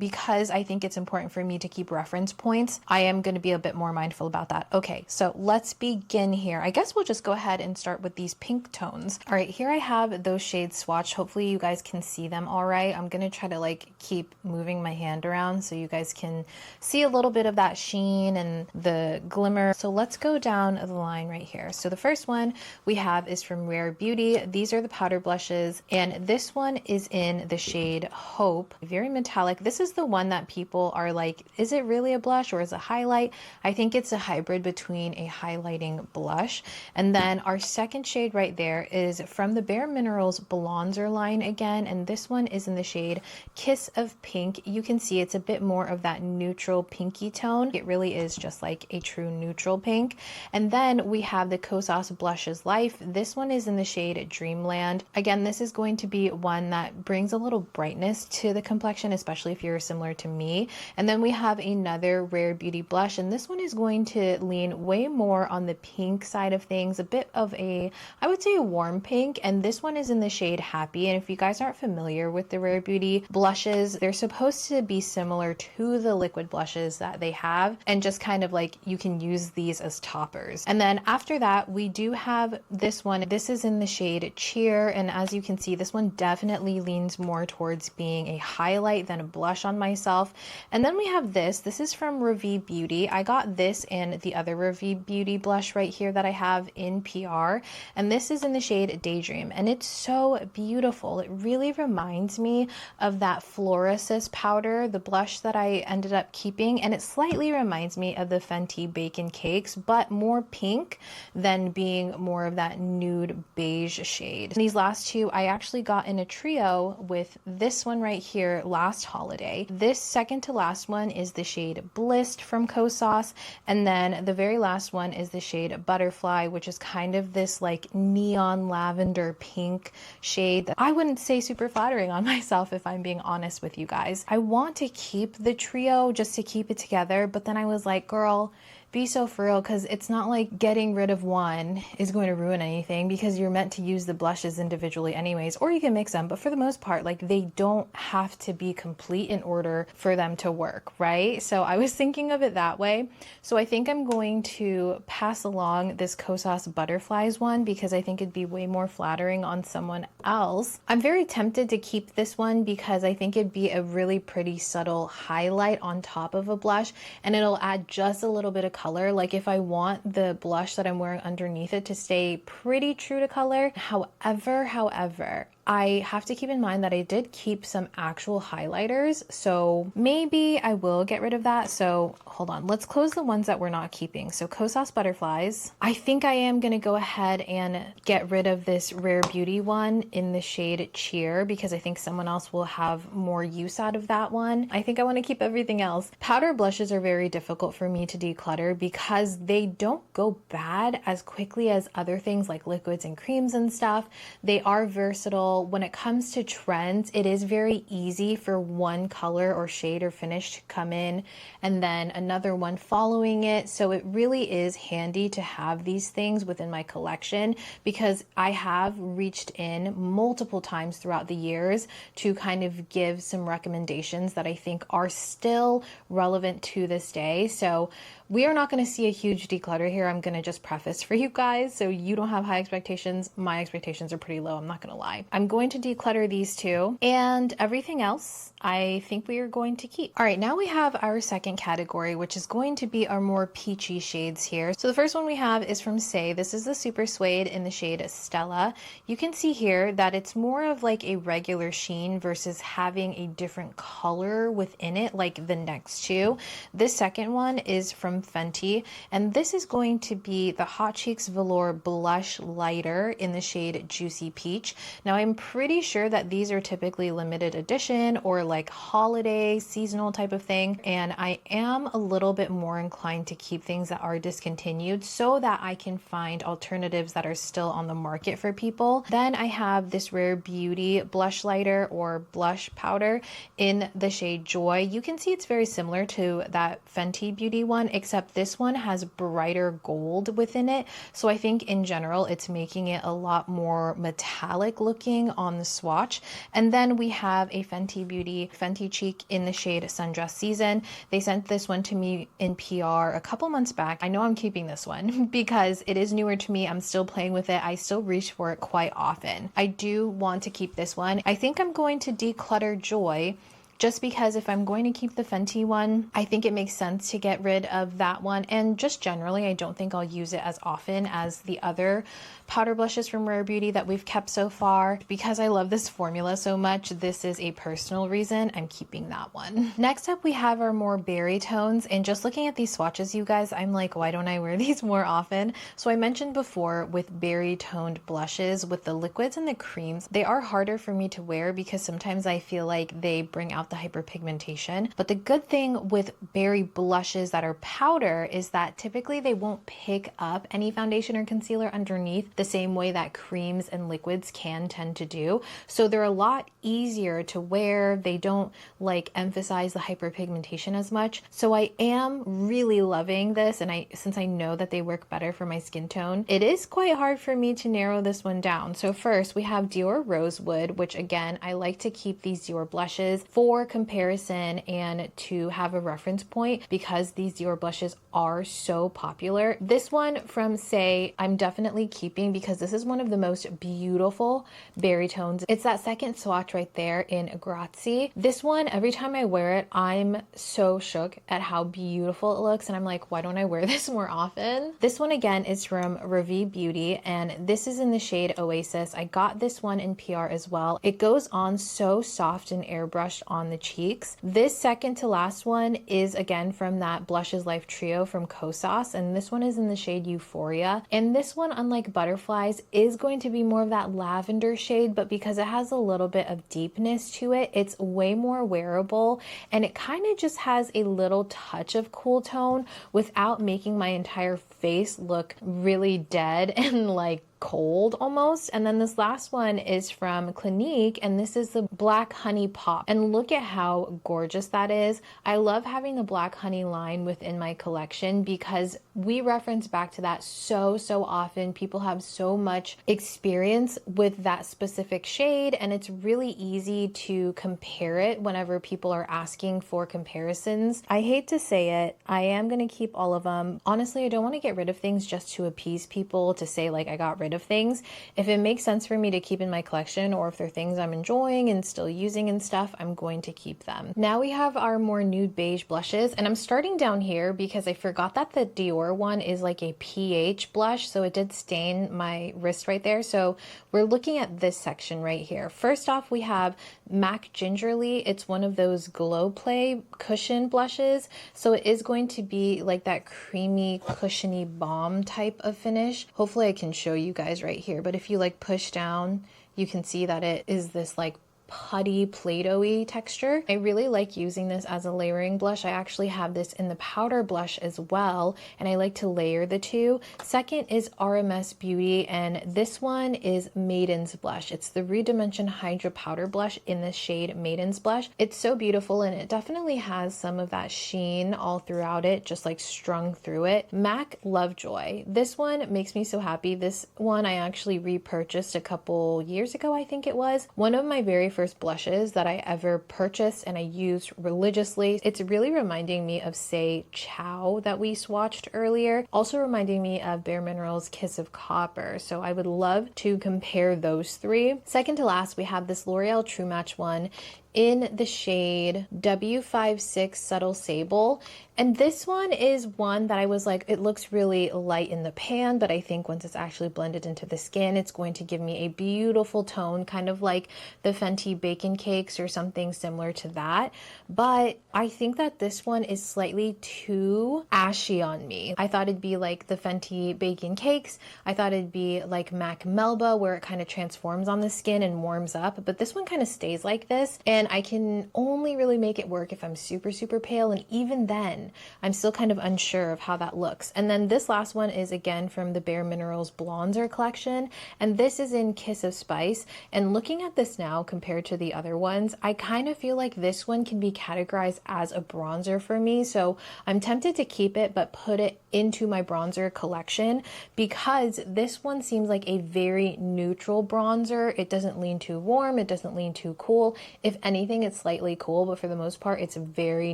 because I think it's important for me to keep reference points, I am going to be a bit more mindful about that. Okay, so let's begin here. I guess we'll just go ahead and start with these pink tones. All right, here I have those shades swatched. Hopefully you guys can see them all right. I'm going to try to like keep moving my hand around so you guys can see a little bit of that sheen and the glimmer. So let's go down the line right here. So the first one we have is from Rare Beauty. These are the powder blushes, and this one is in the shade Hope. Very metallic. This is the one that people are like, is it really a blush or is it a highlight? I think it's a hybrid between a highlighting blush. And then our second shade right there is from the Bare Minerals Bronzer line again, and this one is in the shade Kiss of Pink. You can see it's a bit more of that neutral pinky tone. It really is just like a true neutral pink. And then we have the Kosas Blushes Life. This one is in the shade Dreamland. Again, this is going to be one that brings a little brightness to the complexion, especially if you're similar to me. And then we have another Rare Beauty blush, and this one is going to lean way more on the pink side of things, a bit of a, I would say, a warm pink. And this one is in the shade Happy. And if you guys aren't familiar with the Rare Beauty blushes, they're supposed to be similar to the liquid blushes that they have, and just kind of like you can use these as toppers. And then after that, we do have this one. This is in the shade Cheer, and as you can see, this one definitely leans more towards being a highlight than a blush on myself. And then we have this is from Revi Beauty. I got this and the other Revi Beauty blush right here that I have in PR, and this is in the shade Daydream, and it's so beautiful. It really reminds me of that Florasis powder, the blush that I ended up keeping, and it slightly reminds me of the Fenty Bacon Cakes, but more pink than being more of that nude beige shade. These last two I actually got in a trio with this one right here last holiday. This second to last one is the shade Blissed from Kosas, and then the very last one is the shade Butterfly, which is kind of this like neon lavender pink shade that I wouldn't say super flattering on myself, if I'm being honest with you guys. I want to keep the trio just to keep it together, but then I was like, girl, be so for real, because it's not like getting rid of one is going to ruin anything, because you're meant to use the blushes individually anyways, or you can mix them, but for the most part, like, they don't have to be complete in order for them to work, right? So I was thinking of it that way. So I think I'm going to pass along this Kosas Butterflies one, because I think it'd be way more flattering on someone else. I'm very tempted to keep this one because I think it'd be a really pretty subtle highlight on top of a blush, and it'll add just a little bit of color. Like, if I want the blush that I'm wearing underneath it to stay pretty true to color. However, I have to keep in mind that I did keep some actual highlighters, so maybe I will get rid of that. So hold on, let's close the ones that we're not keeping. So Kosas Butterflies, I think I am going to go ahead and get rid of this Rare Beauty one in the shade Cheer, because I think someone else will have more use out of that one. I think I want to keep everything else. Powder blushes are very difficult for me to declutter because they don't go bad as quickly as other things like liquids and creams and stuff. They are versatile. When it comes to trends, it is very easy for one color or shade or finish to come in and then another one following it. So it really is handy to have these things within my collection, because I have reached in multiple times throughout the years to kind of give some recommendations that I think are still relevant to this day. So we are not going to see a huge declutter here. I'm going to just preface for you guys so you don't have high expectations. My expectations are pretty low, I'm not going to lie. I'm going to declutter these two, and everything else I think we are going to keep. All right, now we have our second category, which is going to be our more peachy shades here. So the first one we have is from Say. This is the Super Suede in the shade Stella. You can see here that it's more of like a regular sheen versus having a different color within it like the next two. This second one is from Fenty, and this is going to be the Hot Cheeks Velour Blush Lighter in the shade Juicy Peach. Now I'm pretty sure that these are typically limited edition or like holiday seasonal type of thing, and I am a little bit more inclined to keep things that are discontinued so that I can find alternatives that are still on the market for people. Then I have this Rare Beauty blush lighter or blush powder in the shade Joy. You can see it's very similar to that Fenty Beauty one, except this one has brighter gold within it. So I think in general it's making it a lot more metallic looking Swatching on the swatch. And then we have a Fenty Beauty Fenty Cheek in the shade Sundress Season. They sent this one to me in PR a couple months back. I know I'm keeping this one because it is newer to me. I'm still playing with it. I still reach for it quite often. I do want to keep this one. I think I'm going to declutter Joy, just because if I'm going to keep the Fenty one, I think it makes sense to get rid of that one. And just generally, I don't think I'll use it as often as the other powder blushes from Rare Beauty that we've kept so far. Because I love this formula so much, this is a personal reason I'm keeping that one. Next up, we have our more berry tones. And just looking at these swatches, you guys, I'm like, why don't I wear these more often? So I mentioned before with berry toned blushes, with the liquids and the creams, they are harder for me to wear because sometimes I feel like they bring out the hyperpigmentation. But the good thing with berry blushes that are powder is that typically they won't pick up any foundation or concealer underneath the same way that creams and liquids can tend to do. So they're a lot easier to wear. They don't like emphasize the hyperpigmentation as much. So I am really loving this, and since I know that they work better for my skin tone, it is quite hard for me to narrow this one down. So first we have Dior Rosewood, which again, I like to keep these Dior blushes for comparison and to have a reference point because these Dior blushes are so popular. This one from Say, I'm definitely keeping because this is one of the most beautiful berry tones. It's that second swatch right there in Grazie. This one, every time I wear it, I'm so shook at how beautiful it looks, and I'm like, why don't I wear this more often? This one again is from Ravi Beauty, and this is in the shade Oasis. I got this one in PR as well. It goes on so soft and airbrushed on the cheeks. This second to last one is again from that Blushes Life trio from Kosas, and this one is in the shade Euphoria. And this one, unlike Butterflies, is going to be more of that lavender shade, but because it has a little bit of deepness to it, it's way more wearable, and it kind of just has a little touch of cool tone without making my entire face look really dead and like cold almost. And then this last one is from Clinique, and this is the Black Honey Pop, and look at how gorgeous that is. I love having the Black Honey line within my collection because we reference back to that so often. People have so much experience with that specific shade, and it's really easy to compare it whenever people are asking for comparisons. I hate to say it, I am going to keep all of them. Honestly, I don't want to get rid of things just to appease people, to say like I got rid of things. If it makes sense for me to keep in my collection, or if they're things I'm enjoying and still using and stuff, I'm going to keep them. Now we have our more nude beige blushes, and I'm starting down here because I forgot that the Dior one is like a pH blush, so it did stain my wrist right there. So we're looking at this section right here. First off, we have MAC Gingerly. It's one of those Glow Play cushion blushes, so it is going to be like that creamy, cushiony balm type of finish. Hopefully I can show you guys right here, but if you like push down, you can see that it is this like putty Play-Doh-y texture. I really like using this as a layering blush. I actually have this in the powder blush as well, and I like to layer the two. Second is RMS Beauty, and this one is Maiden's Blush. It's the Redimension Hydra Powder Blush in the shade Maiden's Blush. It's so beautiful, and it definitely has some of that sheen all throughout it, just like strung through it. MAC Lovejoy. This one makes me so happy. This one I actually repurchased a couple years ago, I think it was. One of my very first blushes that I ever purchased and I used religiously. It's really reminding me of Say Chow that we swatched earlier. Also reminding me of Bare Minerals Kiss of Copper. So I would love to compare those three. Second to last, we have this L'Oreal True Match one in the shade W56 Subtle Sable. And this one is one that I was like, it looks really light in the pan, but I think once it's actually blended into the skin, it's going to give me a beautiful tone, kind of like the Fenty Bacon Cakes or something similar to that. But I think that this one is slightly too ashy on me. I thought it'd be like the Fenty Bacon Cakes. I thought it'd be like MAC Melba, where it kind of transforms on the skin and warms up, but this one kind of stays like this. And I can only really make it work if I'm super pale, and even then I'm still kind of unsure of how that looks. And then this last one is again from the Bare Minerals Blonzer collection, and this is in Kiss of Spice. And looking at this now compared compared to the other ones. I kind of feel like this one can be categorized as a bronzer for me, so I'm tempted to keep it but put it into my bronzer collection because this one seems like a very neutral bronzer. It doesn't lean too warm, it doesn't lean too cool. If anything, it's slightly cool, but for the most part it's very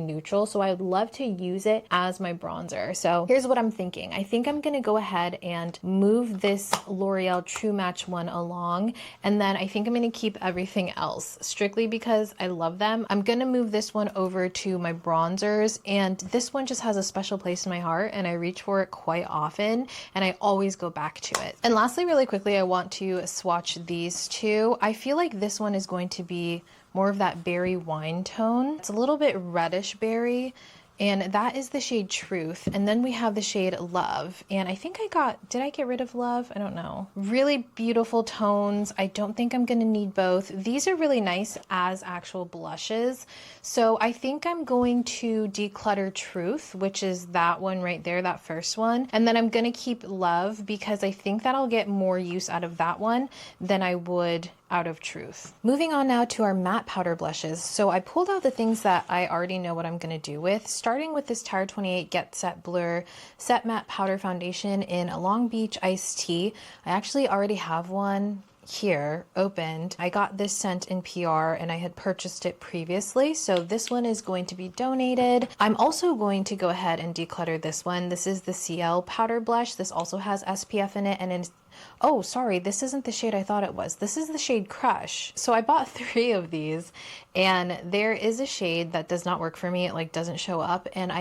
neutral, so I would love to use it as my bronzer. So here's what I'm thinking. I think I'm gonna go ahead and move this L'Oreal True Match one along, and then I think I'm gonna keep everything else strictly because I love them. I'm gonna move this one over to my bronzers, and this one just has a special place in my heart and I reach for it quite often and I always go back to it. And lastly, really quickly, I want to swatch these two. I feel like this one is going to be more of that berry wine tone. It's a little bit reddish berry, and that is the shade Truth. And then we have the shade Love. And I think did I get rid of Love? I don't know. Really beautiful tones. I don't think I'm gonna need both. These are really nice as actual blushes. So I think I'm going to declutter Truth, which is that one right there, that first one. And then I'm gonna keep Love because I think that I'll get more use out of that one than I would out of Truth. Moving on now to our matte powder blushes. So I pulled out the things that I already know what I'm gonna do with, starting with this Tower 28 Get Set Blur Set Matte Powder Foundation in a Long Beach Iced Tea. I actually already have one here opened. I got this scent in PR and I had purchased it previously, so this one is going to be donated. I'm also going to go ahead and declutter this one. This is the CL powder blush. This also has SPF in it, and it's oh, sorry, this isn't the shade I thought it was. This is the shade Crush. So I bought 3 of these, and there is a shade that does not work for me. It like doesn't show up, and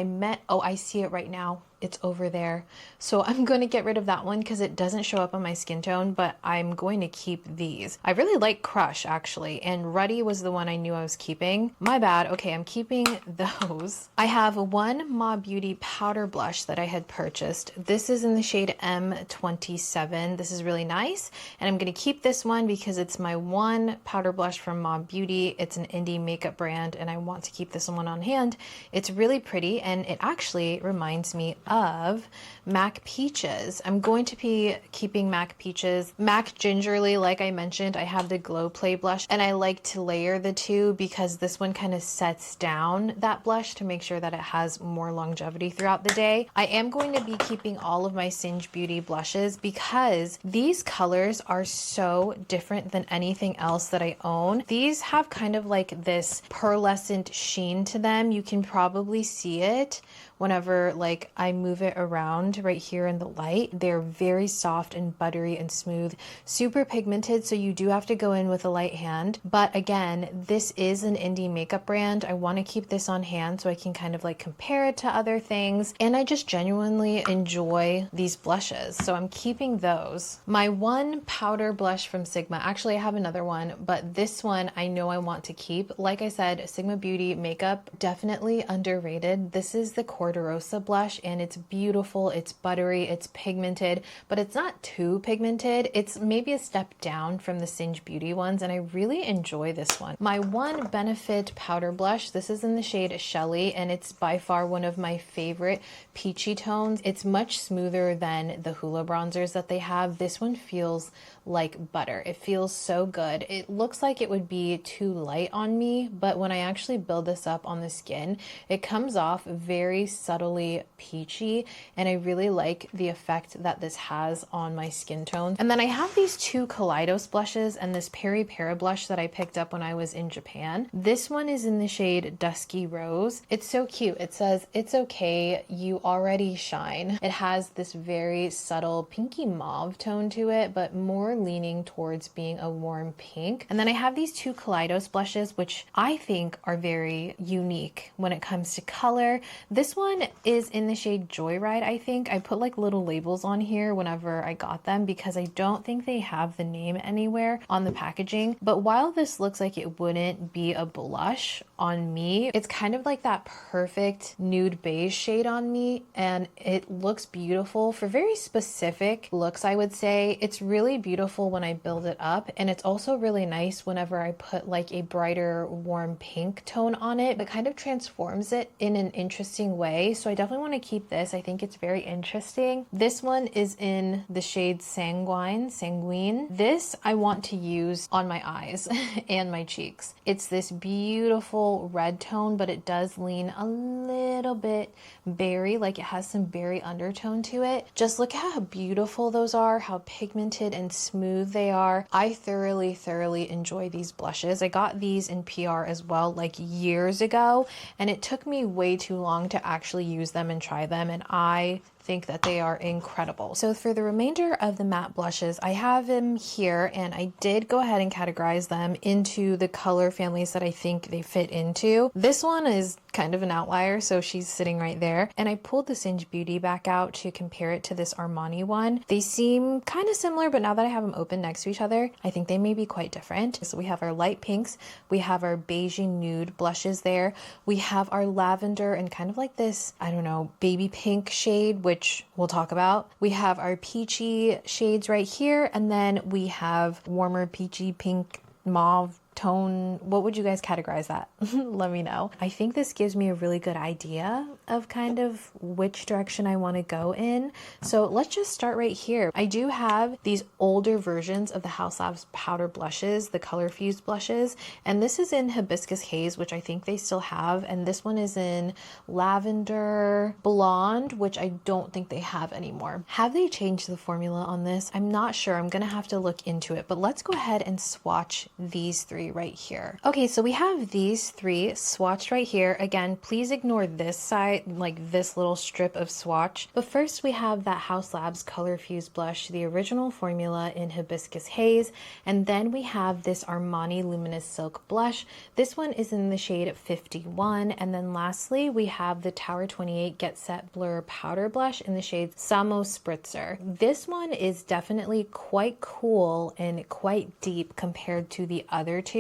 oh, I see it right now. It's over there. So I'm going to get rid of that one because it doesn't show up on my skin tone, but I'm going to keep these. I really like Crush actually, and Ruddy was the one I knew I was keeping. My bad. Okay, I'm keeping those. I have one Ma Beauty powder blush that I had purchased. This is in the shade M27. This is really nice, and I'm going to keep this one because it's my one powder blush from Ma Beauty. It's an indie makeup brand, and I want to keep this one on hand. It's really pretty, and it actually reminds me of Mac Peaches. I'm going to be keeping Mac Peaches. Mac Gingerly, like I mentioned, I have the Glow Play blush, and I like to layer the two because this one kind of sets down that blush to make sure that it has more longevity throughout the day. I am going to be keeping all of my Singe Beauty blushes because these colors are so different than anything else that I own. These have kind of like this pearlescent sheen to them. You can probably see it whenever like I move it around right here in the light. They're very soft and buttery and smooth, super pigmented, so you do have to go in with a light hand. But again, this is an indie makeup brand. I want to keep this on hand so I can kind of like compare it to other things, and I just genuinely enjoy these blushes, so I'm keeping those. My one powder blush from Sigma, actually I have another one, but this one I know I want to keep. Like I said, Sigma Beauty makeup, definitely underrated. This is the Corderosa blush, and it's beautiful, it's buttery, it's pigmented, but it's not too pigmented. It's maybe a step down from the Singe Beauty ones, and I really enjoy this one. My one Benefit powder blush, this is in the shade Shelly, and it's by far one of my favorite peachy tones. It's much smoother than the Hoola bronzers that they have. This one feels like butter. It feels so good. It looks like it would be too light on me, but when I actually build this up on the skin, it comes off very subtly peachy, and I really like the effect that this has on my skin tone. And then I have these 2 Kaleidos blushes and this Peri Para blush that I picked up when I was in Japan. This one is in the shade Dusky Rose. It's so cute. It says, "It's okay, you already shine." It has this very subtle pinky mauve tone to it, but more leaning towards being a warm pink. And then I have these 2 Kaleidos blushes, which I think are very unique when it comes to color. This one is in the shade Joyride, I think. I put like little labels on here whenever I got them because I don't think they have the name anywhere on the packaging. But while this looks like it wouldn't be a blush on me, it's kind of like that perfect nude beige shade on me, and it looks beautiful for very specific looks, I would say. It's really beautiful when I build it up, and it's also really nice whenever I put like a brighter warm pink tone on it. It kind of transforms it in an interesting way gray. So I definitely want to keep this. I think it's very interesting. This one is in the shade Sanguine. This I want to use on my eyes and my cheeks. It's this beautiful red tone, but it does lean a little bit berry, like it has some berry undertone to it. Just look at how beautiful those are, how pigmented and smooth they are. I thoroughly enjoy these blushes. I got these in PR as well, like years ago, and it took me way too long to actually use them and try them, and I think that they are incredible. So for the remainder of the matte blushes, I have them here, and I did go ahead and categorize them into the color families that I think they fit into. This one is kind of an outlier, so she's sitting right there. And I pulled the Singe Beauty back out to compare it to this Armani one. They seem kind of similar, but now that I have them open next to each other, I think they may be quite different. So we have our light pinks, we have our beigey nude blushes there, we have our lavender and kind of like this, I don't know, baby pink shade, which we'll talk about. We have our peachy shades right here, and then we have warmer peachy pink mauve tone. What would you guys categorize that? Let me know. I think this gives me a really good idea of kind of which direction I want to go in. So let's just start right here. I do have these older versions of the Haus Labs powder blushes, the color fused blushes, and this is in Hibiscus Haze, which I think they still have, and this one is in Lavender Blonde, which I don't think they have anymore. Have they changed the formula on this? I'm not sure. I'm gonna have to look into it, but let's go ahead and swatch these three right here. Okay, so we have these three swatched right here. Again, please ignore this side, like this little strip of swatch. But first we have that Haus Labs Color Fused blush, the original formula in Hibiscus Haze. And then we have this Armani Luminous Silk blush. This one is in the shade 51. And then lastly, we have the Tower 28 Get Set Blur Powder Blush in the shade Samo Spritzer. This one is definitely quite cool and quite deep compared to the other two.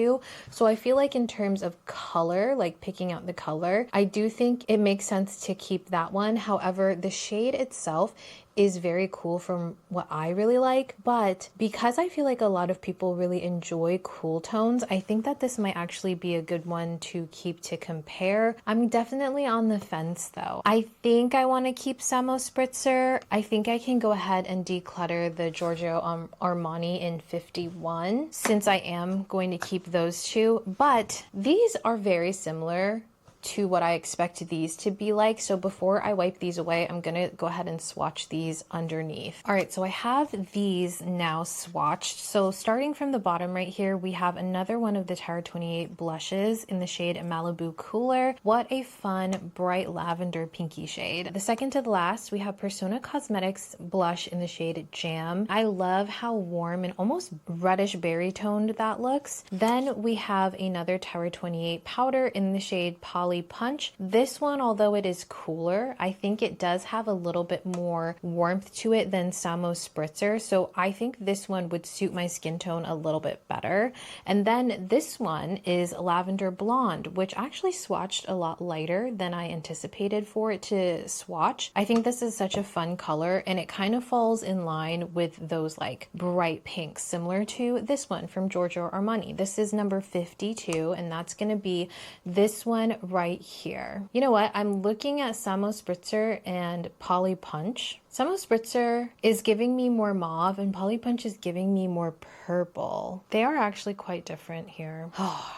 So I feel like in terms of color, like picking out the color, I do think it makes sense to keep that one. However, the shade itself is very cool from what I really like, but because I feel like a lot of people really enjoy cool tones, I think that this might actually be a good one to keep to compare. I'm definitely on the fence though. I think I want to keep Samo Spritzer. I think I can go ahead and declutter the Giorgio Armani in 51 since I am going to keep those two, but these are very similar to what I expected these to be like. So before I wipe these away, I'm gonna go ahead and swatch these underneath. All right, so I have these now swatched. So starting from the bottom right here, we have another one of the Tower 28 blushes in the shade Malibu Cooler. What a fun, bright lavender pinky shade. The second to the last, we have Persona Cosmetics blush in the shade Jam. I love how warm and almost reddish berry toned that looks. Then we have another Tower 28 powder in the shade Poly Punch. This one, although it is cooler, I think it does have a little bit more warmth to it than Samo Spritzer. So I think this one would suit my skin tone a little bit better. And then this one is Lavender Blonde, which actually swatched a lot lighter than I anticipated for it to swatch. I think this is such a fun color, and it kind of falls in line with those like bright pinks, similar to this one from Giorgio Armani. This is number 52, and that's going to be this one right here. You know what? I'm looking at Samo Spritzer and Poly Punch. Samo Spritzer is giving me more mauve, and Poly Punch is giving me more purple. They are actually quite different here. Oh,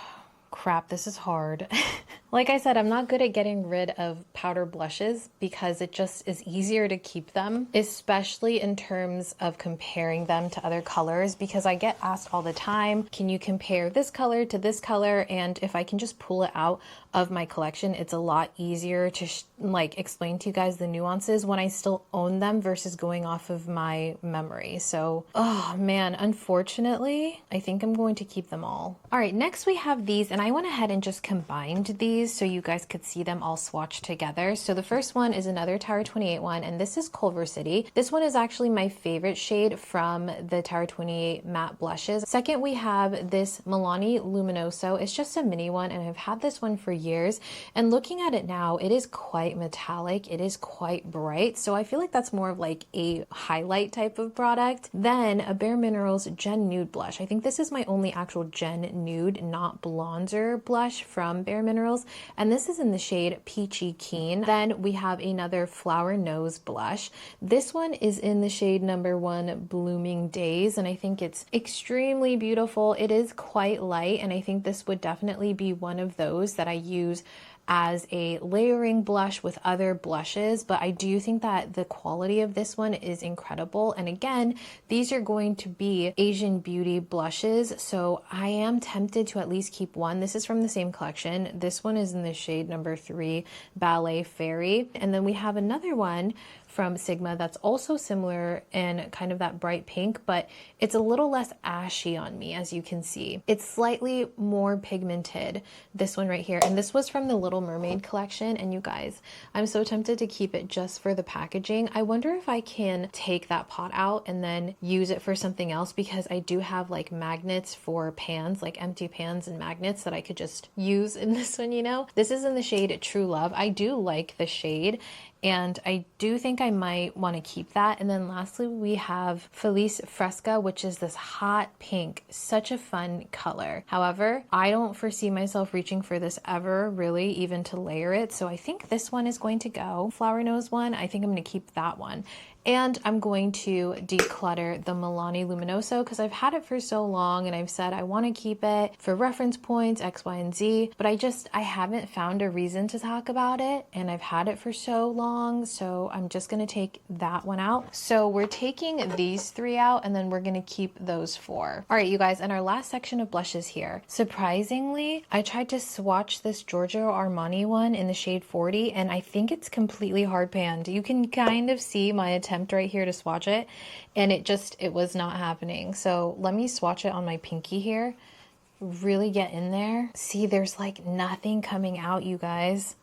crap, this is hard. Like I said, I'm not good at getting rid of powder blushes because it just is easier to keep them, especially in terms of comparing them to other colors, because I get asked all the time, can you compare this color to this color? And if I can just pull it out of my collection, it's a lot easier to like explain to you guys the nuances when I still own them versus going off of my memory. So, oh man, unfortunately, I think I'm going to keep them all. All right, next we have these, and I went ahead and just combined these so you guys could see them all swatched together. So the first one is another Tower 28 one, and this is Culver City. This one is actually my favorite shade from the Tower 28 matte blushes. Second, we have this Milani Luminoso. It's just a mini one, and I've had this one for years, and looking at it now, it is quite metallic. It is quite bright, so I feel like that's more of like a highlight type of product. Then a Bare Minerals Gen Nude blush. I think this is my only actual Gen Nude, not bronzer blush from Bare Minerals. and this is in the shade Peachy Keen. Then we have another Flower Nose blush. This one is in the shade number 1, Blooming Days, and I think it's extremely beautiful. It is quite light, and I think this would definitely be one of those that I use as a layering blush with other blushes, but I do think that the quality of this one is incredible. And again, these are going to be Asian beauty blushes, so I am tempted to at least keep one. This is from the same collection. This one is in the shade number 3, Ballet Fairy. And then we have another one from Sigma that's also similar in kind of that bright pink, but it's a little less ashy on me, as you can see. It's slightly more pigmented, this one right here. And this was from the Little Mermaid collection. And you guys, I'm so tempted to keep it just for the packaging. I wonder if I can take that pot out and then use it for something else, because I do have like magnets for pans, like empty pans and magnets that I could just use in this one, you know? This is in the shade True Love. I do like the shade, and I do think I might want to keep that. And then lastly, we have Felice Fresca, which is this hot pink, such a fun color. However, I don't foresee myself reaching for this ever, really, even to layer it. So I think this one is going to go. Flower Nose one, I think I'm going to keep that one. And I'm going to declutter the Milani Luminoso because I've had it for so long and I've said I want to keep it for reference points, X, Y, and Z, but I haven't found a reason to talk about it, and I've had it for so long, so I'm just going to take that one out. So we're taking these 3 out, and then we're going to keep those 4. All right, you guys, and our last section of blushes here. Surprisingly, I tried to swatch this Giorgio Armani one in the shade 40, and I think it's completely hard panned. You can kind of see my attempt right here to swatch it, and it was not happening. So let me swatch it on my pinky here, really get in there. See, there's like nothing coming out, you guys.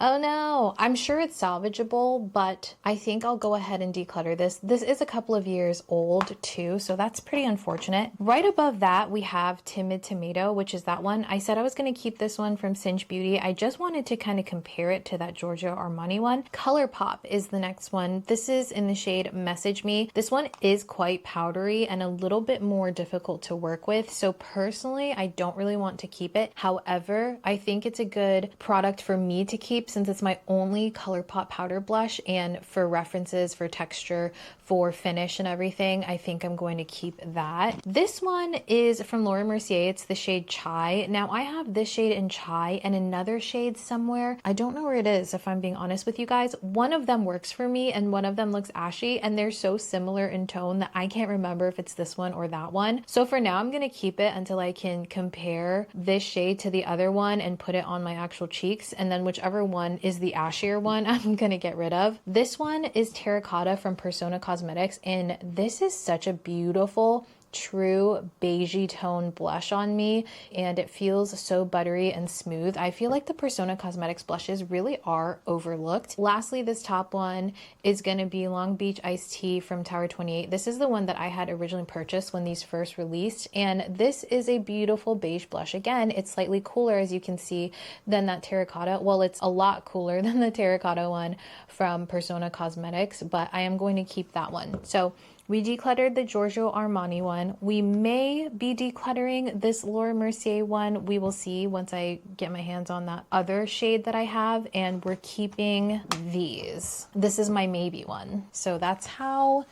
Oh no, I'm sure it's salvageable, but I think I'll go ahead and declutter this. This is a couple of years old too, so that's pretty unfortunate. Right above that, we have Timid Tomato, which is that one. I said I was going to keep this one from Cinch Beauty. I just wanted to kind of compare it to that Giorgio Armani one. ColourPop is the next one. This is in the shade Message Me. This one is quite powdery and a little bit more difficult to work with, so personally, I don't really want to keep it. However, I think it's a good product for me to keep since it's my only ColourPop powder blush, and for references, for texture, for finish and everything, I think I'm going to keep that. This one is from Laura Mercier. It's the shade Chai. Now I have this shade in Chai and another shade somewhere. I don't know where it is, if I'm being honest with you guys. One of them works for me and one of them looks ashy, and they're so similar in tone that I can't remember if it's this one or that one. So for now, I'm going to keep it until I can compare this shade to the other one and put it on my actual cheeks, and then whichever one is the ashier one, I'm gonna get rid of. This one is Terracotta from Persona Cosmetics, and this is such a beautiful true beigey tone blush on me, and it feels so buttery and smooth. I feel like the Persona Cosmetics blushes really are overlooked. Lastly, this top one is going to be Long Beach Iced Tea from Tower 28. This is the one that I had originally purchased when these first released, and this is a beautiful beige blush. Again, it's slightly cooler, as you can see, than that Terracotta. Well, it's a lot cooler than the Terracotta one from Persona Cosmetics, but I am going to keep that one. So we decluttered the Giorgio Armani one. We may be decluttering this Laura Mercier one. We will see once I get my hands on that other shade that I have. And we're keeping these. This is my maybe one. So that's how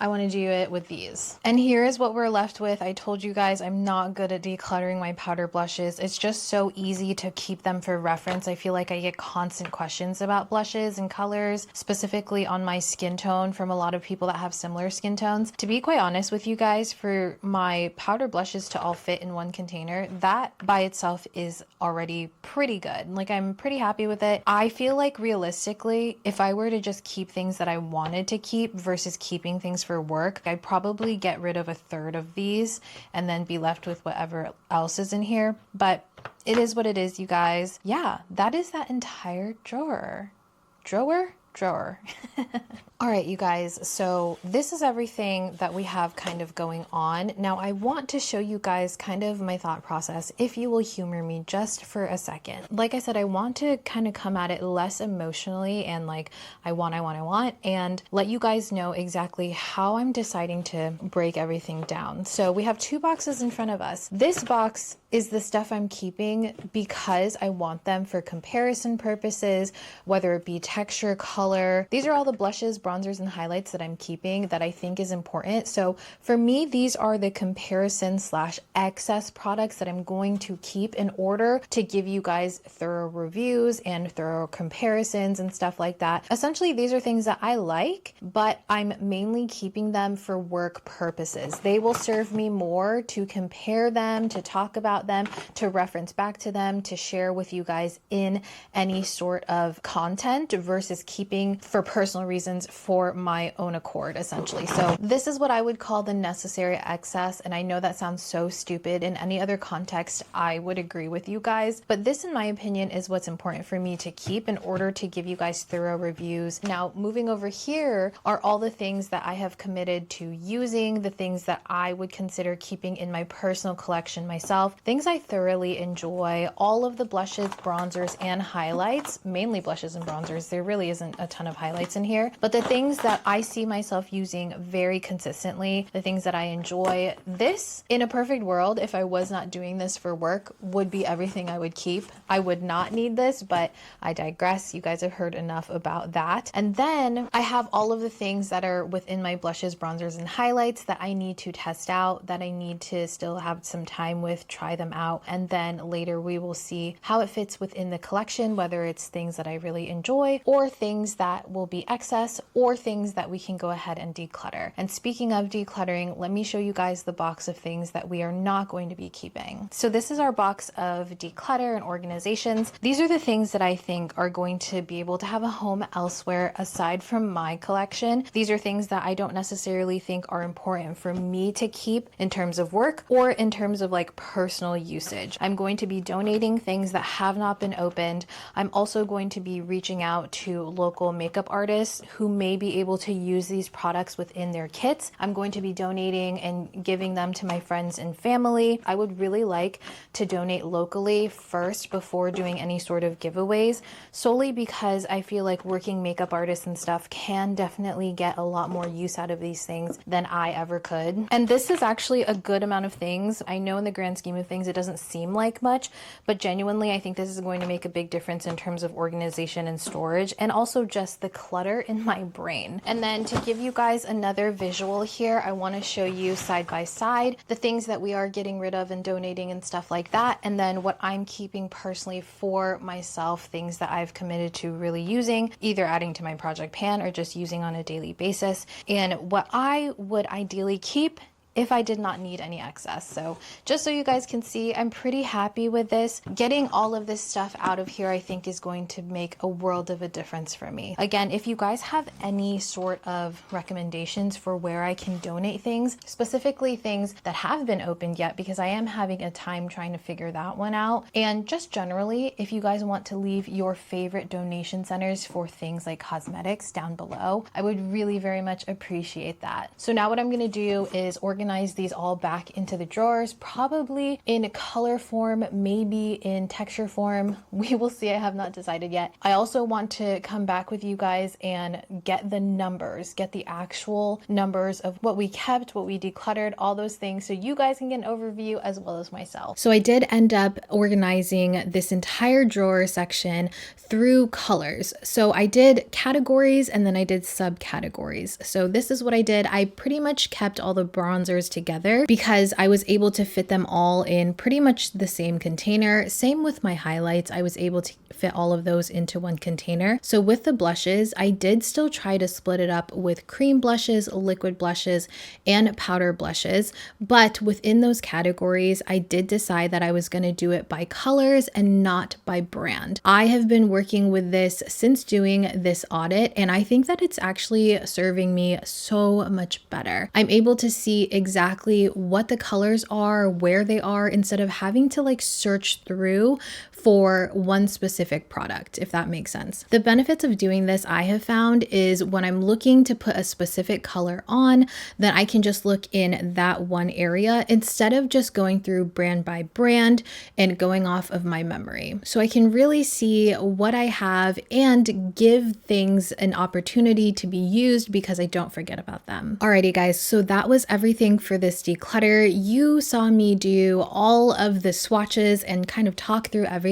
I want to do it with these. And here is what we're left with. I told you guys I'm not good at decluttering my powder blushes. It's just so easy to keep them for reference. I feel like I get constant questions about blushes and colors, specifically on my skin tone, from a lot of people that have similar skin tones. To be quite honest with you guys, for my powder blushes to all fit in one container, that by itself is already pretty good. Like, I'm pretty happy with it. I feel like realistically, if I were to just keep things that I wanted to keep versus keeping things for work, I'd probably get rid of a third of these and then be left with whatever else is in here. But it is what it is, you guys. Yeah, that is that entire drawer. drawer. All right, you guys, so this is everything that we have kind of going on. Now, I want to show you guys kind of my thought process, if you will humor me just for a second. Like I said, I want to kind of come at it less emotionally and like, I want, and let you guys know exactly how I'm deciding to break everything down. So we have 2 boxes in front of us. This box is the stuff I'm keeping because I want them for comparison purposes, whether it be texture, color. These are all the blushes, bronzers, and highlights that I'm keeping that I think is important. So for me, these are the comparison / excess products that I'm going to keep in order to give you guys thorough reviews and thorough comparisons and stuff like that. Essentially, these are things that I like, but I'm mainly keeping them for work purposes. They will serve me more to compare them, to talk about them, to reference back to them, to share with you guys in any sort of content versus keeping for personal reasons for my own accord, essentially. So this is what I would call the necessary excess. And I know that sounds so stupid. In any other context, I would agree with you guys. But this, in my opinion, is what's important for me to keep in order to give you guys thorough reviews. Now, moving over here are all the things that I have committed to using, the things that I would consider keeping in my personal collection myself, things I thoroughly enjoy, all of the blushes, bronzers, and highlights, mainly blushes and bronzers. There really isn't a ton of highlights in here, but the things that I see myself using very consistently, the things that I enjoy. This, in a perfect world, if I was not doing this for work, would be everything I would keep. I would not need this, but I digress. You guys have heard enough about that. And then I have all of the things that are within my blushes, bronzers, and highlights that I need to test out, that I need to still have some time with, try them out. And then later we will see how it fits within the collection, whether it's things that I really enjoy or things that will be excess or things that we can go ahead and declutter. And speaking of decluttering, let me show you guys the box of things that we are not going to be keeping. So this is our box of declutter and organizations. These are the things that I think are going to be able to have a home elsewhere aside from my collection. These are things that I don't necessarily think are important for me to keep in terms of work or in terms of like personal usage. I'm going to be donating things that have not been opened. I'm also going to be reaching out to local makeup artists who may be able to use these products within their kits. I'm going to be donating and giving them to my friends and family. I would really like to donate locally first before doing any sort of giveaways, solely because I feel like working makeup artists and stuff can definitely get a lot more use out of these things than I ever could. And this is actually a good amount of things. I know in the grand scheme of things, it doesn't seem like much, but genuinely, I think this is going to make a big difference in terms of organization and storage, and also just the clutter in my brain. And then to give you guys another visual here, I want to show you side by side the things that we are getting rid of and donating and stuff like that, and then what I'm keeping personally for myself, things that I've committed to really using, either adding to my project pan or just using on a daily basis, and what I would ideally keep if I did not need any excess. So just so you guys can see, I'm pretty happy with this. Getting all of this stuff out of here, I think, is going to make a world of a difference for me. Again, if you guys have any sort of recommendations for where I can donate things, specifically things that have been opened yet, because I am having a time trying to figure that one out. And just generally, if you guys want to leave your favorite donation centers for things like cosmetics down below, I would really very much appreciate that. So now what I'm going to do is organize these all back into the drawers, probably in color form, maybe in texture form. We will see. I have not decided yet. I also want to come back with you guys and get the numbers, get the actual numbers of what we kept, what we decluttered, all those things, so you guys can get an overview as well as myself. So I did end up organizing this entire drawer section through colors. So I did categories and then I did subcategories. So this is what I did. I pretty much kept all the bronzers together because I was able to fit them all in pretty much the same container. Same with my highlights. I was able to fit all of those into one container. So with the blushes, I did still try to split it up with cream blushes, liquid blushes, and powder blushes. But within those categories, I did decide that I was going to do it by colors and not by brand. I have been working with this since doing this audit, and I think that it's actually serving me so much better. I'm able to see exactly what the colors are, where they are, instead of having to like search through for one specific product, if that makes sense. The benefits of doing this, I have found, is when I'm looking to put a specific color on, then I can just look in that one area instead of just going through brand by brand and going off of my memory. So I can really see what I have and give things an opportunity to be used because I don't forget about them. Alrighty guys, so that was everything for this declutter. You saw me do all of the swatches and kind of talk through everything.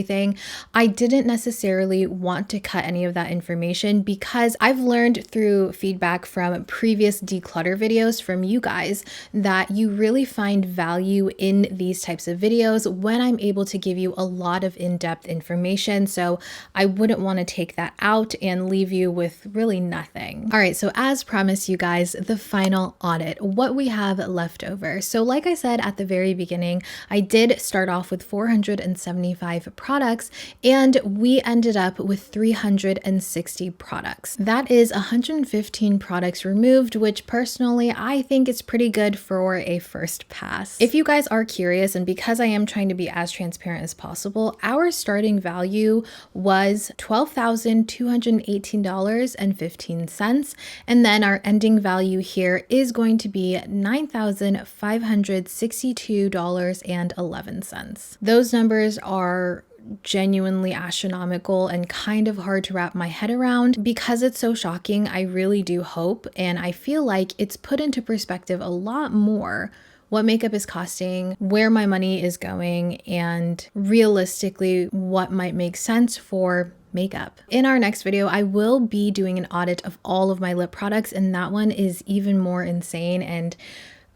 I didn't necessarily want to cut any of that information because I've learned through feedback from previous declutter videos from you guys that you really find value in these types of videos when I'm able to give you a lot of in-depth information. So I wouldn't want to take that out and leave you with really nothing. All right, so as promised, you guys, the final audit, what we have left over. So like I said at the very beginning, I did start off with 475 products and we ended up with 360 products. That is 115 products removed, which personally I think is pretty good for a first pass. If you guys are curious, and because I am trying to be as transparent as possible, our starting value was $12,218.15, and then our ending value here is going to be $9,562.11. Those numbers are genuinely astronomical and kind of hard to wrap my head around. Because it's so shocking, I really do hope, and I feel like it's put into perspective a lot more what makeup is costing, where my money is going, and realistically what might make sense for makeup. In our next video, I will be doing an audit of all of my lip products, and that one is even more insane and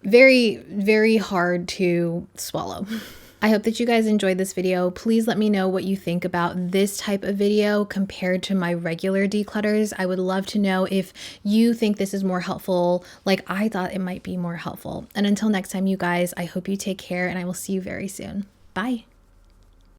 very, very hard to swallow. I hope that you guys enjoyed this video. Please let me know what you think about this type of video compared to my regular declutters. I would love to know if you think this is more helpful, like I thought it might be more helpful. And until next time, you guys, I hope you take care and I will see you very soon. Bye.